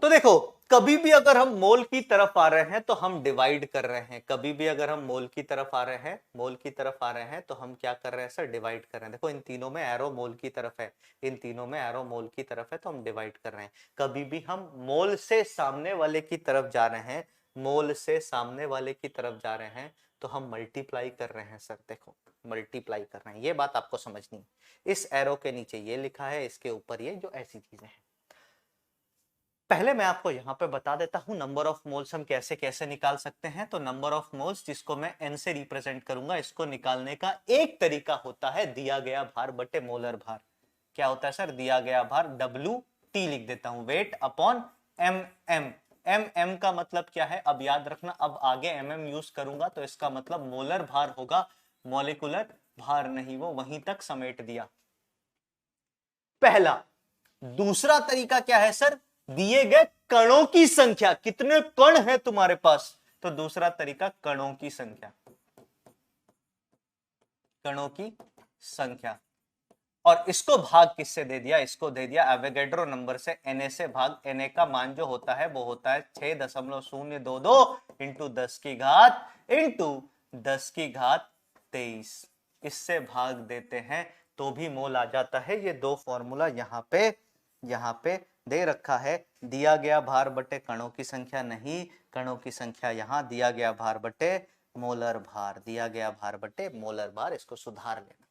तो देखो, कभी भी अगर हम मोल की तरफ आ रहे हैं तो हम डिवाइड कर रहे हैं। कभी भी अगर हम मोल की तरफ आ रहे हैं, मोल की तरफ आ रहे हैं तो हम क्या कर रहे हैं सर? डिवाइड कर रहे हैं। देखो इन तीनों में एरो मोल की तरफ है, इन तीनों में एरो मोल की तरफ है, तो हम डिवाइड कर रहे हैं। कभी भी हम मोल से सामने वाले की तरफ जा रहे हैं, मोल से सामने वाले की तरफ जा रहे हैं तो हम मल्टीप्लाई कर रहे हैं सर। देखो मल्टीप्लाई कर रहे हैं, ये बात आपको समझनी है। इस एरो के नीचे ये लिखा है, इसके ऊपर ये, जो ऐसी चीजें हैं। पहले मैं आपको यहां पे बता देता हूं नंबर ऑफ मोल्स हम कैसे कैसे निकाल सकते हैं। तो नंबर ऑफ मोल्स, जिसको मैं एन से रिप्रेजेंट करूंगा, इसको निकालने का एक तरीका होता है दिया गया भार बटे मोलर भार। क्या होता है सर? दिया गया भार, डब्ल्यू टी लिख देता हूं, wait upon M M. M M का मतलब क्या है? अब याद रखना, अब आगे एम एम यूज करूंगा तो इसका मतलब मोलर भार होगा, मॉलिक्यूलर भार नहीं। वो वहीं तक समेट दिया, पहला। दूसरा तरीका क्या है सर? दिए गए कणों की संख्या, कितने कण है तुम्हारे पास, तो दूसरा तरीका कणों की संख्या, कणों की संख्या। और इसको भाग किससे दे दिया, इसको दे दिया एवोगैड्रो नंबर से, Na से भाग। Na का मान जो होता है वो होता है 6.022 इंटू 10 की घात 23। इससे भाग देते हैं तो भी मोल आ जाता है। ये दो फॉर्मूला यहाँ पे दे रखा है। दिया गया भार बटे कणों की संख्या नहीं, कणों की संख्या यहाँ, दिया गया भार बटे मोलर भार, दिया गया भार बटे मोलर भार। इसको सुधार लेना।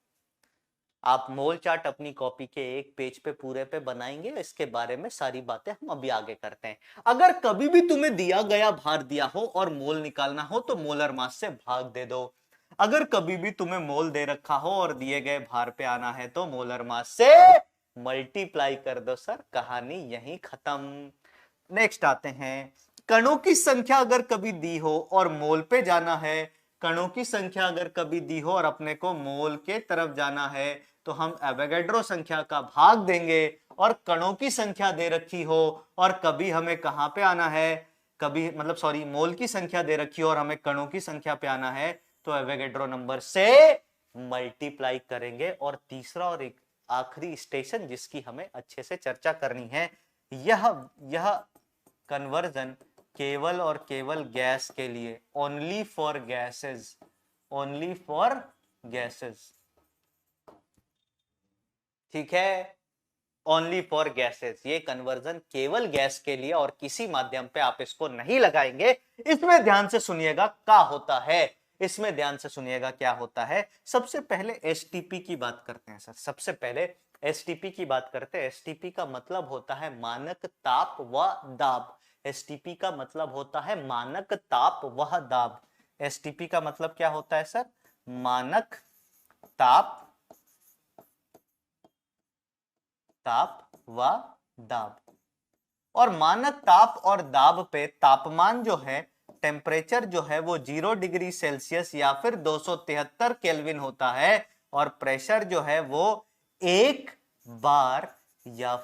आप मोल चार्ट अपनी कॉपी के एक पेज पे पूरे पे बनाएंगे, इसके बारे में सारी बातें हम अभी आगे करते हैं। अगर कभी भी तुम्हें दिया गया भार दिया हो और मोल निकालना हो तो मोलर मास से भाग दे दो। अगर कभी भी तुम्हें मोल दे रखा हो और दिए गए भार पे आना है तो मोलर मास से मल्टीप्लाई कर दो। सर कहानी यहीं खत्म। नेक्स्ट आते हैं, कणों की संख्या अगर कभी दी हो और मोल पे जाना है, कणों की संख्या अगर कभी दी हो और अपने को मोल के तरफ जाना है तो हम एवोगैड्रो संख्या का भाग देंगे। और कणों की संख्या दे रखी हो और कभी हमें कहां पे आना है, कभी मतलब सॉरी मोल की संख्या दे रखी हो और हमें कणों की संख्या पे आना है तो एवोगैड्रो नंबर से मल्टीप्लाई करेंगे। और तीसरा और एक आखिरी स्टेशन जिसकी हमें अच्छे से चर्चा करनी है, यह कन्वर्जन केवल और केवल गैस के लिए, only for gases, only for gases, ठीक है, ओनली फॉर गैसेस। ये कन्वर्जन केवल गैस के लिए और किसी माध्यम पे आप इसको नहीं लगाएंगे। इसमें ध्यान से सुनिएगा क्या होता है, इसमें ध्यान से सुनिएगा क्या होता है। सबसे पहले एसटीपी की बात करते हैं सर, सबसे पहले एसटीपी की बात करते हैं। एसटीपी का मतलब होता है मानक ताप व दाब। एसटीपी का मतलब होता है मानक ताप व दाब। एसटीपी का मतलब क्या होता है सर, मानक ताप व दाब। और मानक ताप और दाब पे तापमान जो है, टेम्परेचर जो है वो 0 डिग्री सेल्सियस या फिर 273 केल्विन होता है। और प्रेशर जो है वो एक बार या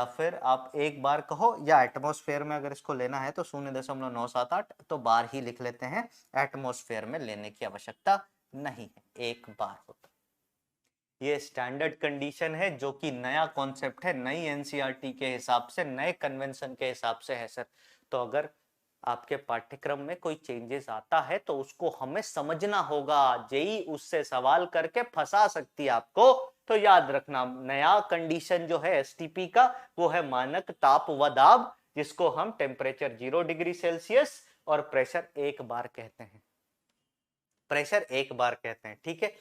फिर आप एक बार कहो या एटमॉस्फेयर में अगर इसको लेना है तो 0.978 तो बार ही लिख लेते हैं, एटमॉस्फेयर में लेने की आवश्यकता नहीं है, एक बार होता। ये स्टैंडर्ड कंडीशन है जो कि नया कॉन्सेप्ट है, नई एनसीईआरटी के हिसाब से, नए कन्वेंशन के हिसाब से है सर। तो अगर आपके पाठ्यक्रम में कोई चेंजेस आता है तो उसको हमें समझना होगा। जेई उससे सवाल करके फंसा सकती है आपको, तो याद रखना नया कंडीशन जो है एसटीपी का वो है मानक ताप व दाब, जिसको हम टेम्परेचर 0 डिग्री सेल्सियस और प्रेशर एक बार कहते हैं, प्रेशर एक बार कहते हैं, ठीक है।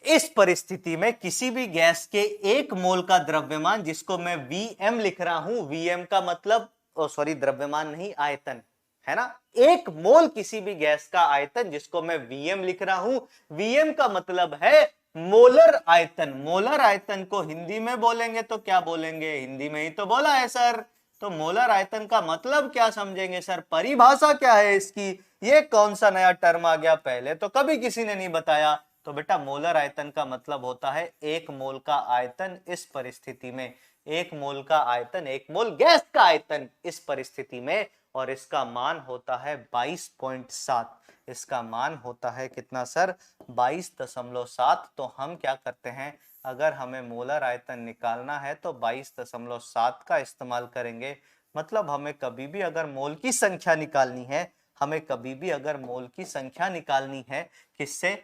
इस परिस्थिति में किसी भी गैस के एक मोल का द्रव्यमान, जिसको मैं Vm लिख रहा हूं, Vm का मतलब सॉरी द्रव्यमान नहीं, आयतन है ना, एक मोल किसी भी गैस का आयतन जिसको मैं Vm लिख रहा हूं, Vm का मतलब है मोलर आयतन। मोलर आयतन को हिंदी में बोलेंगे तो क्या बोलेंगे, हिंदी में ही तो बोला है सर। तो मोलर आयतन का मतलब क्या समझेंगे सर, परिभाषा क्या है इसकी, ये कौन सा नया टर्म आ गया, पहले तो कभी किसी ने नहीं बताया। तो बेटा मोलर आयतन का मतलब होता है एक मोल का आयतन। इस परिस्थिति में एक मोल का आयतन, एक मोल गैस का आयतन इस परिस्थिति में, और इसका मान होता है 22.7। इसका मान होता है कितना सर, 22.7। तो हम क्या करते हैं, अगर हमें मोलर आयतन निकालना है तो 22.7 का इस्तेमाल करेंगे। मतलब हमें कभी भी अगर मोल की संख्या निकालनी है, हमें कभी भी अगर मोल की संख्या निकालनी है किससे,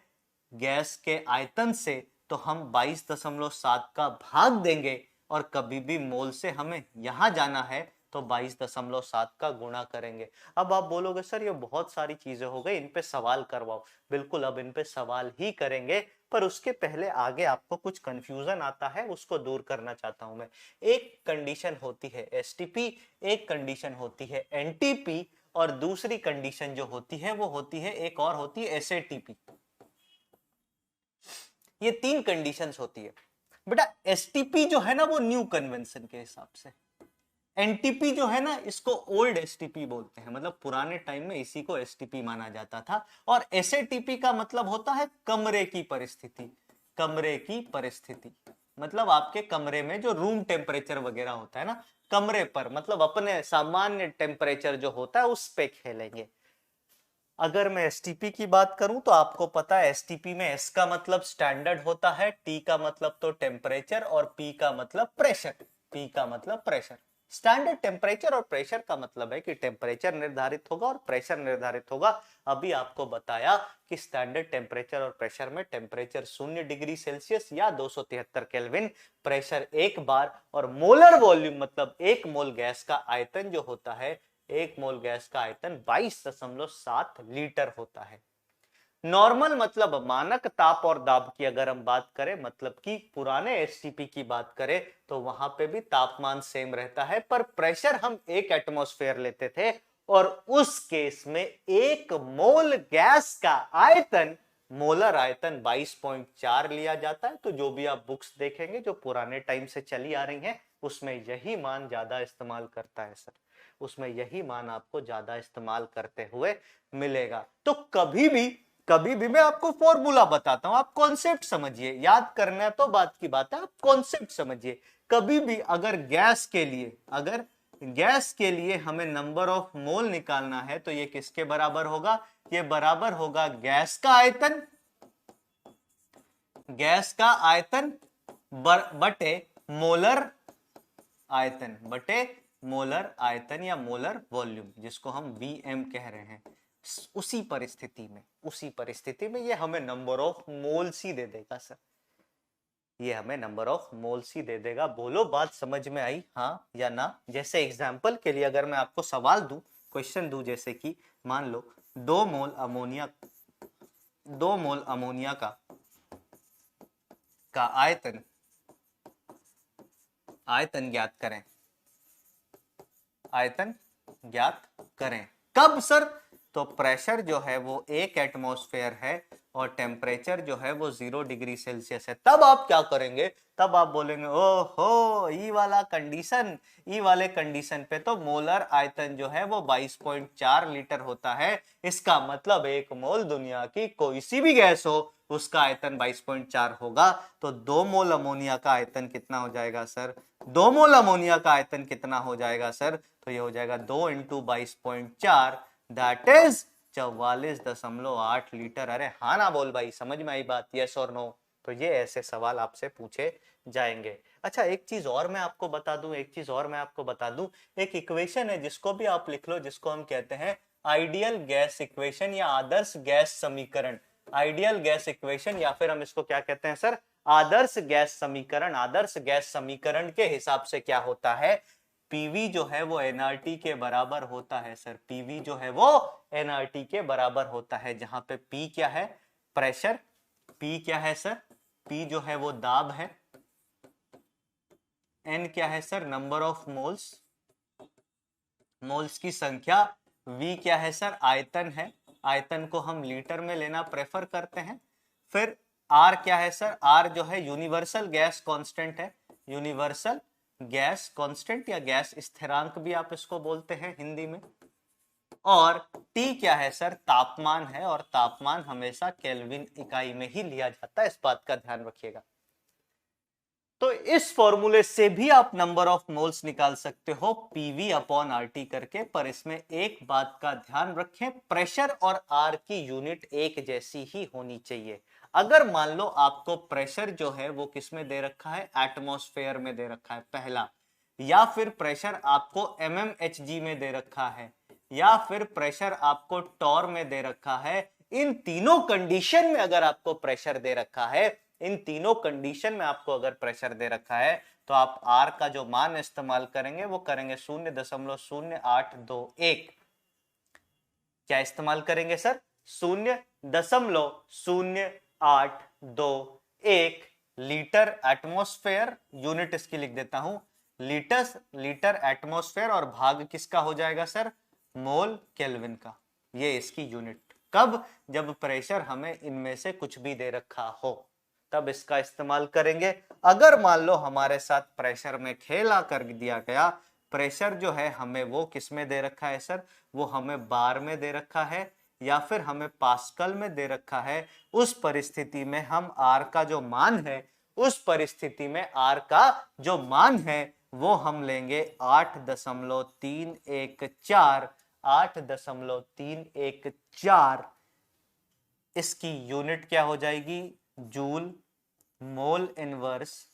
गैस के आयतन से, तो हम 22.7 का भाग देंगे। और कभी भी मोल से हमें यहां जाना है तो 22.7 का गुणा करेंगे। अब आप बोलोगे सर ये बहुत सारी चीजें हो गई, इन पे सवाल करवाओ। बिल्कुल अब इन पे सवाल ही करेंगे, पर उसके पहले आगे आपको कुछ कंफ्यूजन आता है, उसको दूर करना चाहता हूं मैं। एक कंडीशन होती है एसटीपी, एक कंडीशन होती है एनटीपी, और दूसरी कंडीशन जो होती है वो होती है, एक और होती है एसएटीपी। ये तीन कंडीशंस होती है बेटा। एसटीपी जो है ना वो न्यू कन्वेंशन के हिसाब से, एनटीपी जो है ना इसको ओल्ड एसटीपी बोलते हैं, मतलब पुराने टाइम में इसी को एसटीपी माना जाता था। और एसएटीपी का मतलब होता है कमरे की परिस्थिति, कमरे की परिस्थिति मतलब आपके कमरे में जो रूम टेम्परेचर वगैरह होता है ना, कमरे पर मतलब अपने सामान्य टेम्परेचर जो होता है उस पे खेलेंगे। अगर मैं एसटीपी की बात करूं तो आपको पता है एसटीपी में एस का मतलब स्टैंडर्ड होता है, टी का मतलब तो टेम्परेचर और पी का मतलब प्रेशर। पी का मतलब प्रेशर। स्टैंडर्ड टेम्परेचर और प्रेशर का मतलब है कि टेम्परेचर निर्धारित होगा और प्रेशर निर्धारित होगा। अभी आपको बताया कि स्टैंडर्ड टेम्परेचर और प्रेशर में टेम्परेचर 0 डिग्री सेल्सियस या 273 केल्विन, प्रेशर 1 बार, और मोलर वॉल्यूम मतलब 1 मोल गैस का आयतन जो होता है, 1 मोल गैस का आयतन 22.7 लीटर होता है। नॉर्मल मतलब मानक ताप और दाब की अगर हम बात करें, मतलब कि पुराने एसटीपी की बात करें तो वहां पे भी तापमान सेम रहता है, पर प्रेशर हम 1 एटमॉस्फेयर लेते थे और उस केस में 1 मोल गैस का आयतन, मोलर आयतन 22.4 लिया जाता है। तो जो भी आप बुक्स देखेंगे जो पुराने टाइम से चली आ रही हैं उसमें यही मान ज्यादा इस्तेमाल करता है सर, उसमें यही मान आपको ज्यादा इस्तेमाल करते हुए मिलेगा। तो कभी भी मैं आपको फॉर्मूला बताता हूं, आप कॉन्सेप्ट समझिए, याद करना तो बात की बात है, आप कॉन्सेप्ट समझिए। कभी भी अगर गैस के लिए हमें नंबर ऑफ मोल निकालना है तो ये किसके बराबर होगा, ये बराबर होगा गैस का आयतन, बटे मोलर आयतन या मोलर वॉल्यूम, जिसको हम वीएम कह रहे हैं। उसी परिस्थिति में ये हमें नंबर ऑफ मोल्स ही दे देगा सर, ये हमें नंबर ऑफ मोल्स ही दे देगा। बोलो बात समझ में आई, हाँ या ना। जैसे एग्जांपल के लिए अगर मैं आपको सवाल दूं, क्वेश्चन दूं, जैसे कि मान लो 2 मोल अमोनिया का आयतन ज्ञात करें। कब सर, तो प्रेशर जो है वो 1 एटमॉस्फेयर है और टेम्परेचर जो है वो 0 डिग्री सेल्सियस है। तब आप क्या करेंगे, तब आप बोलेंगे ओहो ई वाले कंडीशन पे तो मोलर आयतन जो है वो 22.4 लीटर होता है। इसका मतलब 1 मोल दुनिया की कोई सी भी गैस हो उसका आयतन 22.4 होगा। तो 2 मोल अमोनिया का आयतन कितना हो जाएगा सर, 2 मोल अमोनिया का आयतन कितना हो जाएगा सर, तो ये हो जाएगा 2 इंटू 22.4, दैट इज 44.8 लीटर। अरे हाँ ना बोल भाई, समझ में आई बात, यस और नो। तो ये ऐसे सवाल आपसे पूछे जाएंगे। अच्छा एक चीज और मैं आपको बता दूं, एक इक्वेशन है जिसको भी आप लिख लो, जिसको हम कहते हैं आइडियल गैस इक्वेशन या आदर्श गैस समीकरण। आइडियल गैस इक्वेशन या फिर हम इसको क्या कहते हैं सर, आदर्श गैस समीकरण। आदर्श गैस समीकरण के हिसाब से क्या होता है, पीवी जो है वो एनआरटी के बराबर होता है सर, पीवी जो है वो एनआरटी के बराबर होता है, जहां पे पी क्या है, प्रेशर, पी क्या है सर, पी जो है वो दाब है, एन क्या है सर, नंबर ऑफ मोल्स की संख्या, वी क्या है सर, आयतन है, आयतन को हम लीटर में लेना प्रेफर करते हैं। फिर आर क्या है सर, आर जो है यूनिवर्सल गैस कांस्टेंट है, यूनिवर्सल गैस कांस्टेंट या गैस स्थिरांक भी आप इसको बोलते हैं हिंदी में। और टी क्या है सर, तापमान है, और तापमान हमेशा केल्विन इकाई में ही लिया जाता है, इस बात का ध्यान रखिएगा। तो इस फॉर्मूले से भी आप नंबर ऑफ मोल्स निकाल सकते हो पीवी अपॉन आरटी करके। पर इसमें एक बात का ध्यान रखें, प्रेशर और आर की यूनिट एक जैसी ही होनी चाहिए। अगर मान लो आपको प्रेशर जो है वो किस में दे रखा है, एटमॉस्फेयर में दे रखा है पहला, या फिर प्रेशर आपको mmHg में दे रखा है, या फिर प्रेशर आपको टॉर में दे रखा है, इन तीनों कंडीशन में अगर आपको प्रेशर दे रखा है, इन तीनों कंडीशन में आपको अगर प्रेशर दे रखा है, तो आप आर का जो मान इस्तेमाल करेंगे वो करेंगे 0.0821। क्या इस्तेमाल करेंगे सर, 0.0821 लीटर एटमॉस्फेयर, यूनिट इसकी लिख देता हूं लीटर एटमॉस्फेयर, और भाग किसका हो जाएगा सर, मोल केल्विन का। ये इसकी यूनिट। कब, जब प्रेशर हमें इनमें से कुछ भी दे रखा हो तब इसका इस्तेमाल करेंगे। अगर मान लो हमारे साथ प्रेशर में खेला कर दिया गया, प्रेशर जो है हमें वो किस में दे रखा है सर, वो हमें बार में दे रखा है या फिर हमें पास्कल में दे रखा है, उस परिस्थिति में हम आर का जो मान है, उस परिस्थिति में आर का जो मान है वो हम लेंगे 8.314 8.314। इसकी यूनिट क्या हो जाएगी? Joule, mole inverse,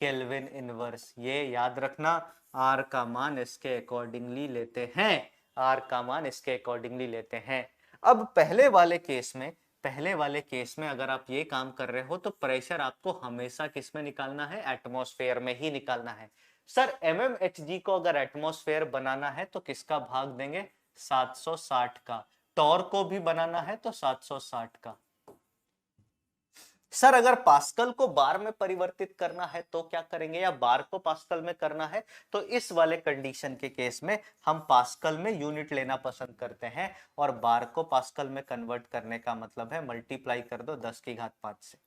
kelvin inverse. ये याद रखना, आर का मान इसके अकॉर्डिंगली लेते हैं, आर का मान इसके अकॉर्डिंगली लेते हैं। अब पहले वाले केस में अगर आप ये काम कर रहे हो तो प्रेशर आपको हमेशा किस में निकालना है? एटमॉस्फेयर में ही निकालना है। सर एमएमएचजी को अगर एटमॉस्फेयर बनाना है तो किसका भाग देंगे? 760 का। टॉर को भी बनाना है तो 760 का। सर अगर पास्कल को बार में परिवर्तित करना है तो क्या करेंगे, या बार को पास्कल में करना है? तो इस वाले कंडीशन के केस में हम पास्कल में यूनिट लेना पसंद करते हैं, और बार को पास्कल में कन्वर्ट करने का मतलब है मल्टीप्लाई कर दो 10 की घात 5 से।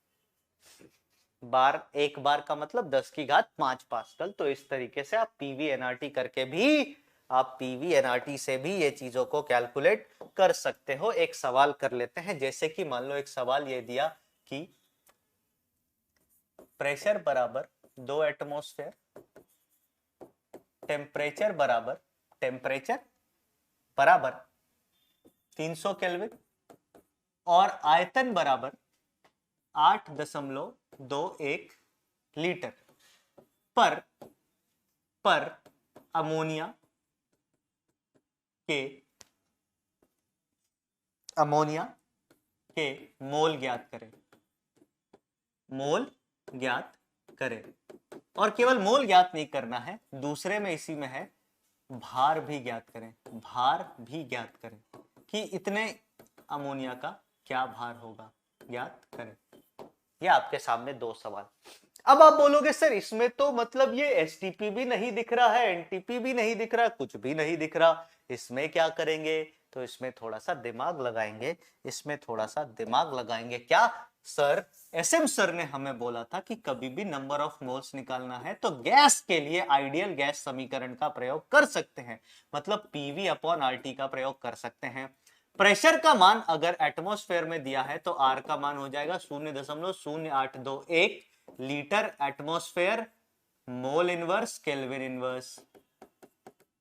बार, एक बार का मतलब 10 की घात 5 पास्कल। तो इस तरीके से आप पीवी एनआरटी करके भी, आप पीवी एनआरटी से भी ये चीजों को कैलकुलेट कर सकते हो। एक सवाल कर लेते हैं, जैसे कि मान लो एक सवाल ये दिया कि प्रेशर बराबर 2 एटमॉस्फेयर, टेम्परेचर बराबर 300 केल्विन और आयतन बराबर 8.21 लीटर पर अमोनिया के मोल ज्ञात करें। और केवल मोल ज्ञात नहीं करना है, दूसरे में इसी में है भार भी ज्ञात करें कि इतने अमोनिया का क्या भार होगा, ज्ञात करें। ये आपके सामने दो सवाल। अब आप बोलोगे सर इसमें तो मतलब ये एसटीपी भी नहीं दिख रहा है, एनटीपी भी नहीं दिख रहा, कुछ भी नहीं दिख रहा, इसमें क्या करेंगे? तो इसमें थोड़ा सा दिमाग लगाएंगे। क्या सर? एसएम सर ने हमें बोला था कि कभी भी नंबर ऑफ मोल्स निकालना है तो गैस के लिए आइडियल गैस समीकरण का प्रयोग कर सकते हैं, मतलब पीवी अपॉन आरटी का प्रयोग कर सकते हैं। प्रेशर का मान अगर एटमॉस्फेयर में दिया है तो आर का मान हो जाएगा 0.0821 litre atmosphere, mole inverse, kelvin inverse.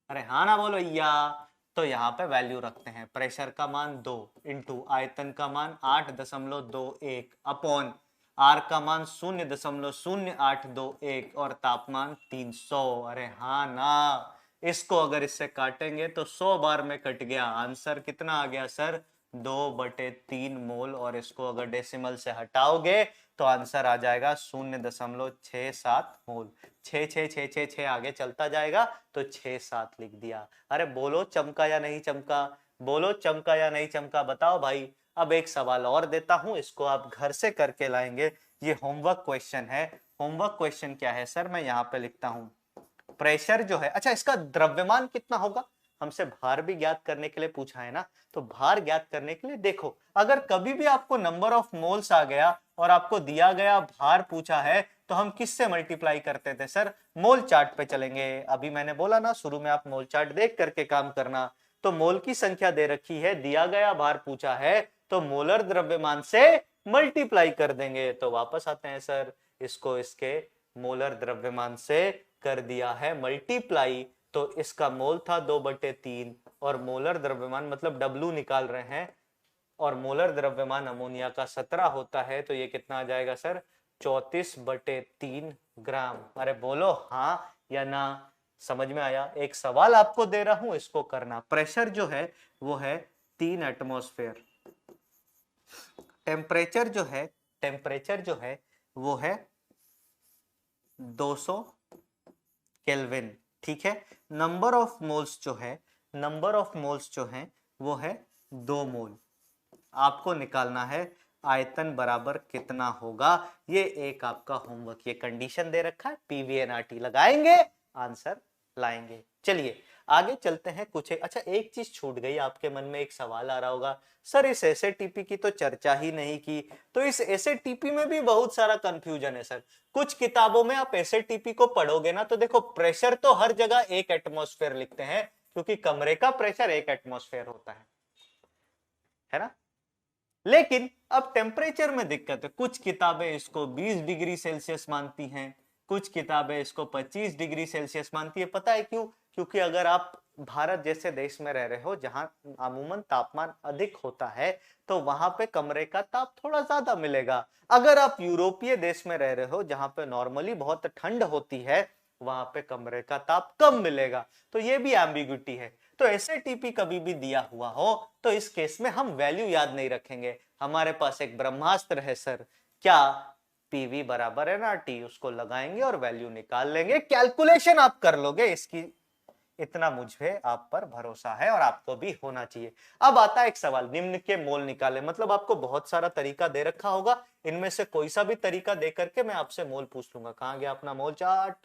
अरे हाँ ना बोलो या। तो यहां पे वैल्यू रखते हैं, प्रेशर का मान 2 इंटू आयतन का मान 8.21 अपॉन आर का मान 0.0821 और तापमान 300। अरे हाँ ना। इसको अगर इससे काटेंगे तो 100 बार में कट गया, आंसर कितना आ गया सर? 2/3 मोल। और इसको अगर डेसिमल से हटाओगे तो आंसर आ जाएगा 0.67 मोल। 6 आगे चलता जाएगा तो 6-7 लिख दिया। अरे बोलो चमका या नहीं चमका, बताओ भाई। अब एक सवाल और देता हूं, इसको आप घर से करके लाएंगे। ये होमवर्क क्वेश्चन है। होमवर्क क्वेश्चन क्या है सर? मैं यहां पे लिखता हूं, प्रेशर जो है, अच्छा इसका द्रव्यमान कितना होगा? हमसे भार भी ज्ञात करने के लिए पूछा है ना, तो भार ज्ञात करने के लिए देखो, अगर कभी भी आपको नंबर ऑफ मोल्स आ गया और आपको दिया गया भार पूछा है तो हम किससे मल्टीप्लाई करते थे सर? मोल चार्ट पे चलेंगे। अभी मैंने बोला ना शुरू में, आप मोल चार्ट देख करके काम करना। तो मोल की संख्या दे रखी है, दिया गया भार पूछा है, तो मोलर द्रव्यमान से मल्टीप्लाई कर देंगे। तो वापस आते हैं सर, इसको इसके मोलर द्रव्यमान से कर दिया है मल्टीप्लाई, तो इसका मोल था 2/3 और मोलर द्रव्यमान मतलब W निकाल रहे हैं, और मोलर द्रव्यमान अमोनिया का 17 होता है, तो ये कितना आ जाएगा सर? 34/3 ग्राम। अरे बोलो हाँ या ना। समझ में आया? एक सवाल आपको दे रहा हूं, इसको करना। प्रेशर जो है वो है 3 एटमॉस्फेयर, टेम्परेचर जो है वो है 200 केल्विन, ठीक है। नंबर ऑफ मोल्स जो है वो है 2 मोल। आपको निकालना है आयतन बराबर कितना होगा। ये एक आपका होमवर्क, ये कंडीशन दे रखा है, पीवीएनआरटी लगाएंगे, आंसर लाएंगे। चलिए आगे चलते हैं। कुछ अच्छा एक चीज छूट गई, आपके मन में एक सवाल आ रहा होगा, सर इस एसएटीपी की तो चर्चा ही नहीं की। तो इस एसएटीपी में भी बहुत सारा कंफ्यूजन है सर। कुछ किताबों में आप एसएटीपी को पढ़ोगे ना तो देखो, प्रेशर तो हर जगह 1 एटमॉस्फेयर लिखते हैं, क्योंकि कमरे का प्रेशर 1 एटमॉस्फेयर होता है ना। लेकिन अब टेम्परेचर में दिक्कत है। कुछ किताबें इसको 20 डिग्री सेल्सियस मानती हैं, कुछ किताबें इसको 25 डिग्री सेल्सियस मानती है। पता है क्यों? क्योंकि अगर आप भारत जैसे देश में रह रहे हो जहां अमूमन तापमान अधिक होता है, तो वहां पे कमरे का ताप थोड़ा ज्यादा मिलेगा। अगर आप यूरोपीय देश में रह रहे हो जहां पे नॉर्मली बहुत ठंड होती है, वहां पे कमरे का ताप कम मिलेगा। तो ये भी एम्बिग्युइटी है। तो ऐसे टीपी कभी भी दिया हुआ हो तो इस केस में हम वैल्यू याद नहीं रखेंगे, हमारे पास एक ब्रह्मास्त्र है सर, क्या पीवी बराबर है ना टी, उसको लगाएंगे और वैल्यू निकाल लेंगे, कैलकुलेशन आप कर लोगे इसकी, इतना मुझे आप पर भरोसा है और आपको भी होना चाहिए। अब आता है एक सवाल, निम्न के मोल निकाले, मतलब आपको बहुत सारा तरीका दे रखा होगा, इनमें से कोई सा भी तरीका दे करके मैं आपसे मोल पूछ लूंगा। कहां गया अपना मोल चार्ट,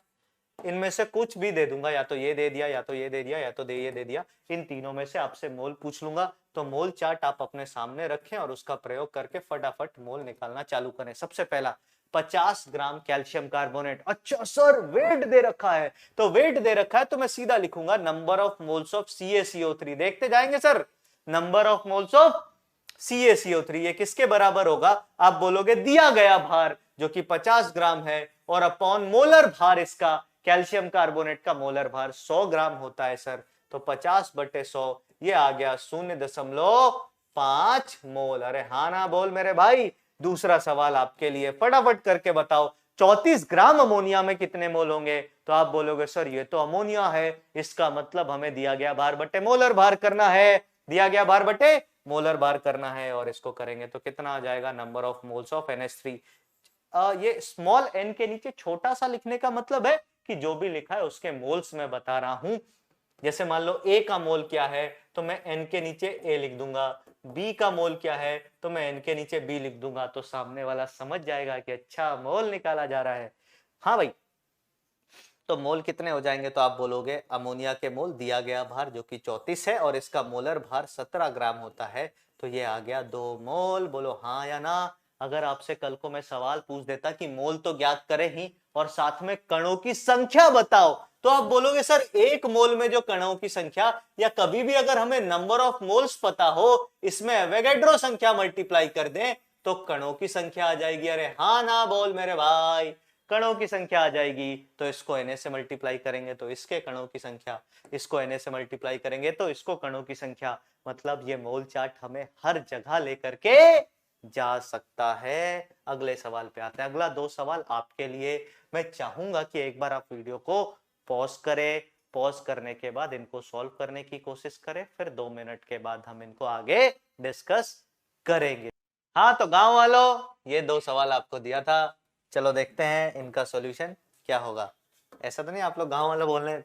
इनमें से कुछ भी दे दूंगा, या तो ये दे दिया, या तो ये दे दिया, या तो ये दे दिया, इन तीनों में से आपसे मोल पूछ लूंगा। तो मोल चार्ट आप अपने सामने रखें और उसका प्रयोग करके फटाफट मोल निकालना चालू करें। सबसे पहला 50 ग्राम कैल्शियम कार्बोनेट। अच्छा सर वेट दे रखा है, तो वेट दे रखा है तो मैं सीधा लिखूंगा number of moles of CaCO3। देखते जाएंगे sir, number of moles of CaCO3 ये किसके बराबर होगा, आप बोलोगे दिया गया भार जो कि 50 ग्राम है, और अपॉन मोलर भार, इसका कैल्शियम कार्बोनेट का मोलर भार 100 ग्राम होता है सर, तो 50/100 ये आ गया 0.5 मोल। अरे हाँ ना बोल मेरे भाई। दूसरा सवाल आपके लिए, फटाफट करके बताओ 34 ग्राम अमोनिया में कितने मोल होंगे, तो आप बोलोगे सर ये तो अमोनिया है, इसका मतलब हमें दिया गया भार बटे मोलर भार करना है, दिया गया भार बटे मोलर भार करना है, और इसको करेंगे तो कितना आ जाएगा, number of moles of NH3। ये स्मॉल n के नीचे छोटा सा लिखने का मतलब है कि जो भी लिखा है उसके मोल्स में बता रहा हूं। जैसे मान लो A का मोल क्या है, तो मैं n के नीचे A लिख दूंगा, B का मोल क्या है तो मैं n के नीचे B लिख दूंगा, तो सामने वाला समझ जाएगा कि अच्छा मोल निकाला जा रहा है। हाँ भाई, तो मोल कितने हो जाएंगे, तो आप बोलोगे अमोनिया के मोल दिया गया भार जो कि 34 है और इसका मोलर भार 17 ग्राम होता है, तो ये आ गया 2 मोल। बोलो हाँ या ना। अगर आपसे कल को मैं सवाल पूछ देता कि मोल तो ज्ञात करें ही और साथ में कणों की संख्या बताओ, तो आप बोलोगे सर एक मोल में जो कणों की संख्या, या कभी भी अगर हमें नंबर ऑफ मोल्स पता हो इसमें एवोगैड्रो संख्या मल्टीप्लाई कर दें तो कणों की संख्या आ जाएगी। अरे हाँ ना बोल मेरे भाई, कणों की संख्या आ जाएगी, तो इसको Na से मल्टीप्लाई करेंगे तो इसके कणों की संख्या, इसको Na से मल्टीप्लाई करेंगे तो इसको कणों की संख्या, मतलब ये मोल चार्ट हमें हर जगह लेकर के जा सकता है। अगले सवाल पे आते हैं। अगला 2 सवाल आपके लिए, मैं चाहूंगा कि एक बार आप वीडियो को पॉज करें, पॉज करने के बाद इनको सॉल्व करने की कोशिश करें, फिर 2 मिनट के बाद हम इनको आगे डिस्कस करेंगे। हाँ तो गांव वालों, ये 2 सवाल आपको दिया था, चलो देखते हैं इनका सॉल्यूशन क्या होगा। ऐसा तो नहीं आप लोग गांव वालों बोलने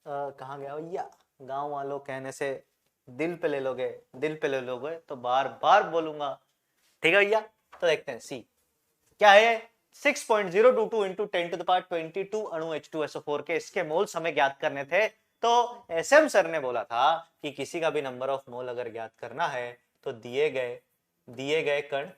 कहाँ गया भैया, गांव वालों कहने से दिल पे ले लोगे, दिल पे ले लोगे तो बार बार बोलूंगा, ठीक है भैया। तो देखते हैं सी क्या है, 6.022 इंटू 10⁻22 अणु H2SO4 के इसके मोल्स हमें ज्ञात करने थे। तो SM सर ने बोला था कि किसी का भी नंबर ऑफ मोल अगर ज्ञात करना है तो दिए गए कण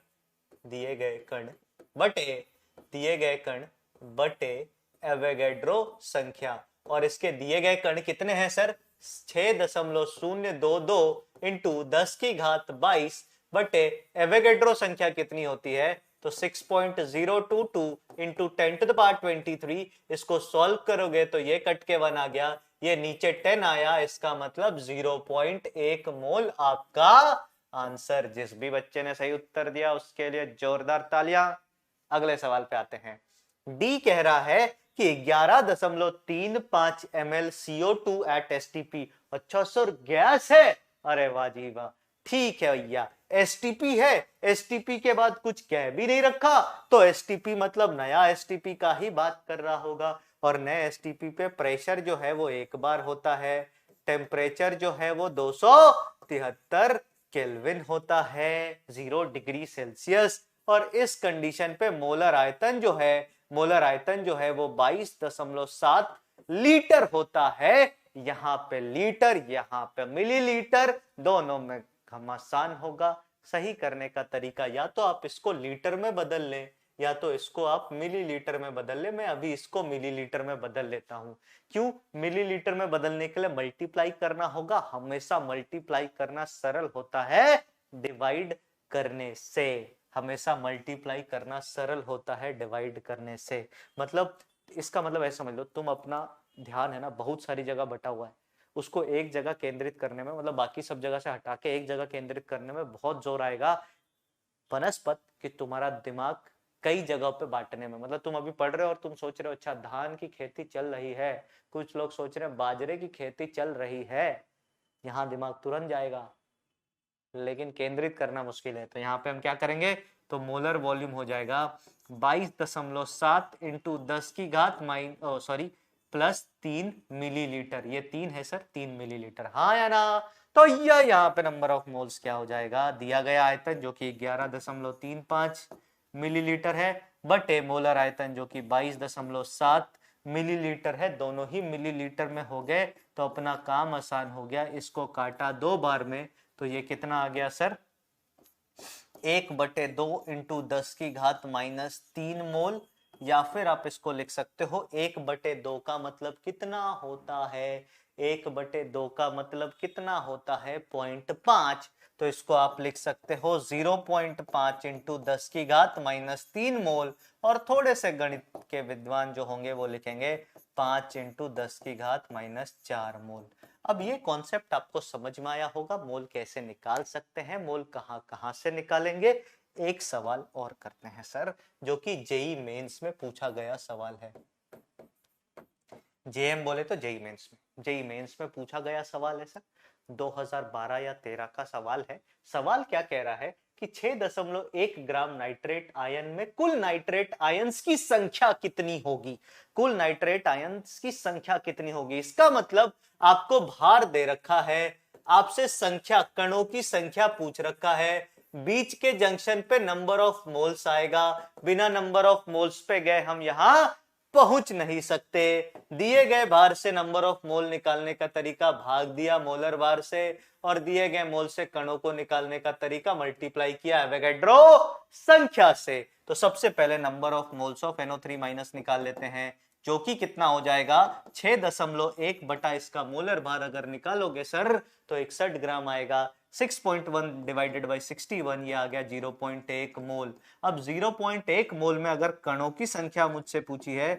बटे एवोगैड्रो संख्या, और इसके दिए गए कण कितने हैं सर, 6.022 इंटू 10⁻22 बटे एवोगैड्रो संख्या कितनी होती है, तो 6.022 इंटू 10⁻23। इसको सॉल्व करोगे तो ये कट के 1 आ गया, ये नीचे 10 आया, इसका मतलब 0.1 मोल आपका आंसर। जिस भी बच्चे ने सही उत्तर दिया उसके लिए जोरदार तालियां। अगले सवाल पे आते हैं। डी कह रहा है कि 11.35 ml CO2 एट STP। अच्छा सर गैस है, अरे वाह जी वाह, ठीक है भैया STP है, STP के बाद कुछ कह भी नहीं रखा, तो STP मतलब नया STP का ही बात कर रहा होगा, और नए STP पे प्रेशर जो है वो एक बार होता है, टेम्परेचर जो है वो 273 केल्विन होता है, 0 डिग्री सेल्सियस, और इस कंडीशन पे मोलर आयतन जो है वो 22.7 लीटर होता है। यहां पे लीटर, यहां पे मिलीलीटर, दोनों में घमासान होगा। सही करने का तरीका या तो आप इसको लीटर में बदल लें या तो इसको आप मिलीलीटर में बदल लें। मैं अभी इसको मिलीलीटर में बदल लेता हूं। क्यों, मिलीलीटर में बदलने के लिए मल्टीप्लाई करना होगा, हमेशा मल्टीप्लाई करना सरल होता है डिवाइड करने से, हमेशा मल्टीप्लाई करना सरल होता है डिवाइड करने से। मतलब इसका मतलब ऐसा समझ लो, तुम अपना ध्यान है ना बहुत सारी जगह बटा हुआ है, उसको एक जगह केंद्रित करने में, मतलब बाकी सब जगह से हटा के एक जगह केंद्रित करने में बहुत जोर आएगा वनस्पत कि तुम्हारा दिमाग कई जगहों पे बांटने में। मतलब तुम अभी पढ़ रहे हो और तुम सोच रहे हो अच्छा धान की खेती चल रही है, कुछ लोग सोच रहे हैं बाजरे की खेती चल रही है, यहाँ दिमाग तुरंत जाएगा, लेकिन केंद्रित करना मुश्किल है। तो यहाँ पे हम क्या करेंगे, तो मोलर वॉल्यूम हो जाएगा 22.7 इंटू 10 की घात प्लस 3 मिलीलीटर। ये 3 है सर, 3 मिलीलीटर, हाँ या ना। तो यह यहाँ पे नंबर ऑफ मोल्स क्या हो जाएगा, दिया गया आयतन जो कि 11.35 मिलीलीटर है, बटे मोलर आयतन जो कि 22.7 मिलीलीटर है, दोनों ही मिलीलीटर में हो गए। तो अपना काम आसान हो गया, इसको काटा 2 बार में, तो ये कितना आ गया सर, 1/2 इंटू 10 की घात -3 मोल, या फिर आप इसको लिख सकते हो 1/2 का मतलब कितना होता है, 1/2 का मतलब कितना होता है 0.5। तो इसको आप लिख सकते हो 0.5 इंटू 10 की घात -3 मोल, और थोड़े से गणित के विद्वान जो होंगे वो लिखेंगे 5 इंटू 10 की घात -4 मोल। अब ये कॉन्सेप्ट आपको समझ में आया होगा, मोल कैसे निकाल सकते हैं, मोल कहाँ कहाँ से निकालेंगे। एक सवाल और करते हैं सर, जो कि जेई मेंस में पूछा गया सवाल है। जेएम बोले तो जेई मेंस में, जेई मेंस में पूछा गया सवाल है सर, 2012 या 13 का सवाल है। सवाल क्या कह रहा है कि 6.1 ग्राम नाइट्रेट आयन में कुल नाइट्रेट आयंस की संख्या कितनी होगी, कुल नाइट्रेट आयंस की संख्या कितनी होगी। इसका मतलब आपको भार दे रखा है, आपसे संख्या, कणों की संख्या पूछ रखा है, बीच के जंक्शन पे नंबर ऑफ मोल्स आएगा, बिना नंबर ऑफ मोल्स पे गए हम यहां पहुंच नहीं सकते। दिए गए भार से नंबर ऑफ मोल निकालने का तरीका भाग दिया मोलर भार से, और दिए गए मोल से कणों को निकालने का तरीका मल्टीप्लाई किया एवोगैड्रो संख्या से। तो सबसे पहले number of moles of NO3 minus निकाल लेते हैं, जो कि कितना हो जाएगा 6.1 बटा इसका मोलर भार अगर निकालोगे सर तो 61 ग्राम आएगा, 6.1 डिवाइडेड बाय 61, ये आ गया 0.1 मोल। अब 0.1 मोल में अगर कणों की संख्या मुझसे पूछी है,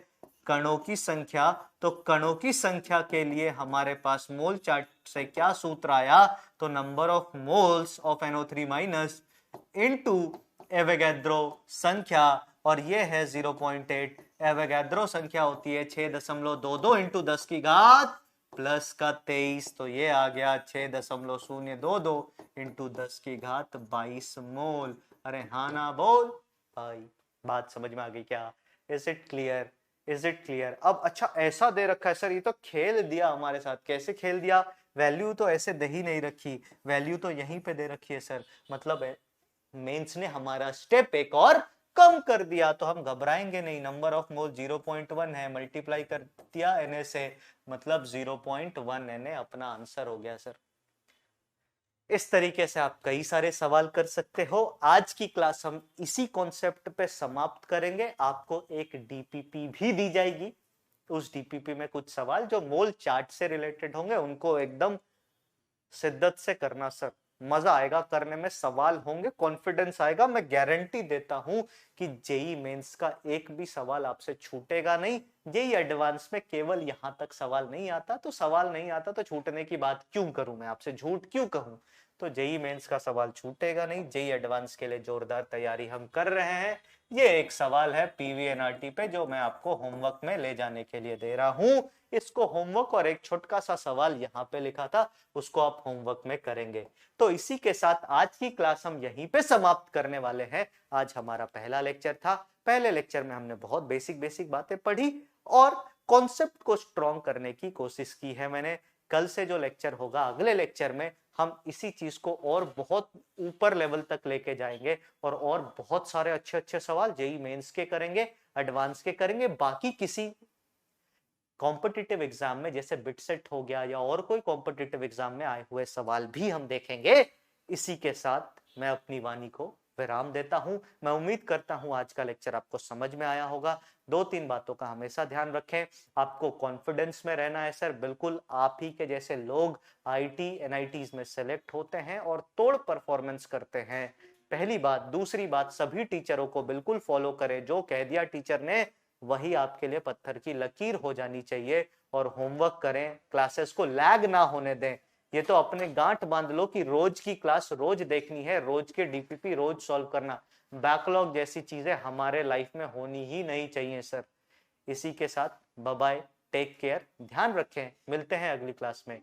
कणों की संख्या, तो कणों की संख्या के लिए हमारे पास मोल चार्ट से क्या सूत्र आया, तो number of moles of NO3 minus into Avogadro संख्या, और ये है 0.8, एवोगैड्रो संख्या होती है 6.22 इंटू 10 की घात प्लस का 23, तो ये आ गया 6.022 इंटू 10 की घात 22 मोल। अरे हाँ ना बोल भाई, बात समझ में आ गई क्या, is it clear, is it clear. अब अच्छा ऐसा दे रखा है सर, ये तो खेल दिया हमारे साथ, कैसे खेल दिया, वैल्यू तो ऐसे दे ही नहीं रखी, वैल्यू तो यहीं पे दे रखी है सर, मतलब है मेंस ने हमारा स्टेप एक और कम कर दिया, तो हम घबराएंगे नहीं, नंबर ऑफ मोल 0.1 है, मल्टीप्लाई कर दिया Na से, मतलब 0.1 Na अपना आंसर हो गया सर। इस तरीके से आप कई सारे सवाल कर सकते हो। आज की क्लास हम इसी कॉन्सेप्ट पे समाप्त करेंगे, आपको एक डीपीपी भी दी जाएगी, उस डीपीपी में कुछ सवाल जो मोल चार्ट से रिलेटेड होंगे उनको एकदम शिद्दत से करना सर, मजा आएगा करने में, सवाल होंगे, कॉन्फिडेंस आएगा, मैं गारंटी देता हूं कि जेई मेंस का एक भी सवाल आपसे छूटेगा नहीं। जेई एडवांस में केवल यहां तक सवाल नहीं आता, तो सवाल नहीं आता तो छूटने की बात क्यों करूं, मैं आपसे झूठ क्यों कहूं, तो जेई मेंस का सवाल छूटेगा नहीं। जेई एडवांस के लिए जोरदार तैयारी हम कर रहे हैं। ये एक सवाल है पीवीएनआरटी पे जो मैं आपको होमवर्क में ले जाने के लिए दे रहा हूं, इसको होमवर्क, और एक छोटा सा सवाल यहाँ पे लिखा था उसको आप होमवर्क में करेंगे। तो इसी के साथ आज की क्लास हम यहीं पे समाप्त करने वाले हैं। आज हमारा पहला लेक्चर था, पहले लेक्चर में हमने बहुत बेसिक बेसिक बातें पढ़ी और कॉन्सेप्ट को स्ट्रॉन्ग करने की कोशिश की है मैंने। कल से जो लेक्चर होगा, अगले लेक्चर में हम इसी चीज को और बहुत ऊपर लेवल तक लेके जाएंगे, और बहुत सारे अच्छे अच्छे सवाल जेई मेंस के करेंगे, एडवांस के करेंगे, बाकी किसी कॉम्पिटिटिव एग्जाम में जैसे बिटसेट हो गया या और कोई कॉम्पिटिटिव एग्जाम में आए हुए सवाल भी हम देखेंगे। इसी के साथ मैं अपनी वाणी को विराम देता हूं। मैं उम्मीद करता हूं आज का लेक्चर आपको समझ में आया होगा। 2-3 बातों का हमेशा ध्यान रखें, आपको कॉन्फिडेंस में रहना है सर, बिल्कुल आप ही के जैसे लोग आईटी एनआईटीज में सेलेक्ट होते हैं और तोड़ परफॉर्मेंस करते हैं, पहली बात। दूसरी बात, सभी टीचरों को बिल्कुल फॉलो करें, जो कह दिया टीचर ने वही आपके लिए पत्थर की लकीर हो जानी चाहिए। और होमवर्क करें, क्लासेस को लैग ना होने दें। ये तो अपने गांठ बांध लो कि रोज की क्लास रोज देखनी है, रोज के डीपीपी रोज सॉल्व करना। बैकलॉग जैसी चीजें हमारे लाइफ में होनी ही नहीं चाहिए सर। इसी के साथ बाय बाय, टेक केयर, ध्यान रखें, मिलते हैं अगली क्लास में।